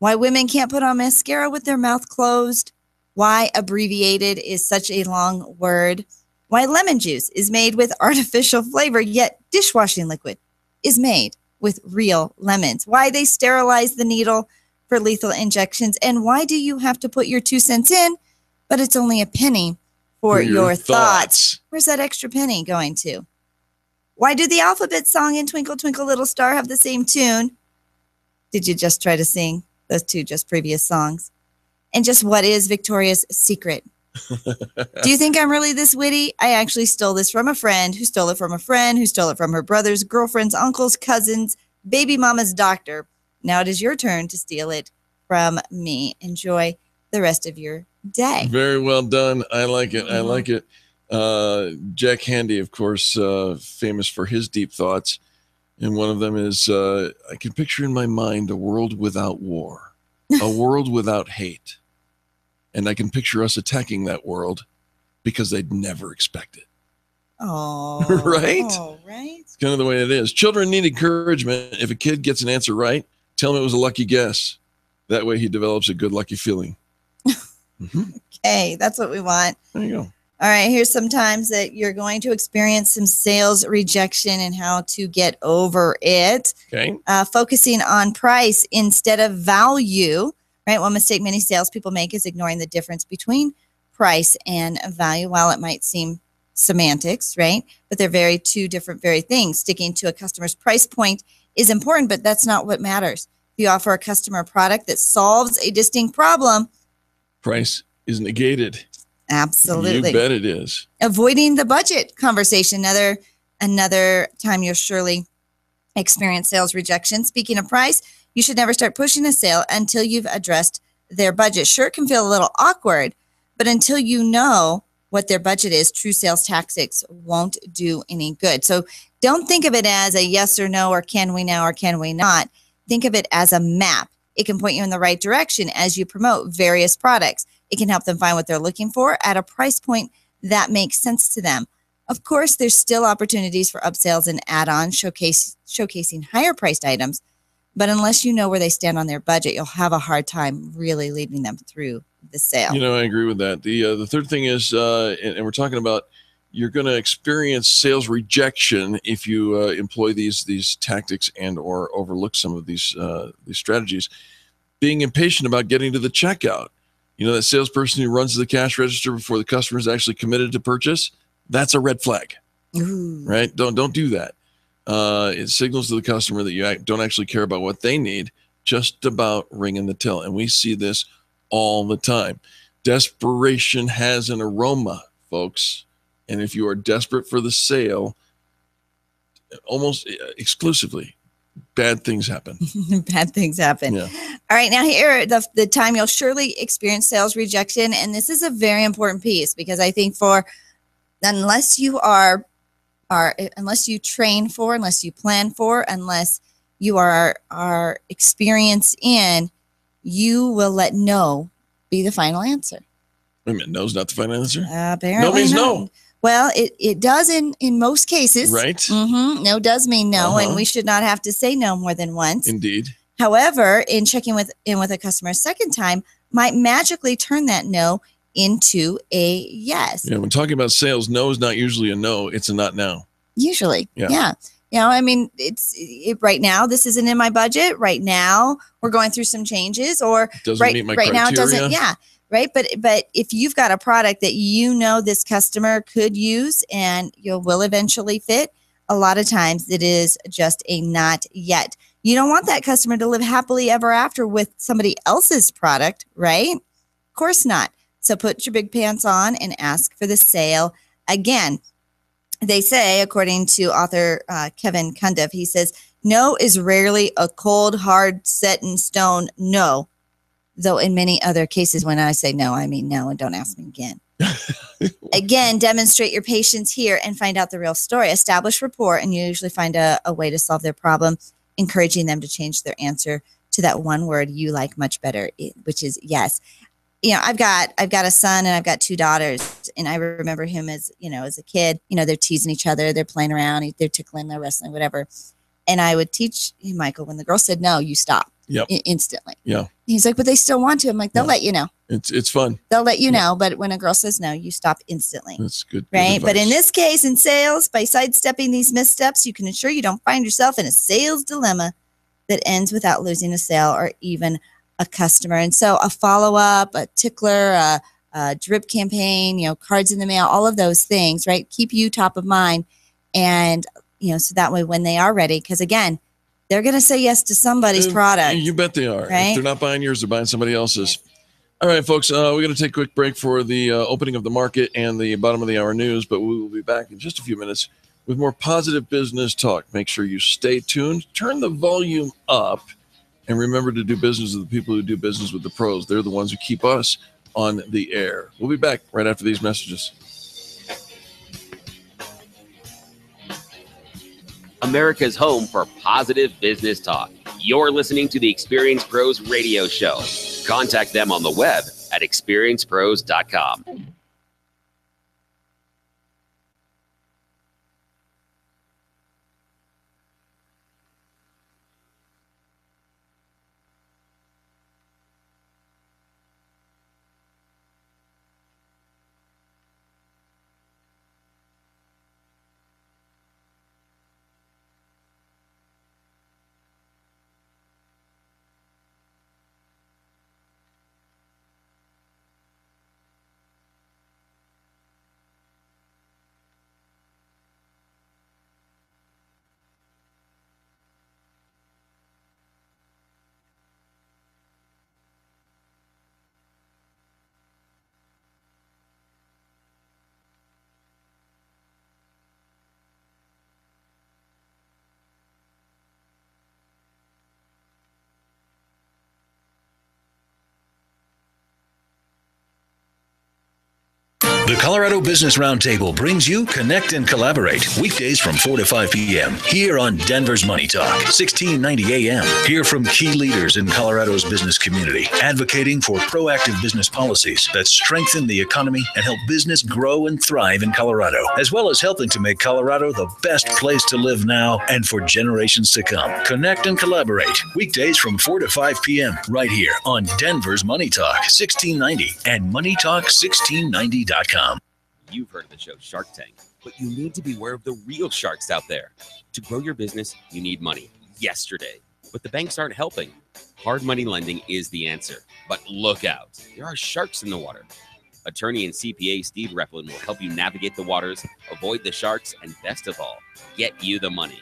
Why women can't put on mascara with their mouth closed? Why abbreviated is such a long word? Why lemon juice is made with artificial flavor, yet dishwashing liquid is made with real lemons? Why they sterilize the needle for lethal injections? And why do you have to put your 2 cents in, but it's only a penny for your thoughts? Where's that extra penny going to? Why do the alphabet song and Twinkle Twinkle Little Star have the same tune? Did you just try to sing those 2 just previous songs? And just what is Victoria's secret? Do you think I'm really this witty? I actually stole this from a friend who stole it from a friend who stole it from her brother's, girlfriend's, uncle's, cousin's, baby mama's doctor. Now it is your turn to steal it from me. Enjoy the rest of your day. Very well done. I like it. I like it. Jack Handy, of course, famous for his deep thoughts. And one of them is, I can picture in my mind a world without war, a world without hate. And I can picture us attacking that world because they'd never expect it. Oh, right? Oh, right. It's kind of the way it is. Children need encouragement. If a kid gets an answer right, tell him it was a lucky guess. That way he develops a good, lucky feeling. Okay, that's what we want. There you go. All right, here's some times that you're going to experience some sales rejection and how to get over it. Okay. Focusing on price instead of value. Right. One mistake many salespeople make is ignoring the difference between price and value. While it might seem semantics, right? But they're two different things. Sticking to a customer's price point is important, but that's not what matters. If you offer a customer a product that solves a distinct problem, price is negated. Absolutely. You bet it is. Avoiding the budget conversation. Another time you'll surely experience sales rejection. Speaking of price, you should never start pushing a sale until you've addressed their budget. Sure, it can feel a little awkward, but until you know what their budget is, true sales tactics won't do any good. So don't think of it as a yes or no, or can we now, or can we not. Think of it as a map. It can point you in the right direction as you promote various products. It can help them find what they're looking for at a price point that makes sense to them. Of course, there's still opportunities for upsells and add-ons, showcasing higher priced items. But unless you know where they stand on their budget, you'll have a hard time really leading them through the sale. I agree with that. The third thing is, and we're talking about, you're going to experience sales rejection if you employ these tactics and or overlook some of these strategies. Being impatient about getting to the checkout. That salesperson who runs to the cash register before the customer is actually committed to purchase, that's a red flag. Ooh. Right? Don't do that. It signals to the customer that you don't actually care about what they need, just about ringing the till. And we see this all the time. Desperation has an aroma, folks. And if you are desperate for the sale, almost exclusively, bad things happen. Bad things happen. Yeah. All right. Now here, the time you'll surely experience sales rejection. And this is a very important piece because I think unless you train for, unless you plan for, unless you are experienced in, you will let no be the final answer. Wait a minute, no's not the final answer? Apparently no means not. no. Well, it does in most cases. Right. Mm-hmm. No does mean no, and we should not have to say no more than once. Indeed. However, in checking with a customer a second time might magically turn that no into a yes. Yeah, when talking about sales, no is not usually a no, it's a not now. Usually, yeah. You know, I mean, right now, this isn't in my budget. Right now, we're going through some changes, or doesn't meet my right now it criteria. doesn't. Yeah, right. But if you've got a product that you know this customer could use and you will eventually fit, a lot of times it is just a not yet. You don't want that customer to live happily ever after with somebody else's product, right? Of course not. So put your big pants on and ask for the sale again. They say, according to author Kevin Cundiff, he says, no is rarely a cold, hard, set in stone no. Though in many other cases, when I say no, I mean no, and don't ask me again. Again, demonstrate your patience here and find out the real story. Establish rapport, and you usually find a way to solve their problem, encouraging them to change their answer to that one word you like much better, which is yes. You know, I've got a son and I've got 2 daughters, and I remember him as a kid. You know, they're teasing each other, they're playing around, they're tickling, they're wrestling, whatever. And I would teach him, Michael, when the girl said no, you stop. Yep. Instantly. Yeah. He's like, but they still want to. I'm like, they'll let you know. It's fun. They'll let you know, but when a girl says no, you stop instantly. That's good. Right. Good but in advice. this case, in sales, by sidestepping these missteps, you can ensure you don't find yourself in a sales dilemma that ends without losing a sale or even a customer. And so a follow-up, a tickler, a drip campaign, cards in the mail, all of those things, right? Keep you top of mind. And, so that way when they are ready, because again, they're going to say yes to somebody's product. You bet they are. Right? If they're not buying yours, they're buying somebody else's. All right, folks, we're going to take a quick break for the opening of the market and the bottom of the hour news, but we will be back in just a few minutes with more positive business talk. Make sure you stay tuned, turn the volume up, and remember to do business with the people who do business with the pros. They're the ones who keep us on the air. We'll be back right after these messages. America's home for positive business talk. You're listening to the Experience Pros radio show. Contact them on the web at experiencepros.com. The Colorado Business Roundtable brings you Connect and Collaborate weekdays from 4 to 5 p.m. here on Denver's Money Talk, 1690 a.m. Hear from key leaders in Colorado's business community, advocating for proactive business policies that strengthen the economy and help business grow and thrive in Colorado, as well as helping to make Colorado the best place to live now and for generations to come. Connect and Collaborate weekdays from 4 to 5 p.m. right here on Denver's Money Talk, 1690 and moneytalk1690.com. You've heard of the show Shark Tank, but you need to be aware of the real sharks out there. To grow your business, you need money yesterday, but the banks aren't helping. Hard money lending is the answer, but look out. There are sharks in the water. Attorney and CPA Steve Replin will help you navigate the waters, avoid the sharks, and best of all, get you the money.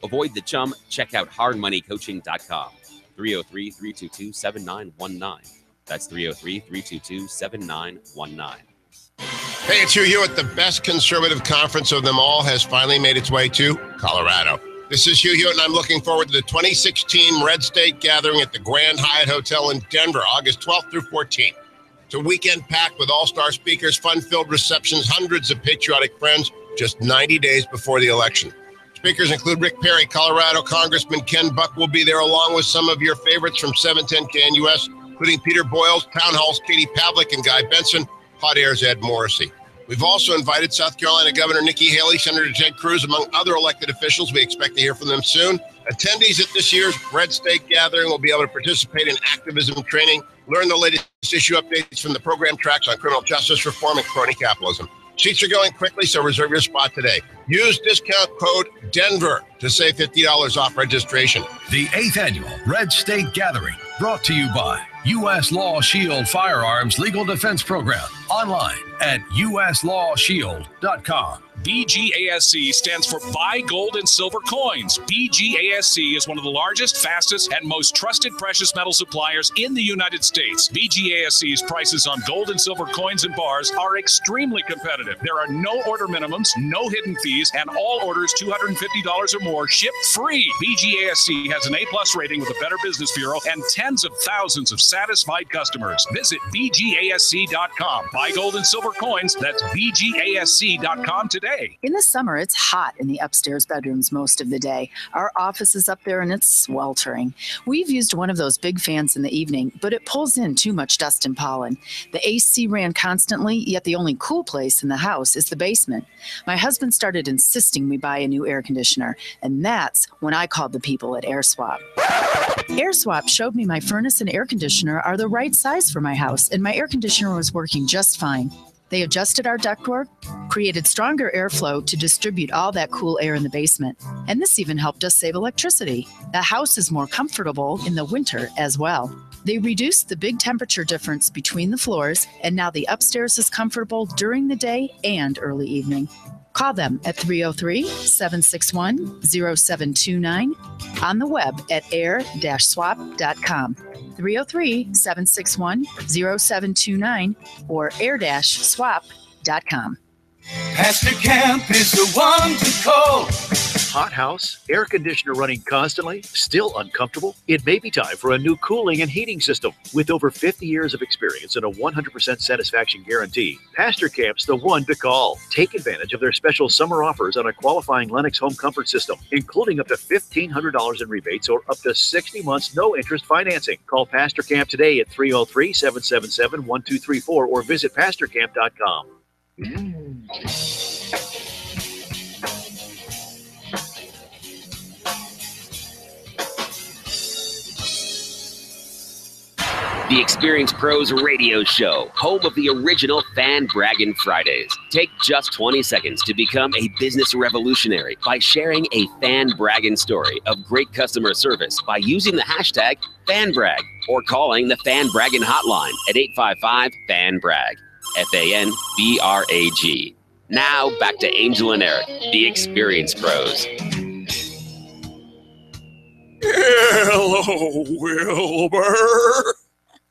Avoid the chum. Check out hardmoneycoaching.com. 303-322-7919. That's 303-322-7919. Hey, it's Hugh Hewitt. The best conservative conference of them all has finally made its way to Colorado. This is Hugh Hewitt, and I'm looking forward to the 2016 Red State Gathering at the Grand Hyatt Hotel in Denver, August 12th through 14th. It's a weekend packed with all-star speakers, fun-filled receptions, hundreds of patriotic friends, just 90 days before the election. Speakers include Rick Perry, Colorado Congressman Ken Buck will be there, along with some of your favorites from 710 KNUS, including Peter Boyles, Town Hall's Katie Pavlik, and Guy Benson, Hot Air's Ed Morrissey. We've also invited South Carolina Governor Nikki Haley, Senator Ted Cruz, among other elected officials. We expect to hear from them soon. Attendees at this year's Red State Gathering will be able to participate in activism training, learn the latest issue updates from the program tracks on criminal justice reform and crony capitalism. Seats are going quickly, so reserve your spot today. Use discount code DENVER to save $50 off registration. The 8th Annual Red State Gathering, brought to you by U.S. Law Shield Firearms Legal Defense Program. Online at uslawshield.com. BGASC stands for Buy Gold and Silver Coins. BGASC is one of the largest, fastest, and most trusted precious metal suppliers in the United States. BGASC's prices on gold and silver coins and bars are extremely competitive. There are no order minimums, no hidden fees, and all orders $250 or more ship free. BGASC has an A+ rating with the Better Business Bureau and tens of thousands of satisfied customers. Visit BGASC.com. Buy gold and silver coins. That's BGASC.com today. In the summer, it's hot in the upstairs bedrooms most of the day. Our office is up there and it's sweltering. We've used one of those big fans in the evening, but it pulls in too much dust and pollen. The AC ran constantly, yet the only cool place in the house is the basement. My husband started insisting we buy a new air conditioner, and that's when I called the people at AirSwap. AirSwap showed me my furnace and air conditioner are the right size for my house, and my air conditioner was working just fine. They adjusted our ductwork, created stronger airflow to distribute all that cool air in the basement. And this even helped us save electricity. The house is more comfortable in the winter as well. They reduced the big temperature difference between the floors, and now the upstairs is comfortable during the day and early evening. Call them at 303-761-0729, on the web at air-swap.com. 303-761-0729 or air-swap.com. Pastor Camp is the one to call. Hot house, air conditioner running constantly, still uncomfortable? It may be time for a new cooling and heating system. With over 50 years of experience and a 100% satisfaction guarantee, Pastor Camp's the one to call. Take advantage of their special summer offers on a qualifying Lennox home comfort system, including up to $1,500 in rebates or up to 60 months no-interest financing. Call Pastor Camp today at 303-777-1234 or visit pastorcamp.com. The Experience Pros Radio Show, home of the original Fan Braggin Fridays. Take just 20 seconds to become a business revolutionary by sharing a Fan Braggin story of great customer service by using the hashtag FanBrag or calling the Fan Braggin hotline at 855-FAN-BRAG, FANBRAG. Now back to Angel and Eric, the Experience Pros. Hello, Wilbur.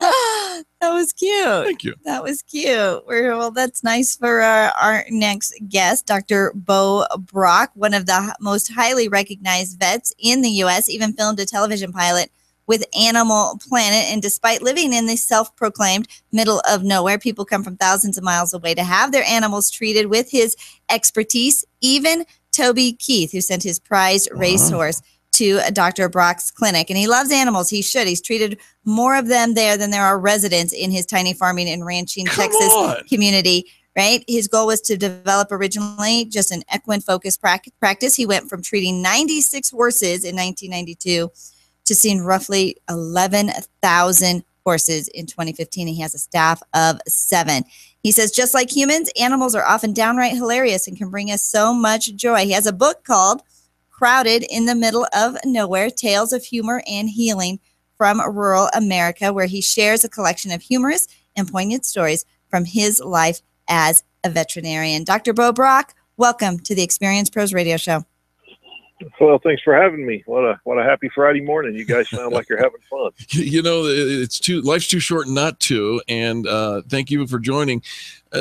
That was cute. Thank you. That was cute. Well, that's nice for our next guest, Dr. Bo Brock, one of the most highly recognized vets in the U.S., even filmed a television pilot with Animal Planet. And despite living in the self-proclaimed middle of nowhere, people come from thousands of miles away to have their animals treated with his expertise. Even Toby Keith, who sent his prized racehorse to Dr. Brock's clinic. And he loves animals. He should. He's treated more of them there than there are residents in his tiny farming and ranching Texas community, right? His goal was to develop originally just an equine-focused practice. He went from treating 96 horses in 1992 to seeing roughly 11,000 horses in 2015. And he has a staff of 7. He says, just like humans, animals are often downright hilarious and can bring us so much joy. He has a book called Crowded in the Middle of Nowhere, Tales of Humor and Healing from Rural America, where he shares a collection of humorous and poignant stories from his life as a veterinarian. Dr. Bo Brock, welcome to the Experience Pros Radio Show. Well, thanks for having me. What a happy Friday morning. You guys sound like you're having fun. You know, life's too short not to, and thank you for joining.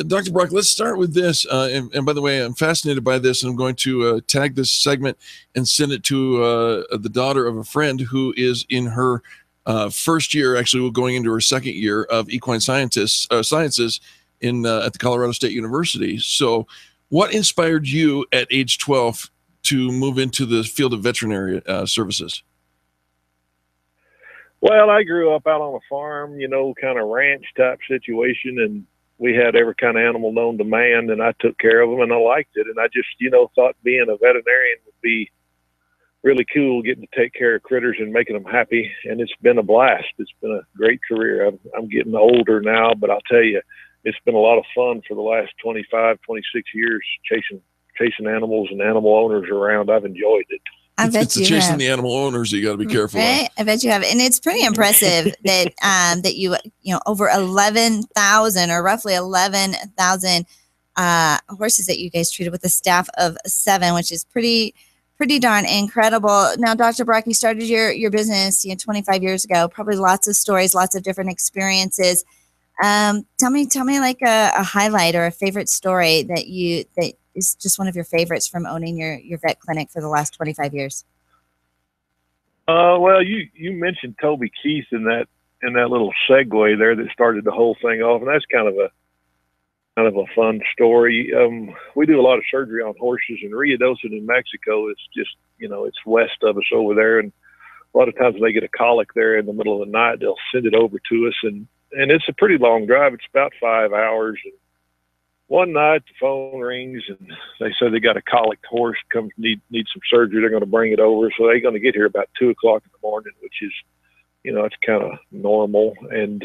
Dr. Brock, let's start with this. And by the way, I'm fascinated by this, and I'm going to tag this segment and send it to the daughter of a friend who is in her first year, actually going into her second year of equine sciences at the Colorado State University. So what inspired you at age 12 to move into the field of veterinary services? Well, I grew up out on a farm, kind of ranch type situation, and we had every kind of animal known to man, and I took care of them, and I liked it. And I just, thought being a veterinarian would be really cool, getting to take care of critters and making them happy. And it's been a blast. It's been a great career. I'm getting older now, but I'll tell you, it's been a lot of fun for the last 25, 26 years chasing animals and animal owners around. I've enjoyed it. I bet It's you chasing have. the animal owners that you got to be careful of. Right? I bet you have. And it's pretty impressive that that you over 11,000 or roughly 11,000 horses that you guys treated with a staff of 7, which is pretty darn incredible. Now, Dr. Brock, you started your business 25 years ago. Probably lots of stories, lots of different experiences. Tell me like a highlight or a favorite story that is just one of your favorites from owning your vet clinic for the last 25 years. Well, you mentioned Toby Keith in that little segue there that started the whole thing off, and that's kind of a fun story. We do a lot of surgery on horses in Ruidoso, New Mexico. It's just, it's west of us over there. And a lot of times when they get a colic there in the middle of the night, they'll send it over to us. And it's a pretty long drive. It's about 5 hours. And one night the phone rings and they say they got a colic horse comes need some surgery. They're going to bring it over. So they're going to get here about 2:00 in the morning, which is, it's kind of normal. And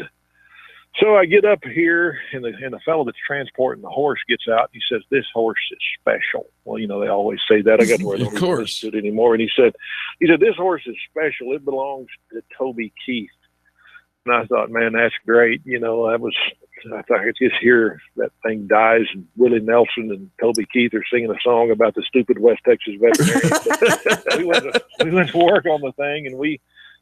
so I get up here, and the fellow that's transporting the horse gets out. And he says, "This horse is special." Well, they always say that. I got to where they don't even listen to it anymore. And he said, "This horse is special. It belongs to Toby Keith." And I thought, man, that's great. I thought I could just hear that thing dies, and Willie Nelson and Toby Keith are singing a song about the stupid West Texas veterinarian. we went to work on the thing, and we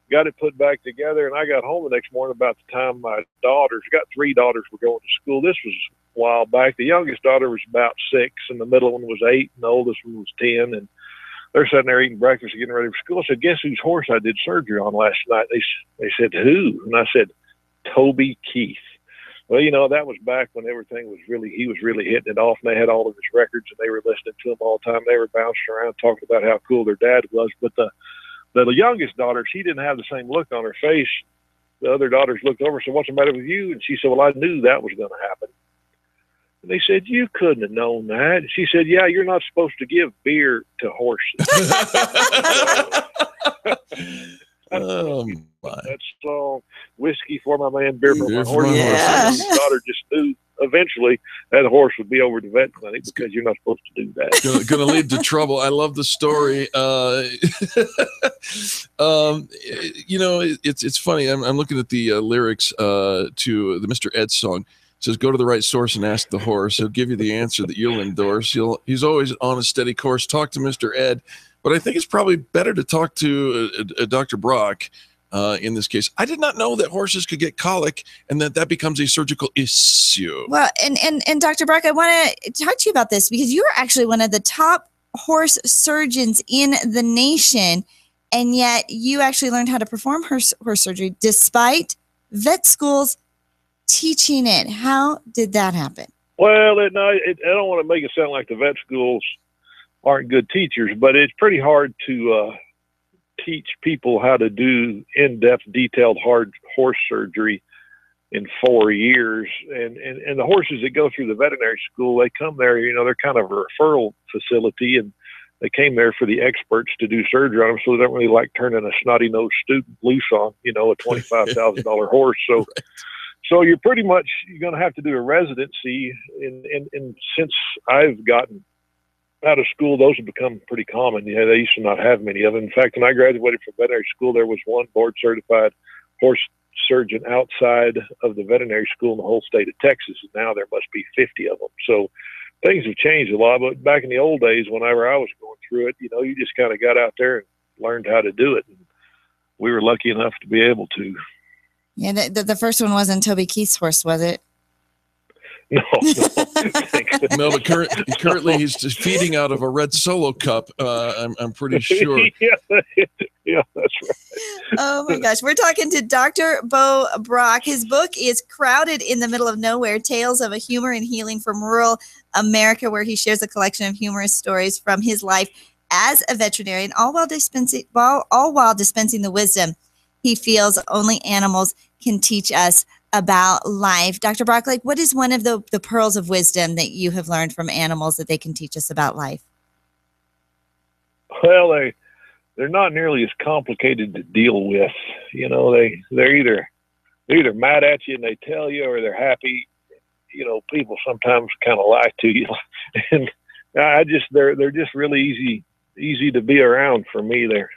got it put back together, and I got home the next morning about the time my daughters, got 3 daughters, were going to school. This was a while back. The youngest daughter was about 6, and the middle one was 8, and the oldest one was 10, and they're sitting there eating breakfast and getting ready for school. I said, "Guess whose horse I did surgery on last night?" They said, "Who?" And I said, "Toby Keith." Well, that was back when he was really hitting it off, and they had all of his records, and they were listening to him all the time. They were bouncing around talking about how cool their dad was, but the youngest daughter, she didn't have the same look on her face. The other daughters looked over and said, "What's the matter with you?" And she said, "Well, I knew that was going to happen." And they said, "You couldn't have known that." And she said, "Yeah, you're not supposed to give beer to horses." That song, "Whiskey for my man, beer for my horse." Yeah. My daughter just knew eventually that horse would be over to the vet clinic because you're not supposed to do that. Going to lead to trouble. I love the story. It's funny. I'm looking at the lyrics to the Mr. Ed song. It says, "Go to the right source and ask the horse. He'll give you the answer that you'll endorse. He's always on a steady course. Talk to Mr. Ed." But I think it's probably better to talk to Dr. Brock in this case. I did not know that horses could get colic and that becomes a surgical issue. Well, and Dr. Brock, I want to talk to you about this because you're actually one of the top horse surgeons in the nation, and yet you actually learned how to perform horse surgery despite vet schools teaching it. How did that happen? Well, I don't want to make it sound like the vet schools aren't good teachers, but it's pretty hard to teach people how to do in-depth, detailed, hard horse surgery in 4 years. And the horses that go through the veterinary school, they come there, they're kind of a referral facility, and they came there for the experts to do surgery on them, so they don't really like turning a snotty-nosed student loose on, a $25,000 horse. So, right. So you're going to have to do a residency. And since I've gotten out of school, those have become pretty common. They used to not have many of them. In fact, when I graduated from veterinary school, there was one board-certified horse surgeon outside of the veterinary school in the whole state of Texas. And now there must be 50 of them. So things have changed a lot. But back in the old days, whenever I was going through it, you just kind of got out there and learned how to do it. And we were lucky enough to be able to. Yeah, the first one wasn't Toby Keith's horse, was it? No. No, but currently he's just feeding out of a red Solo cup. I'm pretty sure. Yeah, that's right. Oh my gosh, we're talking to Dr. Bo Brock. His book is Crowded in the Middle of Nowhere: Tales of a Humor and Healing from Rural America, where he shares a collection of humorous stories from his life as a veterinarian, all while dispensing the wisdom he feels only animals can teach us about life. Dr. Brock, what is one of the pearls of wisdom that you have learned from animals that they can teach us about life? Well, they're not nearly as complicated to deal with. They're either mad at you and they tell you, or they're happy people sometimes kind of lie to you, and they're just really easy to be around for me. Their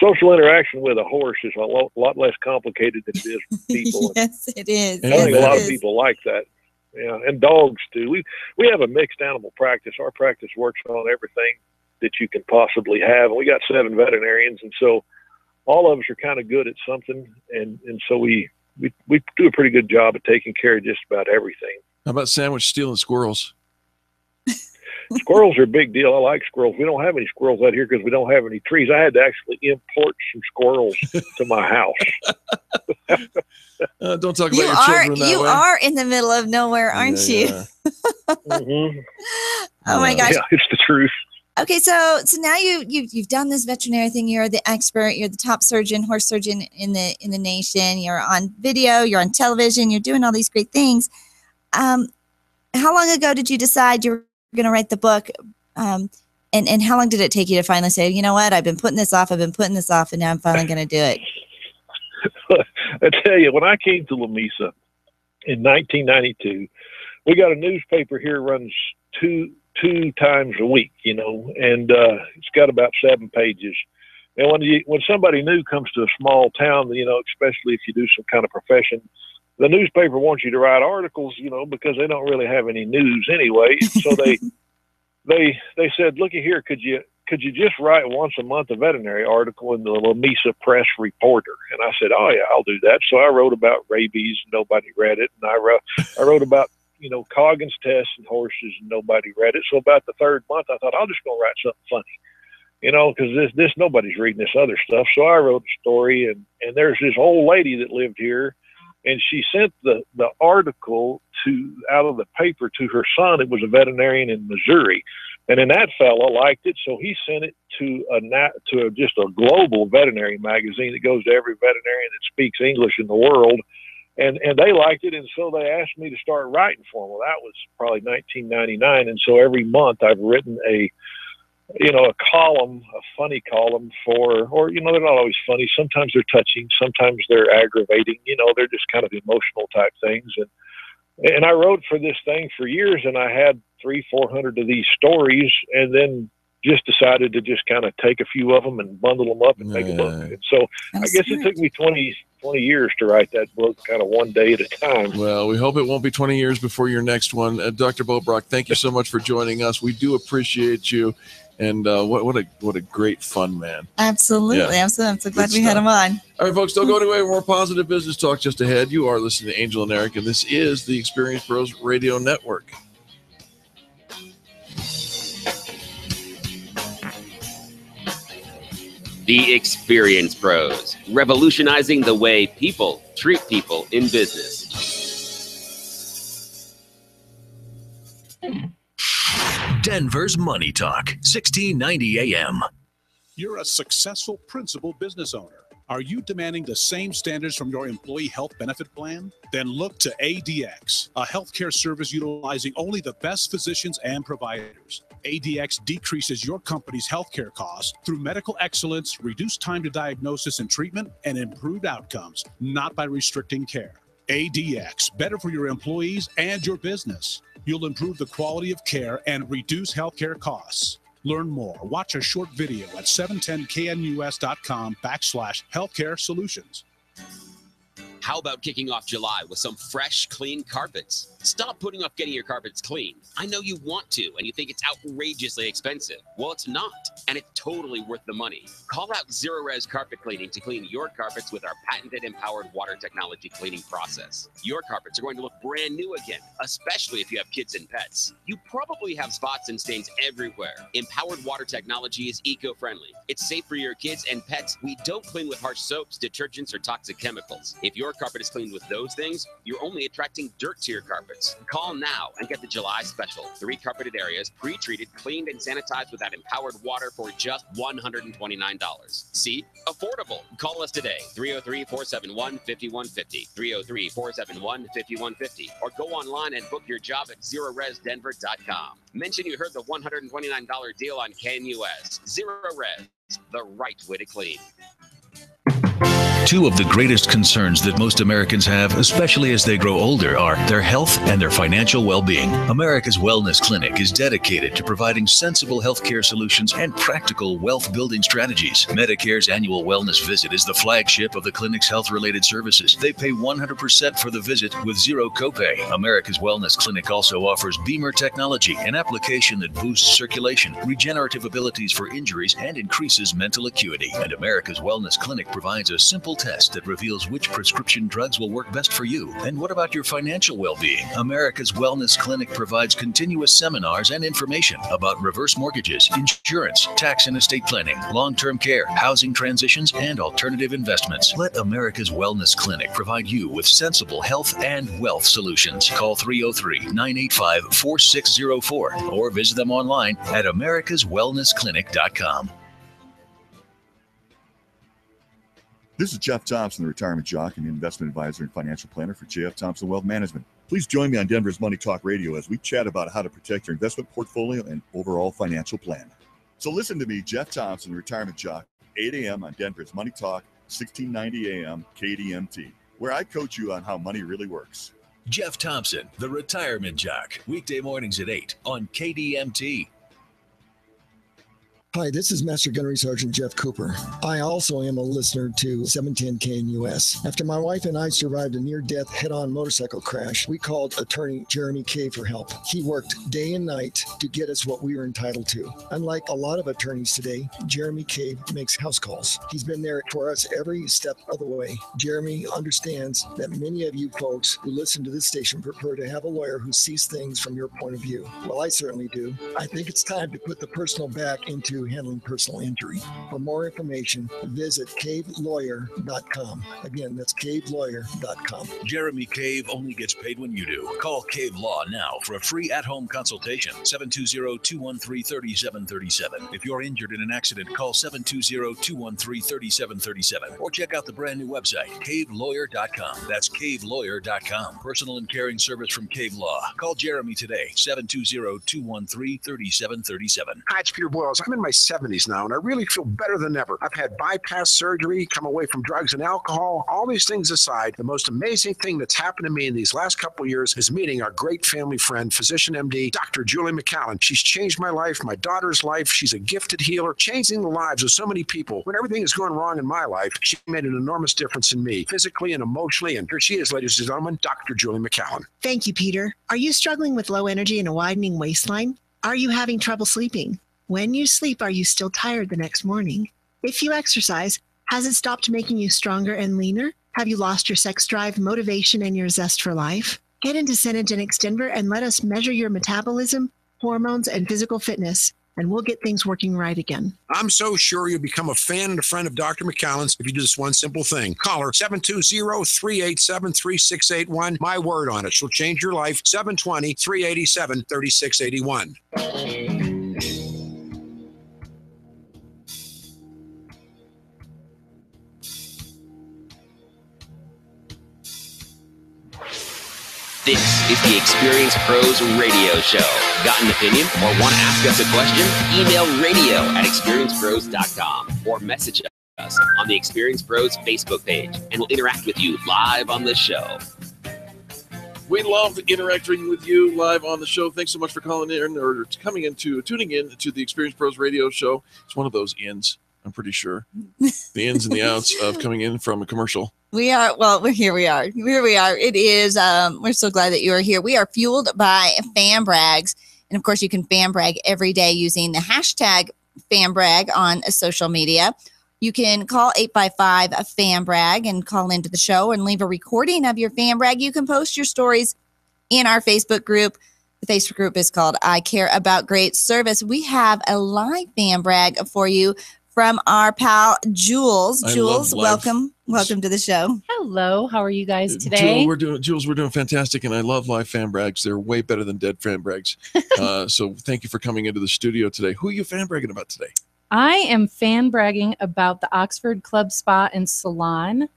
social interaction with a horse is a lot less complicated than it is with people. Yes, it is. I think a lot of people like that. Yeah, and dogs too. We have a mixed animal practice. Our practice works on everything that you can possibly have. And we got 7 veterinarians, and so all of us are kind of good at something, and so we do a pretty good job of taking care of just about everything. How about sandwich stealing squirrels? Squirrels are a big deal. I like squirrels. We don't have any squirrels out here because we don't have any trees. I had to actually import some squirrels to my house. Don't talk about your children that way. You are in the middle of nowhere, aren't you? Mm-hmm. Oh my gosh. Yeah, it's the truth. Okay, so now you've done this veterinary thing. You're the expert. You're the top surgeon, horse surgeon in the nation. You're on video. You're on television. You're doing all these great things. How long ago did you decide you were going to write the book? And how long did it take you to finally say, you know what, I've been putting this off, and now I'm finally going to do it? I tell you, when I came to Lamesa in 1992, we got a newspaper here runs two times a week, and it's got about 7 pages. And when somebody new comes to a small town, especially if you do some kind of profession, the newspaper wants you to write articles, because they don't really have any news anyway. So they said, looky here, could you just write once a month a veterinary article in the Lamesa Press Reporter? And I said, oh yeah, I'll do that. So I wrote about rabies, and nobody read it. And I wrote about, Coggins tests and horses, and nobody read it. So about the 3rd month, I thought, I'll just go write something funny, because this nobody's reading this other stuff. So I wrote a story, and there's this old lady that lived here, and she sent the article out of the paper to her son. It was a veterinarian in Missouri. And then that fella liked it, so he sent it to just a global veterinary magazine that goes to every veterinarian that speaks English in the world. And they liked it, and so they asked me to start writing for them. Well, that was probably 1999, and so every month I've written a column, a funny column or they're not always funny. Sometimes they're touching, sometimes they're aggravating. They're just kind of emotional type things. And I wrote for this thing for years, and I had 300-400 of these stories, and then just decided to just kind of take a few of them and bundle them up and make a book. And so I guess it took me 20 years to write that book, kind of one day at a time. Well, we hope it won't be 20 years before your next one. Dr. Bobrock, thank you so much for joining us. We do appreciate you. And what a great fun man. Absolutely. Yeah. I'm so glad we had him on. All right, folks, don't go anywhere. More positive business talk just ahead. You are listening to Angel and Eric, and this is the Experience Pros Radio Network. The Experience Pros, revolutionizing the way people treat people in business. Denver's Money Talk, 1690 AM. You're a successful principal business owner. Are you demanding the same standards from your employee health benefit plan? Then look to ADX, a healthcare service utilizing only the best physicians and providers. ADX decreases your company's healthcare costs through medical excellence, reduced time to diagnosis and treatment, and improved outcomes, not by restricting care. ADX, better for your employees and your business. You'll improve the quality of care and reduce healthcare costs. Learn more. Watch a short video at 710knus.com/healthcare solutions. How about kicking off July with some fresh, clean carpets? Stop putting off getting your carpets clean. I know you want to, and you think it's outrageously expensive. Well, it's not, and it's totally worth the money. Call out Zero Res Carpet Cleaning to clean your carpets with our patented empowered water technology cleaning process. Your carpets are going to look brand new again, especially if you have kids and pets. You probably have spots and stains everywhere. Empowered water technology is eco-friendly. It's safe for your kids and pets. We don't clean with harsh soaps, detergents, or toxic chemicals. If your carpet is cleaned with those things, you're only attracting dirt to your carpets. Call now and get the July special. 3 carpeted areas, pre-treated, cleaned, and sanitized with that empowered water for just $129. See? Affordable. Call us today, 303-471-5150, 303-471-5150, or go online and book your job at ZeroResDenver.com. Mention you heard the $129 deal on KNUS. Zero Res, the right way to clean. Two of the greatest concerns that most Americans have, especially as they grow older, are their health and their financial well-being. America's Wellness Clinic is dedicated to providing sensible healthcare solutions and practical wealth-building strategies. Medicare's annual wellness visit is the flagship of the clinic's health-related services. They pay 100% for the visit with zero copay. America's Wellness Clinic also offers Beamer technology, an application that boosts circulation, regenerative abilities for injuries, and increases mental acuity. And America's Wellness Clinic provides a simple test that reveals which prescription drugs will work best for you. And what about your financial well-being? America's Wellness Clinic provides continuous seminars and information about reverse mortgages, insurance, tax and estate planning, long-term care, housing transitions, and alternative investments. Let America's Wellness Clinic provide you with sensible health and wealth solutions. Call 303-985-4604 or visit them online at americaswellnessclinic.com. This is Jeff Thompson, the retirement jock and investment advisor and financial planner for J.F. Thompson Wealth Management. Please join me on Denver's Money Talk Radio as we chat about how to protect your investment portfolio and overall financial plan. So listen to me, Jeff Thompson, the retirement jock, 8 a.m. on Denver's Money Talk, 1690 a.m. KDMT, where I coach you on how money really works. Jeff Thompson, the retirement jock, weekday mornings at 8 on KDMT. Hi, this is Master Gunnery Sergeant Jeff Cooper. I also am a listener to 710 KNUS. After my wife and I survived a near-death head-on motorcycle crash, we called attorney Jeremy Cave for help. He worked day and night to get us what we were entitled to. Unlike a lot of attorneys today, Jeremy Cave makes house calls. He's been there for us every step of the way. Jeremy understands that many of you folks who listen to this station prefer to have a lawyer who sees things from your point of view. Well, I certainly do. I think it's time to put the personal back into handling personal injury. For more information, visit cavelawyer.com. Again, that's cavelawyer.com. Jeremy Cave only gets paid when you do. Call Cave Law now for a free at-home consultation. 720-213-3737. If you're injured in an accident, call 720-213-3737 or check out the brand new website, cavelawyer.com. That's cavelawyer.com. Personal and caring service from Cave Law. Call Jeremy today, 720-213-3737. Hi, it's Peter Boyles. I'm in my 70s now, and I really feel better than ever. I've had bypass surgery, come away from drugs and alcohol. All these things aside, the most amazing thing that's happened to me in these last couple of years is meeting our great family friend, physician MD, Dr. Julie McCallum. She's changed my life, my daughter's life. She's a gifted healer, changing the lives of so many people. When everything is going wrong in my life, she made an enormous difference in me, physically and emotionally. And here she is, ladies and gentlemen, Dr. Julie McCallum. Thank you, Peter. Are you struggling with low energy and a widening waistline? Are you having trouble sleeping? When you sleep, are you still tired the next morning? If you exercise, has it stopped making you stronger and leaner? Have you lost your sex drive, motivation, and your zest for life? Get into Cenogenics Denver and let us measure your metabolism, hormones, and physical fitness, and we'll get things working right again. I'm so sure you'll become a fan and a friend of Dr. McCallum's if you do this one simple thing. Call her 720-387-3681. My word on it. She'll change your life. 720-387-3681. This is the Experience Pros Radio Show. Got an opinion or want to ask us a question? Email radio@experiencepros.com or message us on the Experience Pros Facebook page, and we'll interact with you live on the show. We love interacting with you live on the show. Thanks so much for calling in or tuning in to the Experience Pros Radio Show. It's one of those ins, I'm pretty sure. The ins and the outs of coming in from a commercial. Here we are. It is, we're so glad that you are here. We are fueled by Fan Brags. And of course, you can fan brag every day using the hashtag FanBrag on social media. You can call 855-FAN-BRAG and call into the show and leave a recording of your fan brag. You can post your stories in our Facebook group. The Facebook group is called I Care About Great Service. We have a live fan brag for you from our pal Jules. Jules, welcome to the show. Hello, how are you guys today? Jules, we're doing fantastic, and I love live fan brags. They're way better than dead fan brags. So thank you for coming into the studio today. Who are you fan bragging about today? I am fan bragging about the Oxford Club Spa and Salon,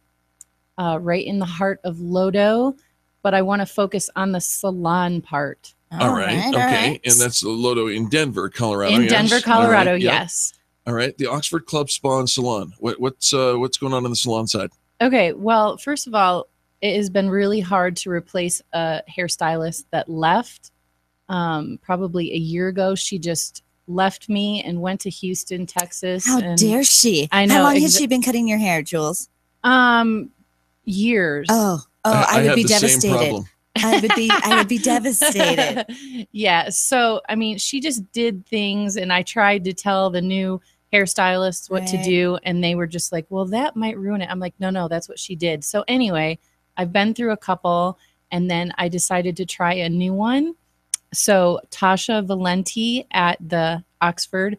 right in the heart of Lodo, but I want to focus on the salon part. All right. Okay, and that's Lodo in Denver, Colorado. In Denver, Colorado, yes. All right, the Oxford Club Spa and Salon. What's going on the salon side? Okay, well, first of all, it has been really hard to replace a hairstylist that left probably a year ago. She just left me and went to Houston, Texas. How and dare she? I know. How long has she been cutting your hair, Jules? Years. I would be have the same devastated. problem. I would be devastated. Yeah. So, I mean, she just did things, and I tried to tell the new hairstylists what to Right. do, and they were just like, well, that might ruin it. I'm like, no, that's what she did. So anyway, I've been through a couple, and then I decided to try a new one. So Tasha Valenti at the Oxford,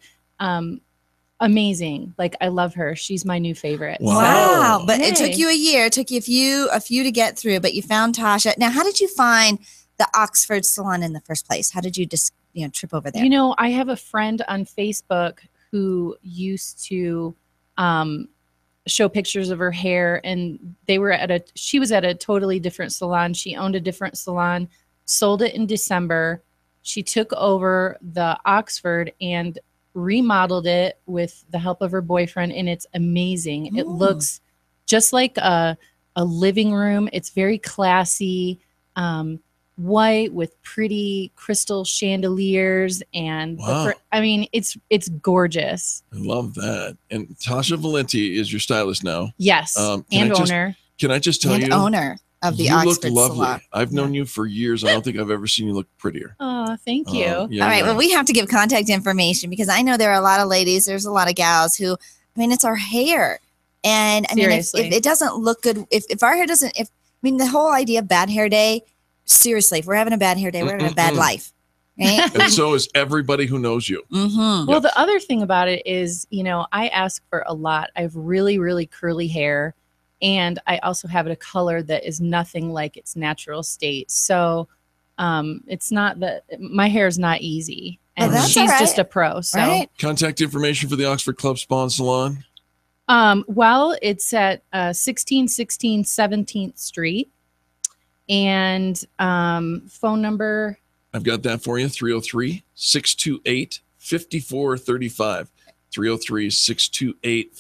amazing. Like, I love her. She's my new favorite. Wow. But it Yay. took you a year. It took you a few to get through, but you found Tasha. Now, how did you find the Oxford salon in the first place? How did you just, trip over there? You know, I have a friend on Facebook who used to show pictures of her hair, and she was at a totally different salon. She owned a different salon, sold it in December. She took over the Oxford and remodeled it with the help of her boyfriend, and it's amazing. It looks just like a living room. It's very classy, white with pretty crystal chandeliers, and Wow. it's gorgeous. I love that. And Tasha Valenti is your stylist now. Yes, Can and I just- owner. Can I just tell And you? owner of the you Oxford look lovely. salon. I've known you for years. I don't think I've ever seen you look prettier. Oh, thank you. Yeah, All right. yeah. Well, we have to give contact information because I know there are a lot of ladies. There's a lot of gals who, it's our hair. And I mean, if Seriously. it doesn't look good, if our hair doesn't, the whole idea of bad hair day, seriously, if we're having a bad hair day, we're having a bad life. Right? And so is everybody who knows you. Mm-hmm. Well, the other thing about it is, I ask for a lot. I have really, really curly hair, and I also have a color that is nothing like its natural state. So it's not that my hair is not easy, and that's she's all right. just a pro. So, Right. Contact information for the Oxford Club Spa and Salon. well, it's at 1616 17th Street, and phone number. I've got that for you. 303-628-5435.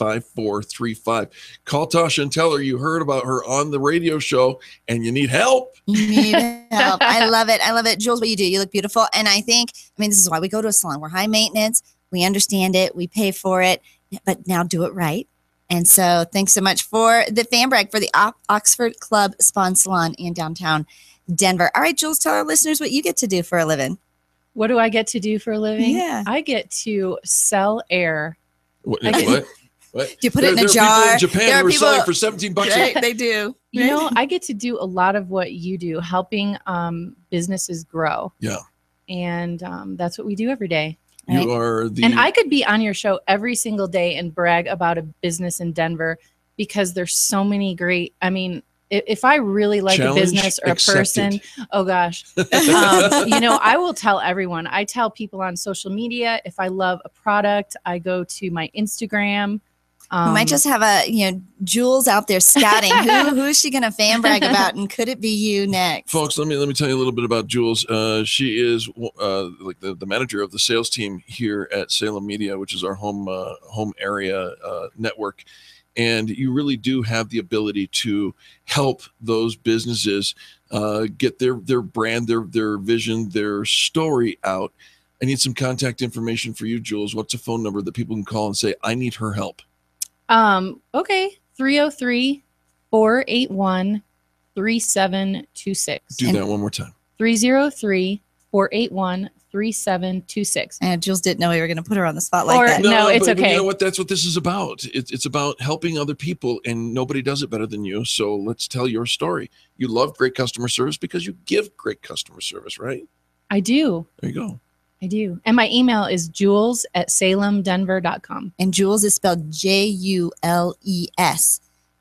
303-628-5435. Call Tasha and tell her you heard about her on the radio show and you need help. You need help. I love it. I love it. Jules, what you do, you look beautiful. And I think, this is why we go to a salon. We're high maintenance. We understand it. We pay for it. But now do it right. And so thanks so much for the fan brag for the Oxford Club Spa and Salon in downtown Denver. All right, Jules, tell our listeners what you get to do for a living. What do I get to do for a living? Yeah. I get to sell air. What? I get- What? Do you put it in a there jar? Are people in There Japan are who are people- selling for $17 Right, they do. You know, I get to do a lot of what you do, helping businesses grow. Yeah. And that's what we do every day. You are the And I could be on your show every single day and brag about a business in Denver because there's so many great, if I really like Challenge a business or a person, accepted. oh gosh, I will tell everyone. I tell people on social media, if I love a product, I go to my Instagram. We might just have Jules out there scouting. Who is she going to fan brag about? And could it be you next? Folks, let me tell you a little bit about Jules. She is like the manager of the sales team here at Salem Media, which is our home area network. And you really do have the ability to help those businesses get their brand, their vision, their story out. I need some contact information for you, Jules. What's a phone number that people can call and say, I need her help? Okay. 303-481-3726. Do that one more time. 303-481-3726. And Jules didn't know we were going to put her on the spot like that. No, it's but okay. You know what? That's what this is about. It's about helping other people, and nobody does it better than you. So let's tell your story. You love great customer service because you give great customer service, right? I do. There you go. I do. And my email is jules@salemdenver.com. And Jules is spelled Jules.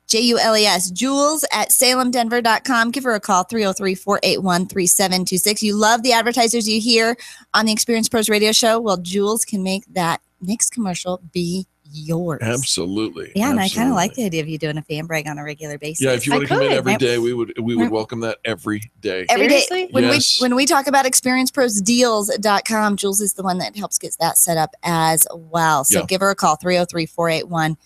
Jules, Jules@salemdenver.com. Give her a call, 303-481-3726. You love the advertisers you hear on the Experience Pros radio show? Well, Jules can make that next commercial be yours. Absolutely. Yeah, and I kind of Absolutely. like the idea of you doing a fan brag on a regular basis. Yeah, if you want to come in every Right? day, we would welcome that every day. Every day. Seriously? When we talk about experienceprosdeals.com, Jules is the one that helps get that set up as well. So Yeah. give her a call, 303-481-3726.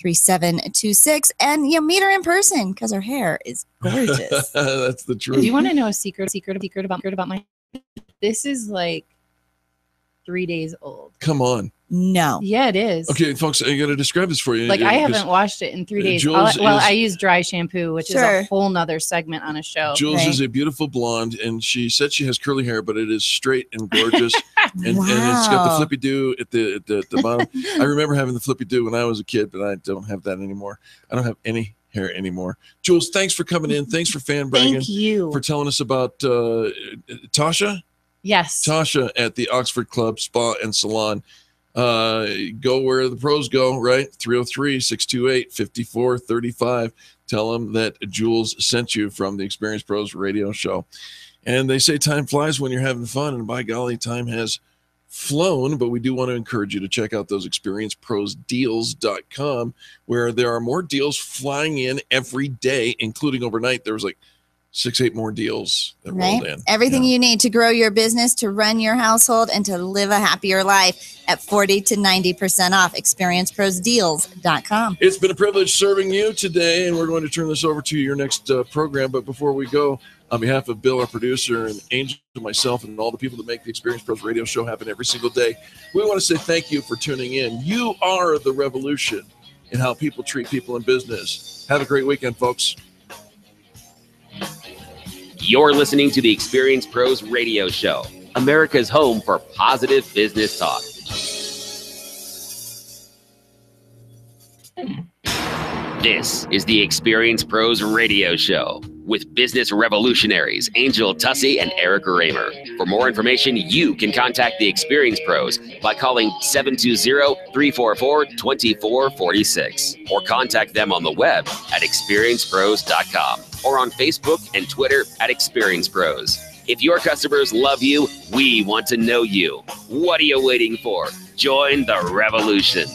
3726, and meet her in person because her hair is gorgeous. That's the truth. Do you want to know a secret about my? This is like 3 days old. Come on. No. Yeah, it is. Okay, folks, I got to describe this for you. Like, I haven't washed it in 3 days. I use dry shampoo, which is a whole nother segment on a show. Jules is a beautiful blonde, and she said she has curly hair, but it is straight and gorgeous, and it's got the flippy do at the bottom. I remember having the flippy do when I was a kid, but I don't have that anymore. I don't have any hair anymore. Jules, thanks for coming in. Thanks for fan bragging. Thank you for telling us about Tasha. Yes, Tasha at the Oxford Club Spa and Salon. Go where the pros go, right? 303-628-5435. Tell them that Jules sent you from the Experience Pros radio show. And they say time flies when you're having fun, and by golly, time has flown. But we do want to encourage you to check out those experienceprosdeals.com, where there are more deals flying in every day, including overnight. There was like 6-8 more deals that rolled in. Everything you need to grow your business, to run your household, and to live a happier life at 40 to 90% off. experienceprosdeals.com. It's been a privilege serving you today, and we're going to turn this over to your next program. But before we go, on behalf of Bill, our producer, and Angel, myself, and all the people that make the Experience Pros radio show happen every single day, we want to say thank you for tuning in. You are the revolution in how people treat people in business. Have a great weekend, folks. You're listening to the Experience Pros radio show, America's home for positive business talk. This is the Experience Pros radio show with business revolutionaries Angel Tussey and Eric Raymer. For more information, you can contact the Experience Pros by calling 720-344-2446 or contact them on the web at experiencepros.com or on Facebook and Twitter at Experience Pros. If your customers love you, we want to know you. What are you waiting for? Join the revolution.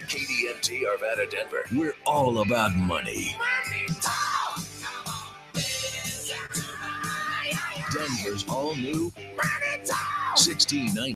KDMT Arvada, Denver. We're all about money. Denver's all new 1690.